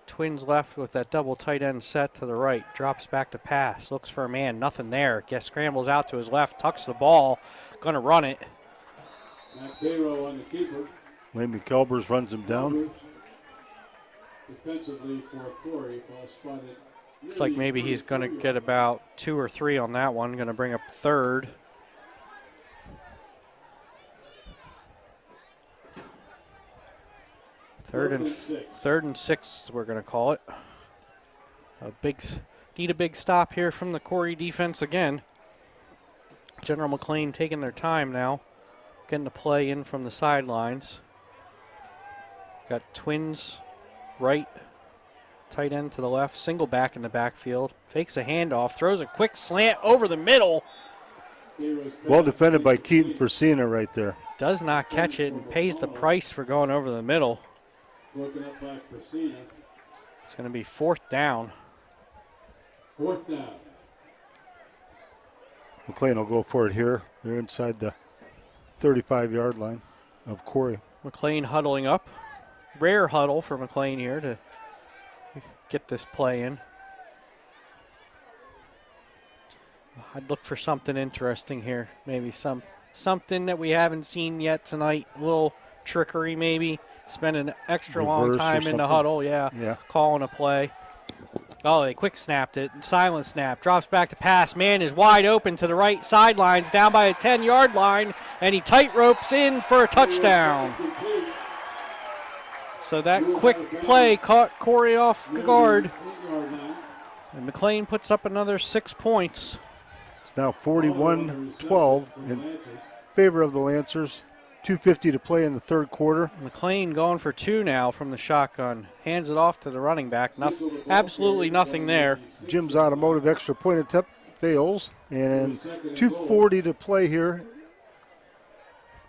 Twins left with that double tight end set to the right. Drops back to pass. Looks for a man. Nothing there. Scrambles out to his left. Tucks the ball. Going to run it. Matt Cairo on the keeper. Lane McElbers runs him down. Defensively for Corry, ball spotted. Looks like maybe he's going to get about 2 or 3 on that one. Going to bring up 3rd. Third and 6, we're going to call it. Need a big stop here from the Corry defense again. General McLane taking their time now, getting the play in from the sidelines. Got Twins right, tight end to the left, single back in the backfield. Fakes a handoff, throws a quick slant over the middle. Well defended by Keaton Persina right there. Does not catch it and pays the price for going over the middle. Broken up by Persina. It's going to be 4th down. 4th down. McLean will go for it here. They're inside the 35-yard line of Corry. McLean huddling up. Rare huddle for McLean here to get this play in. I'd look for something interesting here. Maybe something that we haven't seen yet tonight. A little trickery maybe. Spend an extra long time in the huddle. Yeah. Calling a play. Oh, they quick snapped it. Silent snap. Drops back to pass. Man is wide open to the right sidelines, down by a 10-yard line, and he tight ropes in for a touchdown. So that quick play caught Corry off guard. And McLean puts up another 6 points. It's now 41-12 in favor of the Lancers. 2:50 to play in the third quarter. McLean going for 2 now from the shotgun. Hands it off to the running back. Absolutely nothing there. Jim's Automotive extra point attempt fails. And 2:40 to play here.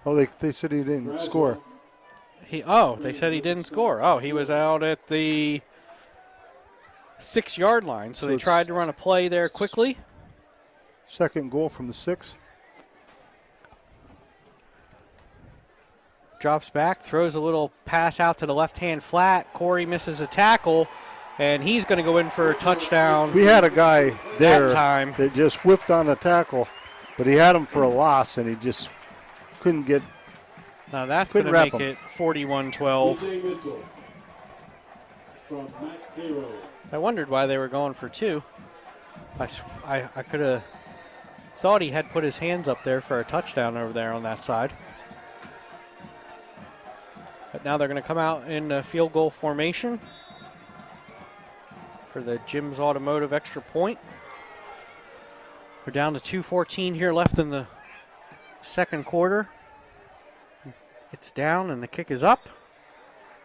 Oh, they said he didn't score. They said he didn't score. Oh, he was out at the 6-yard line, so they tried to run a play there quickly. Second goal from the 6. Drops back, throws a little pass out to the left-hand flat. Corry misses a tackle, and he's going to go in for a touchdown. We had a guy there that just whiffed on a tackle, but he had him for a loss, and he just couldn't get. Now that's going to make it 41-12. I wondered why they were going for 2. I could have thought he had put his hands up there for a touchdown over there on that side. But now they're going to come out in field goal formation for the Jim's Automotive extra point. We're down to 2:14 here left in the second quarter. It's down and the kick is up.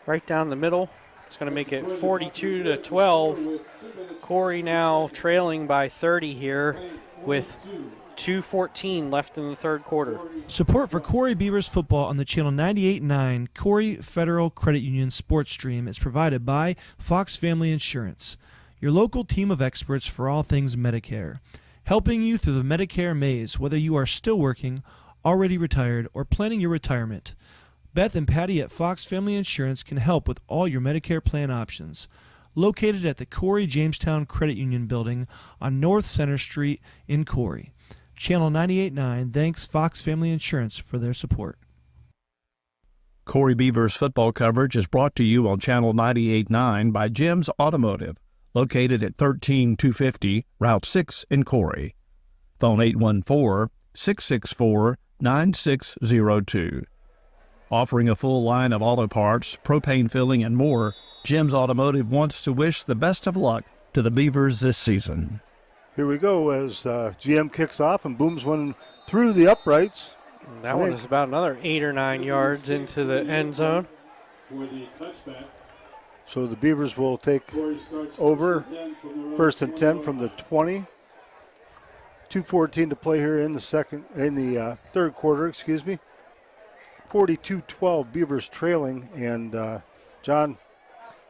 Right down the middle. It's going to make it 42-12. Corry now trailing by 30 here with 2:14 left in the third quarter. Support for Corry Beavers football on the channel 98.9 Corry Federal Credit Union Sports Stream is provided by Fox Family Insurance, your local team of experts for all things Medicare, helping you through the Medicare maze, whether you are still working, already retired, or planning your retirement. Beth and Patty at Fox Family Insurance can help with all your Medicare plan options. Located at the Corry Jamestown Credit Union building on North Center Street in Corry. Channel 98.9 thanks Fox Family Insurance for their support. Corry Beavers football coverage is brought to you on Channel 98.9 by Jim's Automotive, located at 13250 Route 6 in Corry. Phone 814-664-9602. Offering a full line of auto parts, propane filling, and more, Jim's Automotive wants to wish the best of luck to the Beavers this season. Here we go as GM kicks off and booms one through the uprights. That one is about another 8 or 9 yards into the end zone. So the Beavers will take over 1st and 10 from the 20. 2:14 to play here in the third quarter, 42-12 Beavers trailing, and John,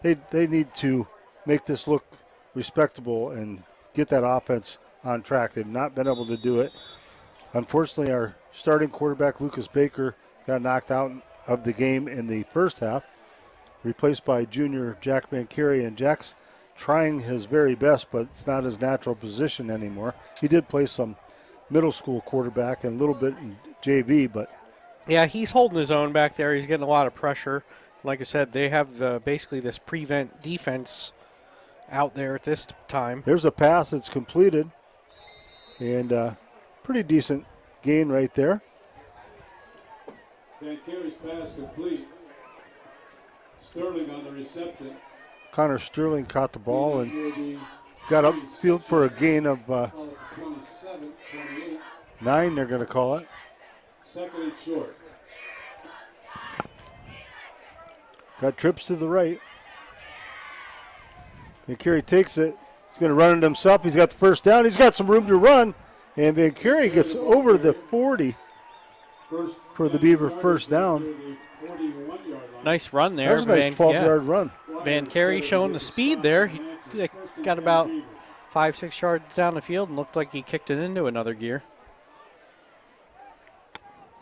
they need to make this look respectable and get that offense on track. They've not been able to do it. Unfortunately, our starting quarterback, Lucas Baker, got knocked out of the game in the first half, replaced by junior Jack Van Carey, and Jack's trying his very best, but it's not his natural position anymore. He did play some middle school quarterback and a little bit in JV, but yeah, he's holding his own back there. He's getting a lot of pressure. Like I said, they have basically this prevent defense out there at this time. There's a pass that's completed, and pretty decent gain right there. Van Carey's pass complete. Sterling on the reception. Connor Sterling caught the ball and got upfield for a gain of 9, they're going to call it. Second and short. Got trips to the right. Van Carey takes it. He's going to run it himself. He's got the first down. He's got some room to run. And Van Carey gets over the 40 for the Beaver first down. Nice run there. That was a nice 12-yard run. Van Carey showing the speed there. He got about 5-6 yards down the field and looked like he kicked it into another gear.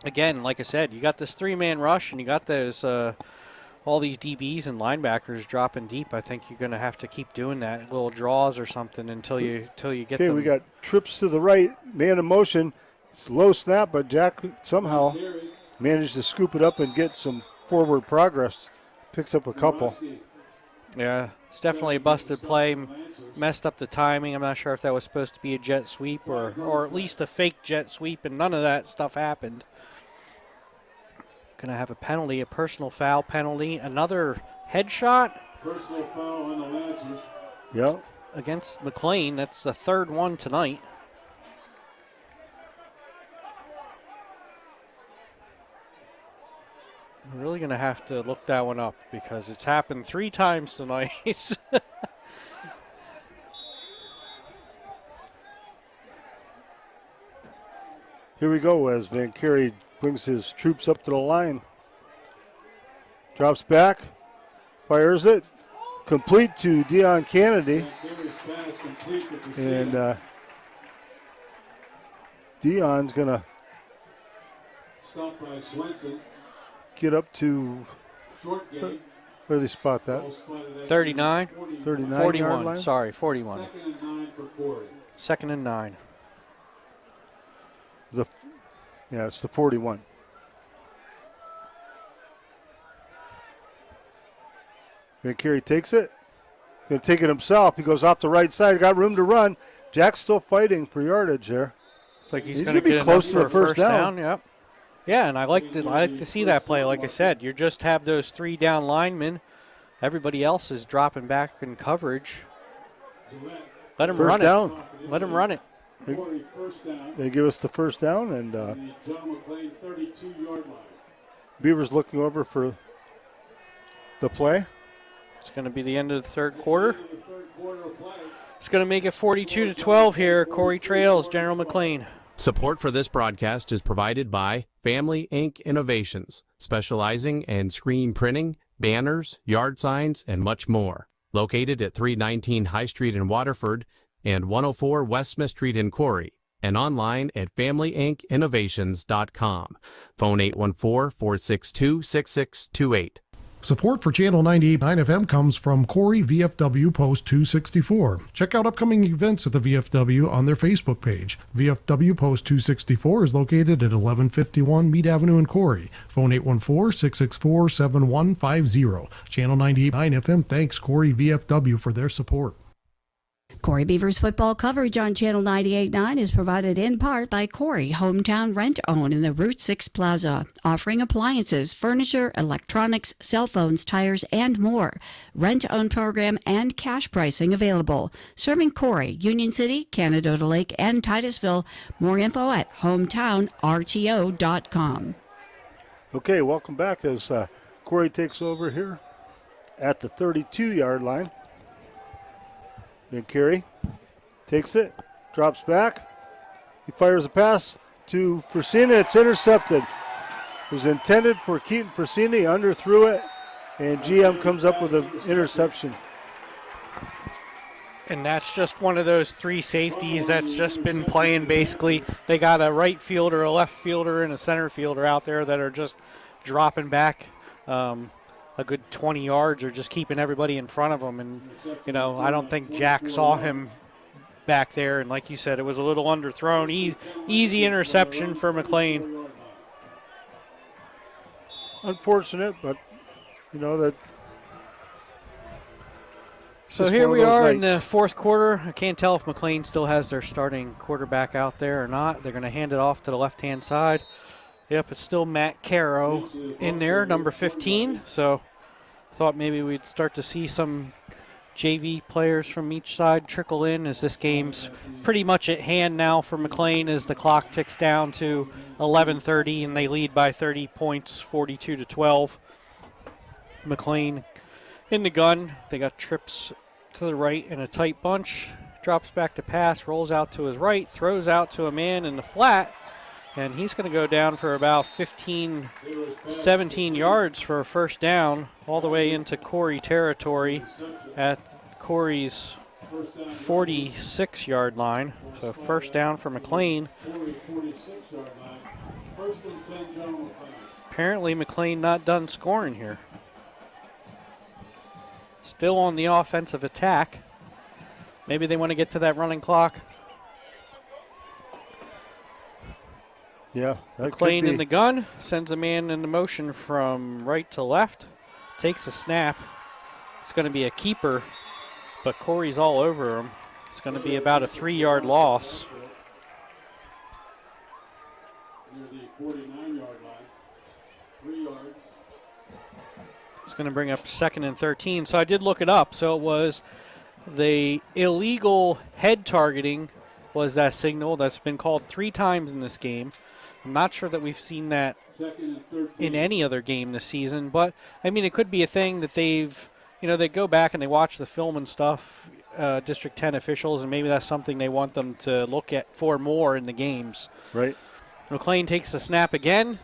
Again, like I said, you got this 3-man rush and you got those all these DBs and linebackers dropping deep. I think you're going to have to keep doing that, little draws or something until you get them. Okay, we got trips to the right, man in motion. Low snap, but Jack somehow managed to scoop it up and get some forward progress. Picks up a couple. Yeah, it's definitely a busted play. Messed up the timing. I'm not sure if that was supposed to be a jet sweep or at least a fake jet sweep, and none of that stuff happened. Going to have a penalty, a personal foul penalty, another headshot. Personal foul on the Lancers. Yep. Against McLane. That's the third one tonight. We're really going to have to look that one up because it's happened 3 times tonight. Here we go as Van Carey brings his troops up to the line. Drops back, fires it, complete to Deion Kennedy. And Deion's going to Stop by Swenson. get up to, where do they spot that? 39? 39 41, yard line? sorry, 41. Second and 9 for Corry. Second and 9. Yeah, it's the 41. Van Carey takes it. Going to take it himself. He goes off the right side. Got room to run. Jack's still fighting for yardage there. Looks like he's going to be get close to enough the for a first down. Yep. Yeah, and I like to see that play. Like I said, you just have those 3 down linemen. Everybody else is dropping back in coverage. Let him run down. it. Let him run it. They give us the first down, and John McLane 32-yard line. Beavers looking over for the play. It's going to be the end of the third quarter. It's going to make it 42-12 here. Corry trails General McLane. Support for this broadcast is provided by Family Ink Innovations, specializing in screen printing, banners, yard signs, and much more. Located at 319 High Street in Waterford and 104 West Smith Street in Corry, and online at FamilyInkInnovations.com. Phone 814-462-6628. Support for Channel 98.9 FM comes from Corry VFW Post 264. Check out upcoming events at the VFW on their Facebook page. VFW Post 264 is located at 1151 Mead Avenue in Corry. Phone 814-664-7150. Channel 98.9 FM thanks Corry VFW for their support. Corry Beavers football coverage on Channel 98.9 is provided in part by Corry, hometown rent-own in the Route 6 Plaza, offering appliances, furniture, electronics, cell phones, tires, and more. Rent-own program and cash pricing available. Serving Corry, Union City, Canadota Lake, and Titusville. More info at hometownrto.com. Okay, welcome back as Corry takes over here at the 32-yard line. Then Carey takes it, drops back. He fires a pass to Persina. It's intercepted. It was intended for Keaton Persina. He underthrew it, and GM comes up with an interception. And that's just one of those three safeties that's just been playing basically. They got a right fielder, a left fielder, and a center fielder out there that are just dropping back a good 20 yards or just keeping everybody in front of them. And, you know, I don't think Jack saw him back there. And like you said, it was a little underthrown. Easy interception for McLane. Unfortunate, but, you know, that. So here we are in the fourth quarter. I can't tell if McLane still has their starting quarterback out there or not. They're going to hand it off to the left-hand side. Yep, it's still Matt Caro in there, number 15. So I thought maybe we'd start to see some JV players from each side trickle in as this game's pretty much at hand now for McLane as the clock ticks down to 11:30 and they lead by 30 points, 42-12. McLane in the gun. They got trips to the right in a tight bunch. Drops back to pass, rolls out to his right, throws out to a man in the flat. And he's going to go down for about 15, 17 yards for a first down, all the way into Corry territory at Corry's 46-yard line. So first down for McLane. Apparently McLane not done scoring here. Still on the offensive attack. Maybe they want to get to that running clock. Yeah, that McLane in the gun, sends a man in the motion from right to left, takes a snap. It's going to be a keeper, but Corry's all over him. It's going to be about a 3-yard loss. It's going to bring up 2nd and 13. So I did look it up. So it was the illegal head targeting was that signal that's been called 3 times in this game. I'm not sure that we've seen that in any other game this season, but I mean, it could be a thing that they've, you know, they go back and they watch the film and stuff, District 10 officials, and maybe that's something they want them to look at for more in the games. Right. McLane takes the snap again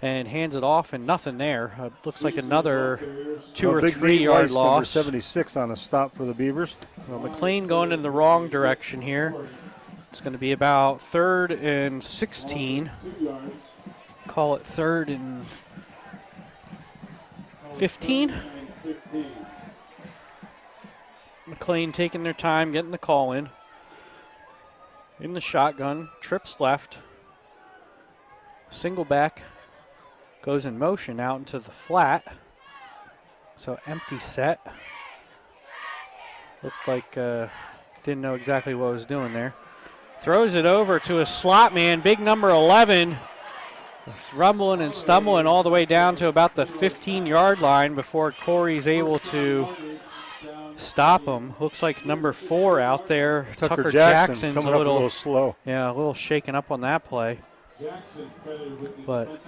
and hands it off, and nothing there. Looks like another 2 or 3 yard loss. Number 76 on a stop for the Beavers. Well, McLane going in the wrong direction here. It's going to be about 3rd and 16. Call it 3rd and 15. McLane taking their time, getting the call in. In the shotgun, trips left. Single back, goes in motion out into the flat. So empty set. Looked like didn't know exactly what I was doing there. Throws it over to a slot man, big number 11. He's rumbling and stumbling all the way down to about the 15-yard line before Corry's able to stop him. Looks like number 4 out there. Tucker Jackson's coming up a little slow. Yeah, a little shaken up on that play. But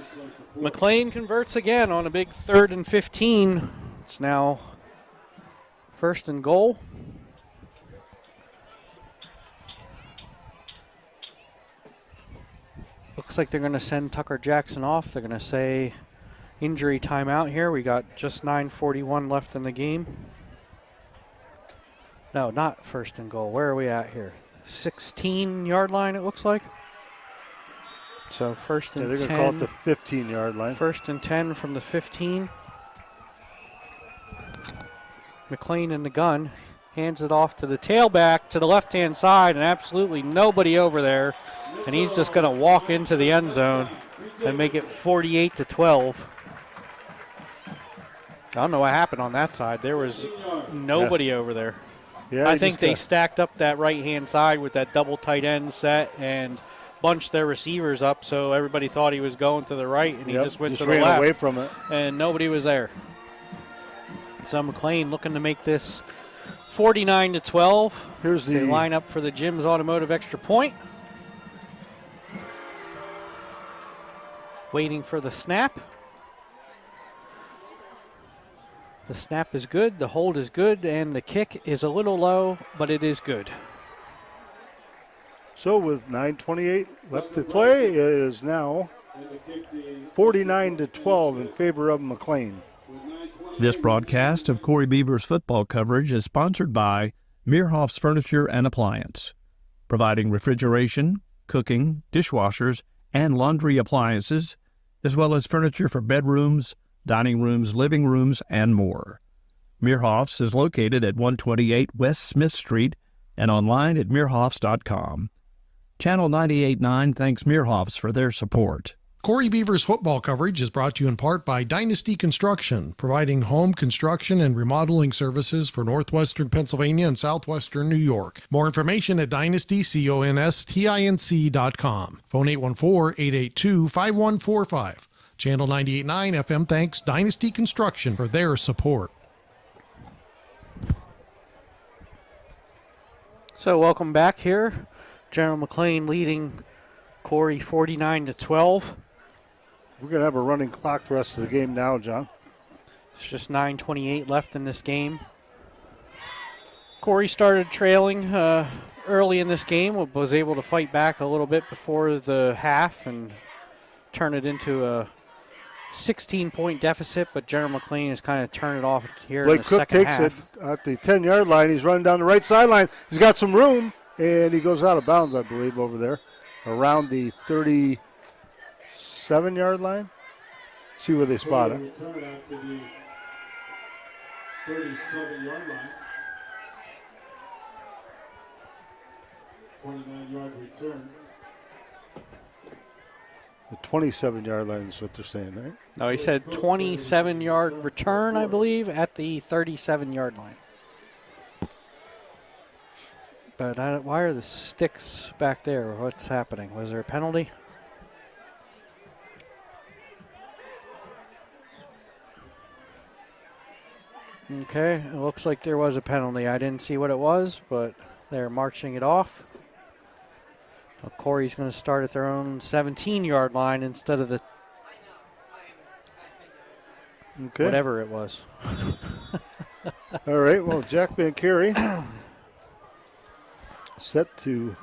McLane converts again on a big 3rd and 15. It's now 1st and goal. Looks like they're going to send Tucker Jackson off. They're going to say injury timeout here. We got just 9:41 left in the game. No, not 1st and goal. Where are we at here? 16-yard line, it looks like. So 1st and 10. They're going to call it the 15-yard line. 1st and 10 from the 15. McLane in the gun. Hands it off to the tailback to the left-hand side, and absolutely nobody over there. And he's just going to walk into the end zone and make it 48-12. I don't know what happened on that side. There was nobody over there. Yeah, I think they stacked up that right-hand side with that double tight end set and bunched their receivers up, so everybody thought he was going to the right, and he just went to the ran left. Away from it. And nobody was there. So McLane looking to make this 49-12. Here's the lineup for the Jim's Automotive extra point. Waiting for the snap. The snap is good, the hold is good, and the kick is a little low, but it is good. So with 9:28 left to play, it is now 49-12 in favor of McLane. This broadcast of Corry Beavers football coverage is sponsored by Meerhoff's Furniture and Appliance, providing refrigeration, cooking, dishwashers, and laundry appliances, as well as furniture for bedrooms, dining rooms, living rooms, and more. Meerhoff's is located at 128 West Smith Street and online at meerhoffs.com. Channel 98.9 thanks Meerhoff's for their support. Corry Beavers football coverage is brought to you in part by Dynasty Construction, providing home construction and remodeling services for northwestern Pennsylvania and southwestern New York. More information at dynastyconstinc.com. Phone 814-882-5145. Channel 98.9 FM thanks Dynasty Construction for their support. So welcome back here. General McLane leading Corry 49-12. We're going to have a running clock the rest of the game now, John. It's just 9:28 left in this game. Corry started trailing early in this game, was able to fight back a little bit before the half and turn it into a 16-point deficit, but General McLane has kind of turned it off here in the second half. Blake Cook takes it at the 10-yard line. He's running down the right sideline. He's got some room, and he goes out of bounds, I believe, over there around the 37-yard line. See where they spot it. 37-yard line. 29-yard return. The 27-yard line is what they're saying, right? No, he said 27-yard return, I believe, at the 37-yard line. But why are the sticks back there? What's happening? Was there a penalty? Okay, it looks like there was a penalty. I didn't see what it was, but they're marching it off. Well, Corry's going to start at their own 17-yard line instead of the whatever it was. All right, well, Jack Van Carey set to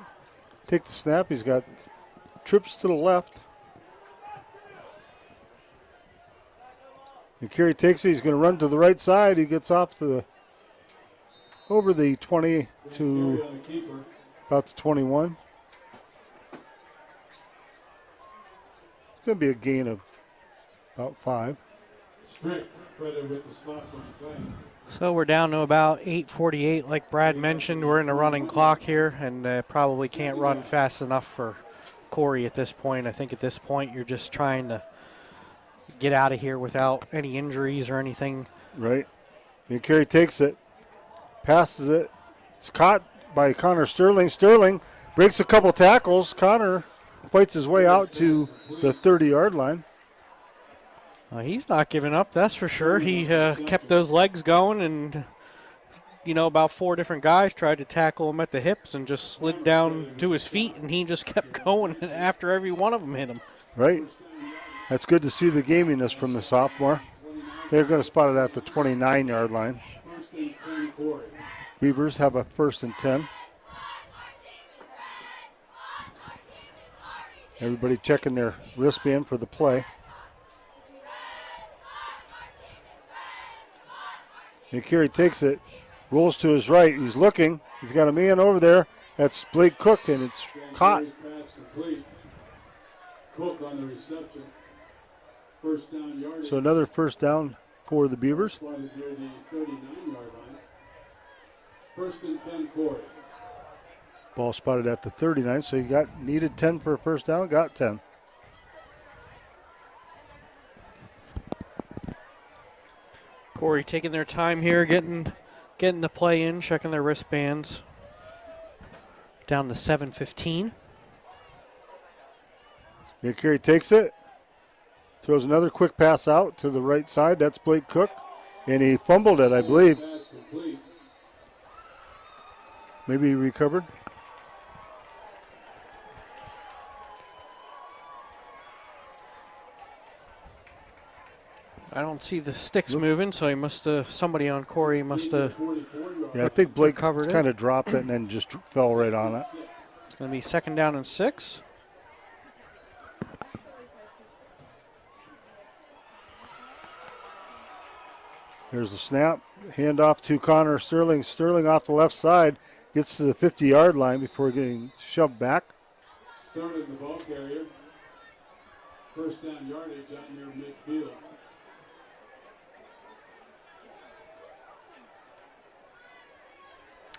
take the snap. He's got trips to the left. And Carey takes it. He's going to run to the right side. He gets off over the 20 to about the 21. It's going to be a gain of about 5. So we're down to about 8:48, like Brad mentioned. We're in a running clock here, and probably can't run fast enough for Corry at this point. I think at this point you're just trying to get out of here without any injuries or anything. Right. And Carey takes it, passes it. It's caught by Connor Sterling. Sterling breaks a couple tackles. Connor fights his way out to the 30-yard line. He's not giving up, that's for sure. He kept those legs going, and, about 4 different guys tried to tackle him at the hips and just slid down to his feet, and he just kept going after every one of them hit him. Right. That's good to see the gaminess from the sophomore. They're going to spot it at the 29-yard line. Beavers have a 1st and 10. Everybody checking their wristband for the play. And Carey takes it, rolls to his right. He's looking. He's got a man over there. That's Blake Cook, and it's caught. Cook on the reception. First down yard. So another first down for the Beavers. 39-yard line. 1st and 10 Corry. Ball spotted at the 39, so you needed 10 for a first down, got 10. Corry taking their time here, getting getting the play in, checking their wristbands. Down to 7:15. Carey takes it. Throws another quick pass out to the right side. That's Blake Cook. And he fumbled it, I believe. Maybe he recovered. I don't see the sticks moving, so he must have, somebody on Corry must have. Yeah, I think Blake covered kind of dropped it and then just fell right on it. It's going to be 2nd down and 6. There's the snap. Handoff to Connor Sterling. Sterling off the left side. Gets to the 50-yard line before getting shoved back. Started the ball carrier. First down yardage out near midfield.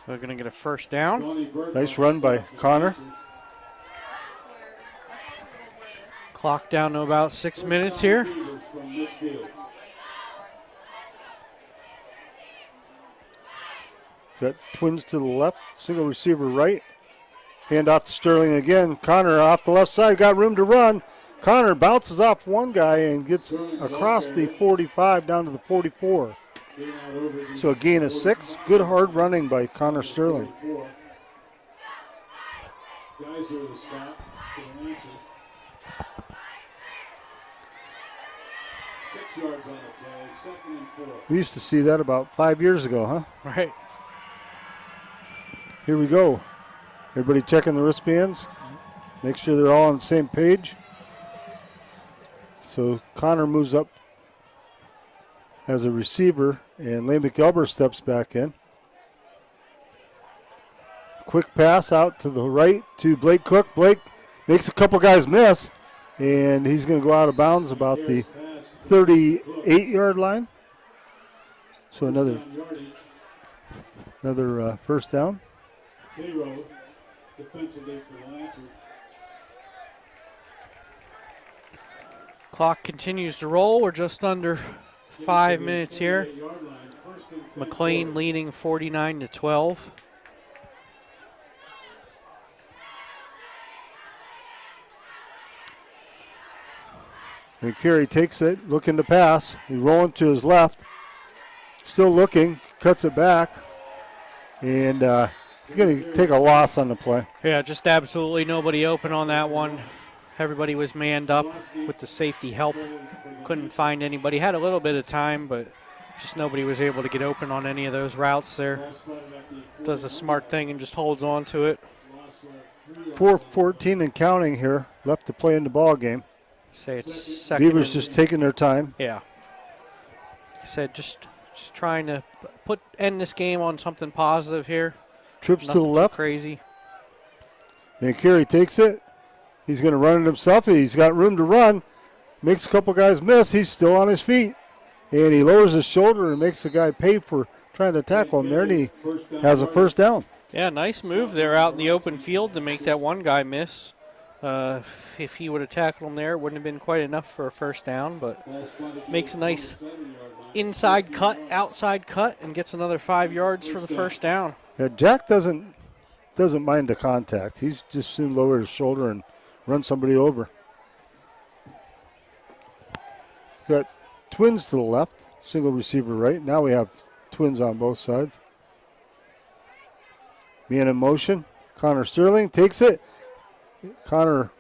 We're going to get a first down. Nice run by Connor. Clock down to about 6 minutes here. Got Twins to the left, single receiver right. Hand off to Sterling again. Connor off the left side, got room to run. Connor bounces off one guy and gets across the 45 down to the 44. So a gain of 6. Good hard running by Connor Sterling. We used to see that about 5 years ago, huh? Right. Here we go. Everybody checking the wristbands. Make sure they're all on the same page. So Connor moves up as a receiver, and Lane McElber steps back in. Quick pass out to the right to Blake Cook. Blake makes a couple guys miss, and he's going to go out of bounds about the 38-yard line. So another first down. Clock continues to roll. We're just under 5 minutes here. McLane leading 49-12. And Carey takes it, looking to pass. He's rolling to his left. Still looking, cuts it back. And he's going to take a loss on the play. Yeah, just absolutely nobody open on that one. Everybody was manned up with the safety help. Couldn't find anybody. Had a little bit of time, but just nobody was able to get open on any of those routes there. Does the smart thing and just holds on to it. 4:14 and counting here. Left to play in the ball game. Say it's second. Beavers just taking their time. Yeah. Like I said, just trying to end this game on something positive here. Trips Nothing to the left. Crazy. And Carey takes it. He's going to run it himself. He's got room to run. Makes a couple guys miss. He's still on his feet. And he lowers his shoulder and makes the guy pay for trying to tackle him there. And he has a first down. Yeah, nice move there out in the open field to make that one guy miss. If he would have tackled him there, it wouldn't have been quite enough for a first down, but makes a nice inside cut, outside cut, and gets another 5 yards for the first down. Yeah, Jack doesn't mind the contact. He's just soon lower his shoulder and run somebody over. Got Twins to the left, single receiver right. Now we have Twins on both sides. Man in motion. Connor Sterling takes it. Connor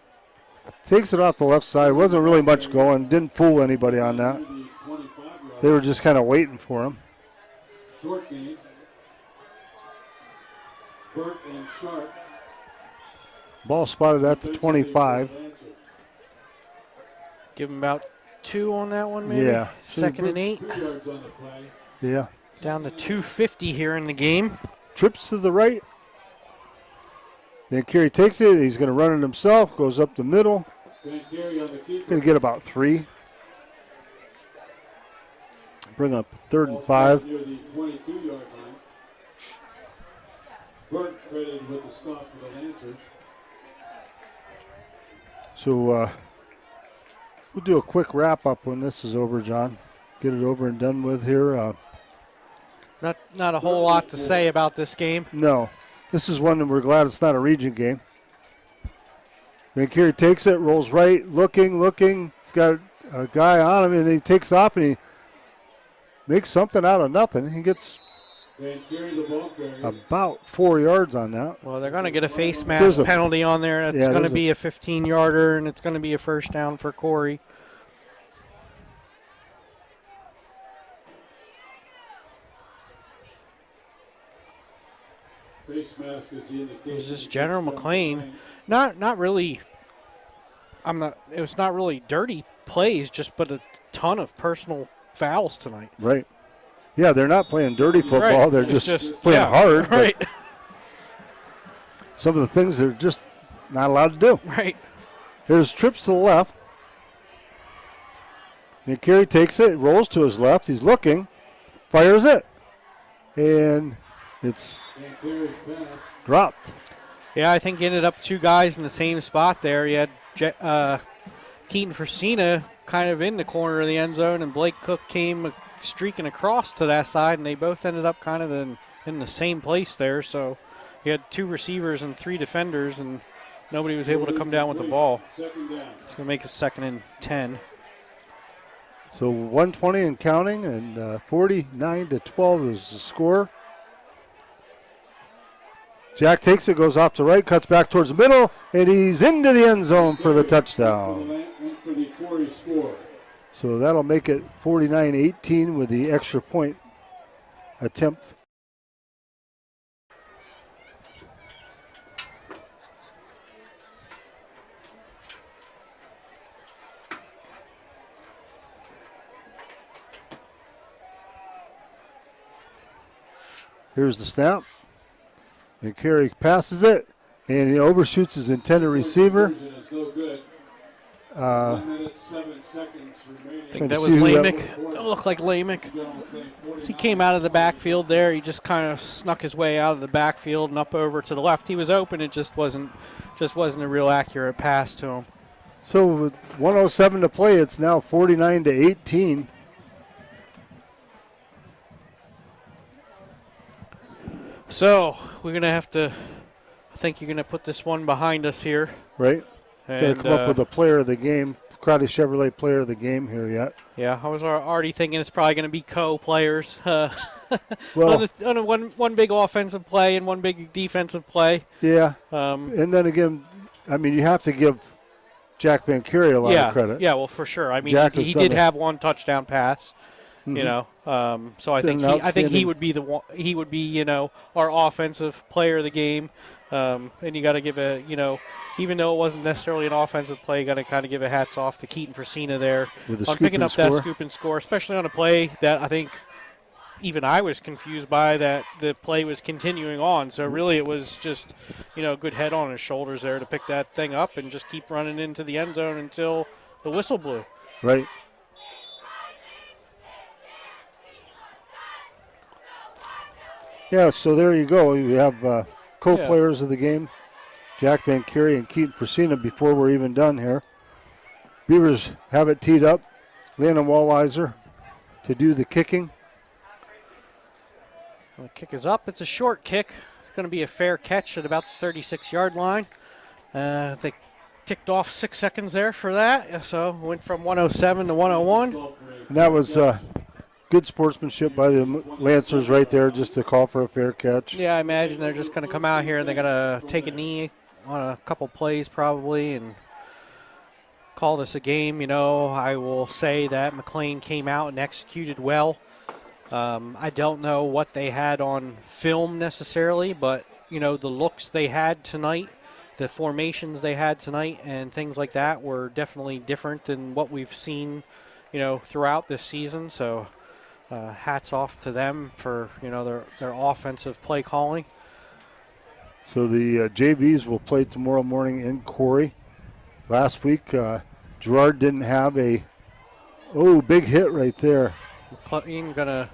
takes it off the left side. Wasn't really much going. Didn't fool anybody on that. They were just kind of waiting for him. Short game. Burt and Sharp. Ball spotted at the 25. Give him about 2 on that one, maybe? Yeah. 2nd and 8. Yeah. Down to 2:50 here in the game. Trips to the right. Then Carey takes it. He's going to run it himself. Goes up the middle. Going to get about 3. Bring up 3rd and 5. Near the 22-yard line. Burt credited with the stop for the Lancers. So we'll do a quick wrap up when this is over, John. Get it over and done with here. Not a whole lot to say about this game. No. This is one that we're glad it's not a region game. McCary takes it, rolls right, looking. He's got a guy on him, and he takes off, and he makes something out of nothing. He gets about 4 yards on that. Well, they're going to get a face mask penalty on there. That's going to be a 15-yarder, and it's going to be a first down for Corry. This is General McLane. Not really. It was not really dirty plays, but a ton of personal fouls tonight. Right. Yeah, they're not playing dirty football. Right. They're just playing hard. Right. Some of the things they're just not allowed to do. Right. Here's trips to the left. McCary takes it, rolls to his left. He's looking, fires it, and it's dropped. Yeah, I think he ended up 2 guys in the same spot there. You had Keaton Frasina kind of in the corner of the end zone, and Blake Cook came streaking across to that side, and they both ended up kind of in the same place there. So you had 2 receivers and 3 defenders, and nobody was able to come down with the ball. It's going to make it 2nd and 10. So 120 and counting, and 49-12 is the score. Jack takes it, goes off to right, cuts back towards the middle, and he's into the end zone for the touchdown. So that'll make it 49-18 with the extra point attempt. Here's the snap. And Corry passes it, and he overshoots his intended receiver. I think that was Lamick. It looked like Lamick. As he came out of the backfield there, he just kind of snuck his way out of the backfield and up over to the left. He was open. It just wasn't a real accurate pass to him. So with 1:07 to play, it's now 49-18. So we're going to have to, I think you're going to put this one behind us here. Right. Got to come up with a player of the game, Crowdy Chevrolet player of the game here yet. Yeah, I was already thinking it's probably going to be co-players. Well, on one big offensive play and one big defensive play. Yeah. And then again, I mean, you have to give Jack Van Curie a lot of credit. Yeah, well, for sure. I mean, he did have 1 touchdown pass. Mm-hmm. You know, so I think he would be our offensive player of the game, and you got to give even though it wasn't necessarily an offensive play, you got to kind of give a hats off to Keaton Frasina there on picking up that scoop and score, especially on a play that I think even I was confused by, that the play was continuing on. So really, it was just a good head on his shoulders there to pick that thing up and just keep running into the end zone until the whistle blew. Right. Yeah, so there you go. You have co-players of the game, Jack Van Curie and Keaton Frasina, before we're even done here. Beavers have it teed up. Landon Walliser to do the kicking. Well, the kick is up. It's a short kick. It's going to be a fair catch at about the 36-yard line. They ticked off 6 seconds there for that, so went from 107 to 101. And that was good sportsmanship by the Lancers right there, just to call for a fair catch. Yeah, I imagine they're just going to come out here and they're going to take a knee on a couple plays probably and call this a game. I will say that McLane came out and executed well. I don't know what they had on film necessarily, but, the looks they had tonight, the formations they had tonight and things like that were definitely different than what we've seen, throughout this season. So hats off to them for, their offensive play calling. So the JVs will play tomorrow morning in Corry. Last week, Gerard didn't have big hit right there. McLean going to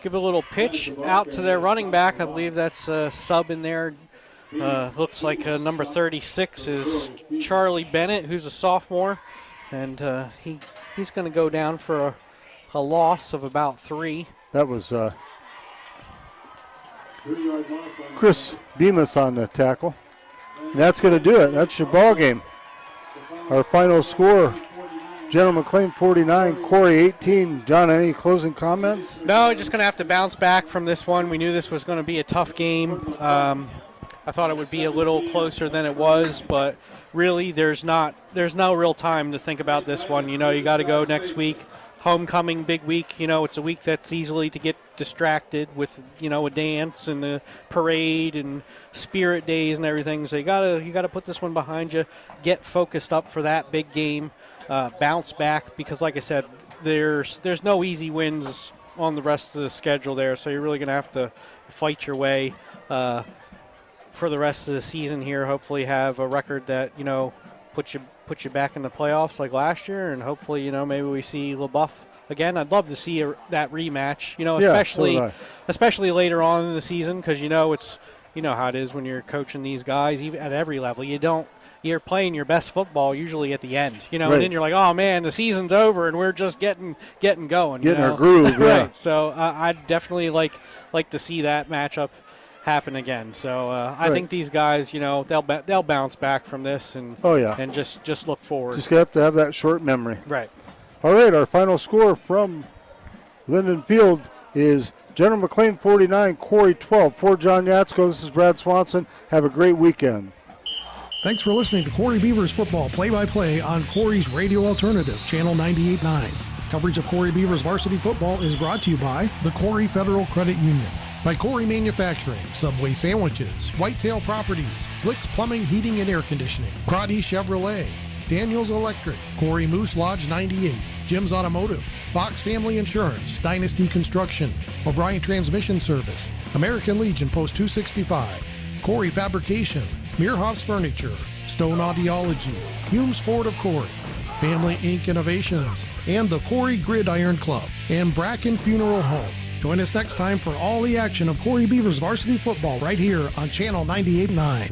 give a little pitch out to their running back. I believe that's a sub in there. Looks like number 36 is Charlie Bennett, who's a sophomore. And he's going to go down for a loss of about 3. That was Chris Bemis on the tackle. And that's going to do it. That's your ball game. Our final score, General McLean 49, Corry 18. John, any closing comments? No, just going to have to bounce back from this one. We knew this was going to be a tough game. I thought it would be a little closer than it was, but really there's no real time to think about this one. You got to go next week. Homecoming, big week. It's a week that's easily to get distracted with, a dance and the parade and spirit days and everything. So you gotta put this one behind you. Get focused up for that big game. Bounce back because, like I said, there's no easy wins on the rest of the schedule there. So you're really gonna have to fight your way for the rest of the season here. Hopefully, have a record that put you back in the playoffs like last year, and hopefully, maybe we see LaBeouf again. I'd love to see that rematch, especially later on in the season, because it's how it is when you're coaching these guys, even at every level. You're playing your best football usually at the end, Right. and then you're like, oh man, the season's over and we're just getting going, Getting our groove, yeah. Right. So I'd definitely like to see that matchup happen again. So I think these guys, they'll bounce back from this and and just look forward. Just have to have that short memory. Right. All right, our final score from Linden Field is General McLean 49, Corry 12. For John Yatsko, this is Brad Swanson. Have a great weekend. Thanks for listening to Corry Beavers football play-by-play on Corry's Radio Alternative, Channel 98.9. Coverage of Corry Beavers varsity football is brought to you by the Corry Federal Credit Union, by Corry Manufacturing, Subway Sandwiches, Whitetail Properties, Flicks Plumbing, Heating, and Air Conditioning, Crotty Chevrolet, Daniels Electric, Corry Moose Lodge 98, Jim's Automotive, Fox Family Insurance, Dynasty Construction, O'Brien Transmission Service, American Legion Post 265, Corry Fabrication, Meerhoff's Furniture, Stone Audiology, Humes Ford of Corry, Family Inc. Innovations, and the Corry Gridiron Club, and Bracken Funeral Home. Join us next time for all the action of Corry Beavers varsity football right here on Channel 98.9.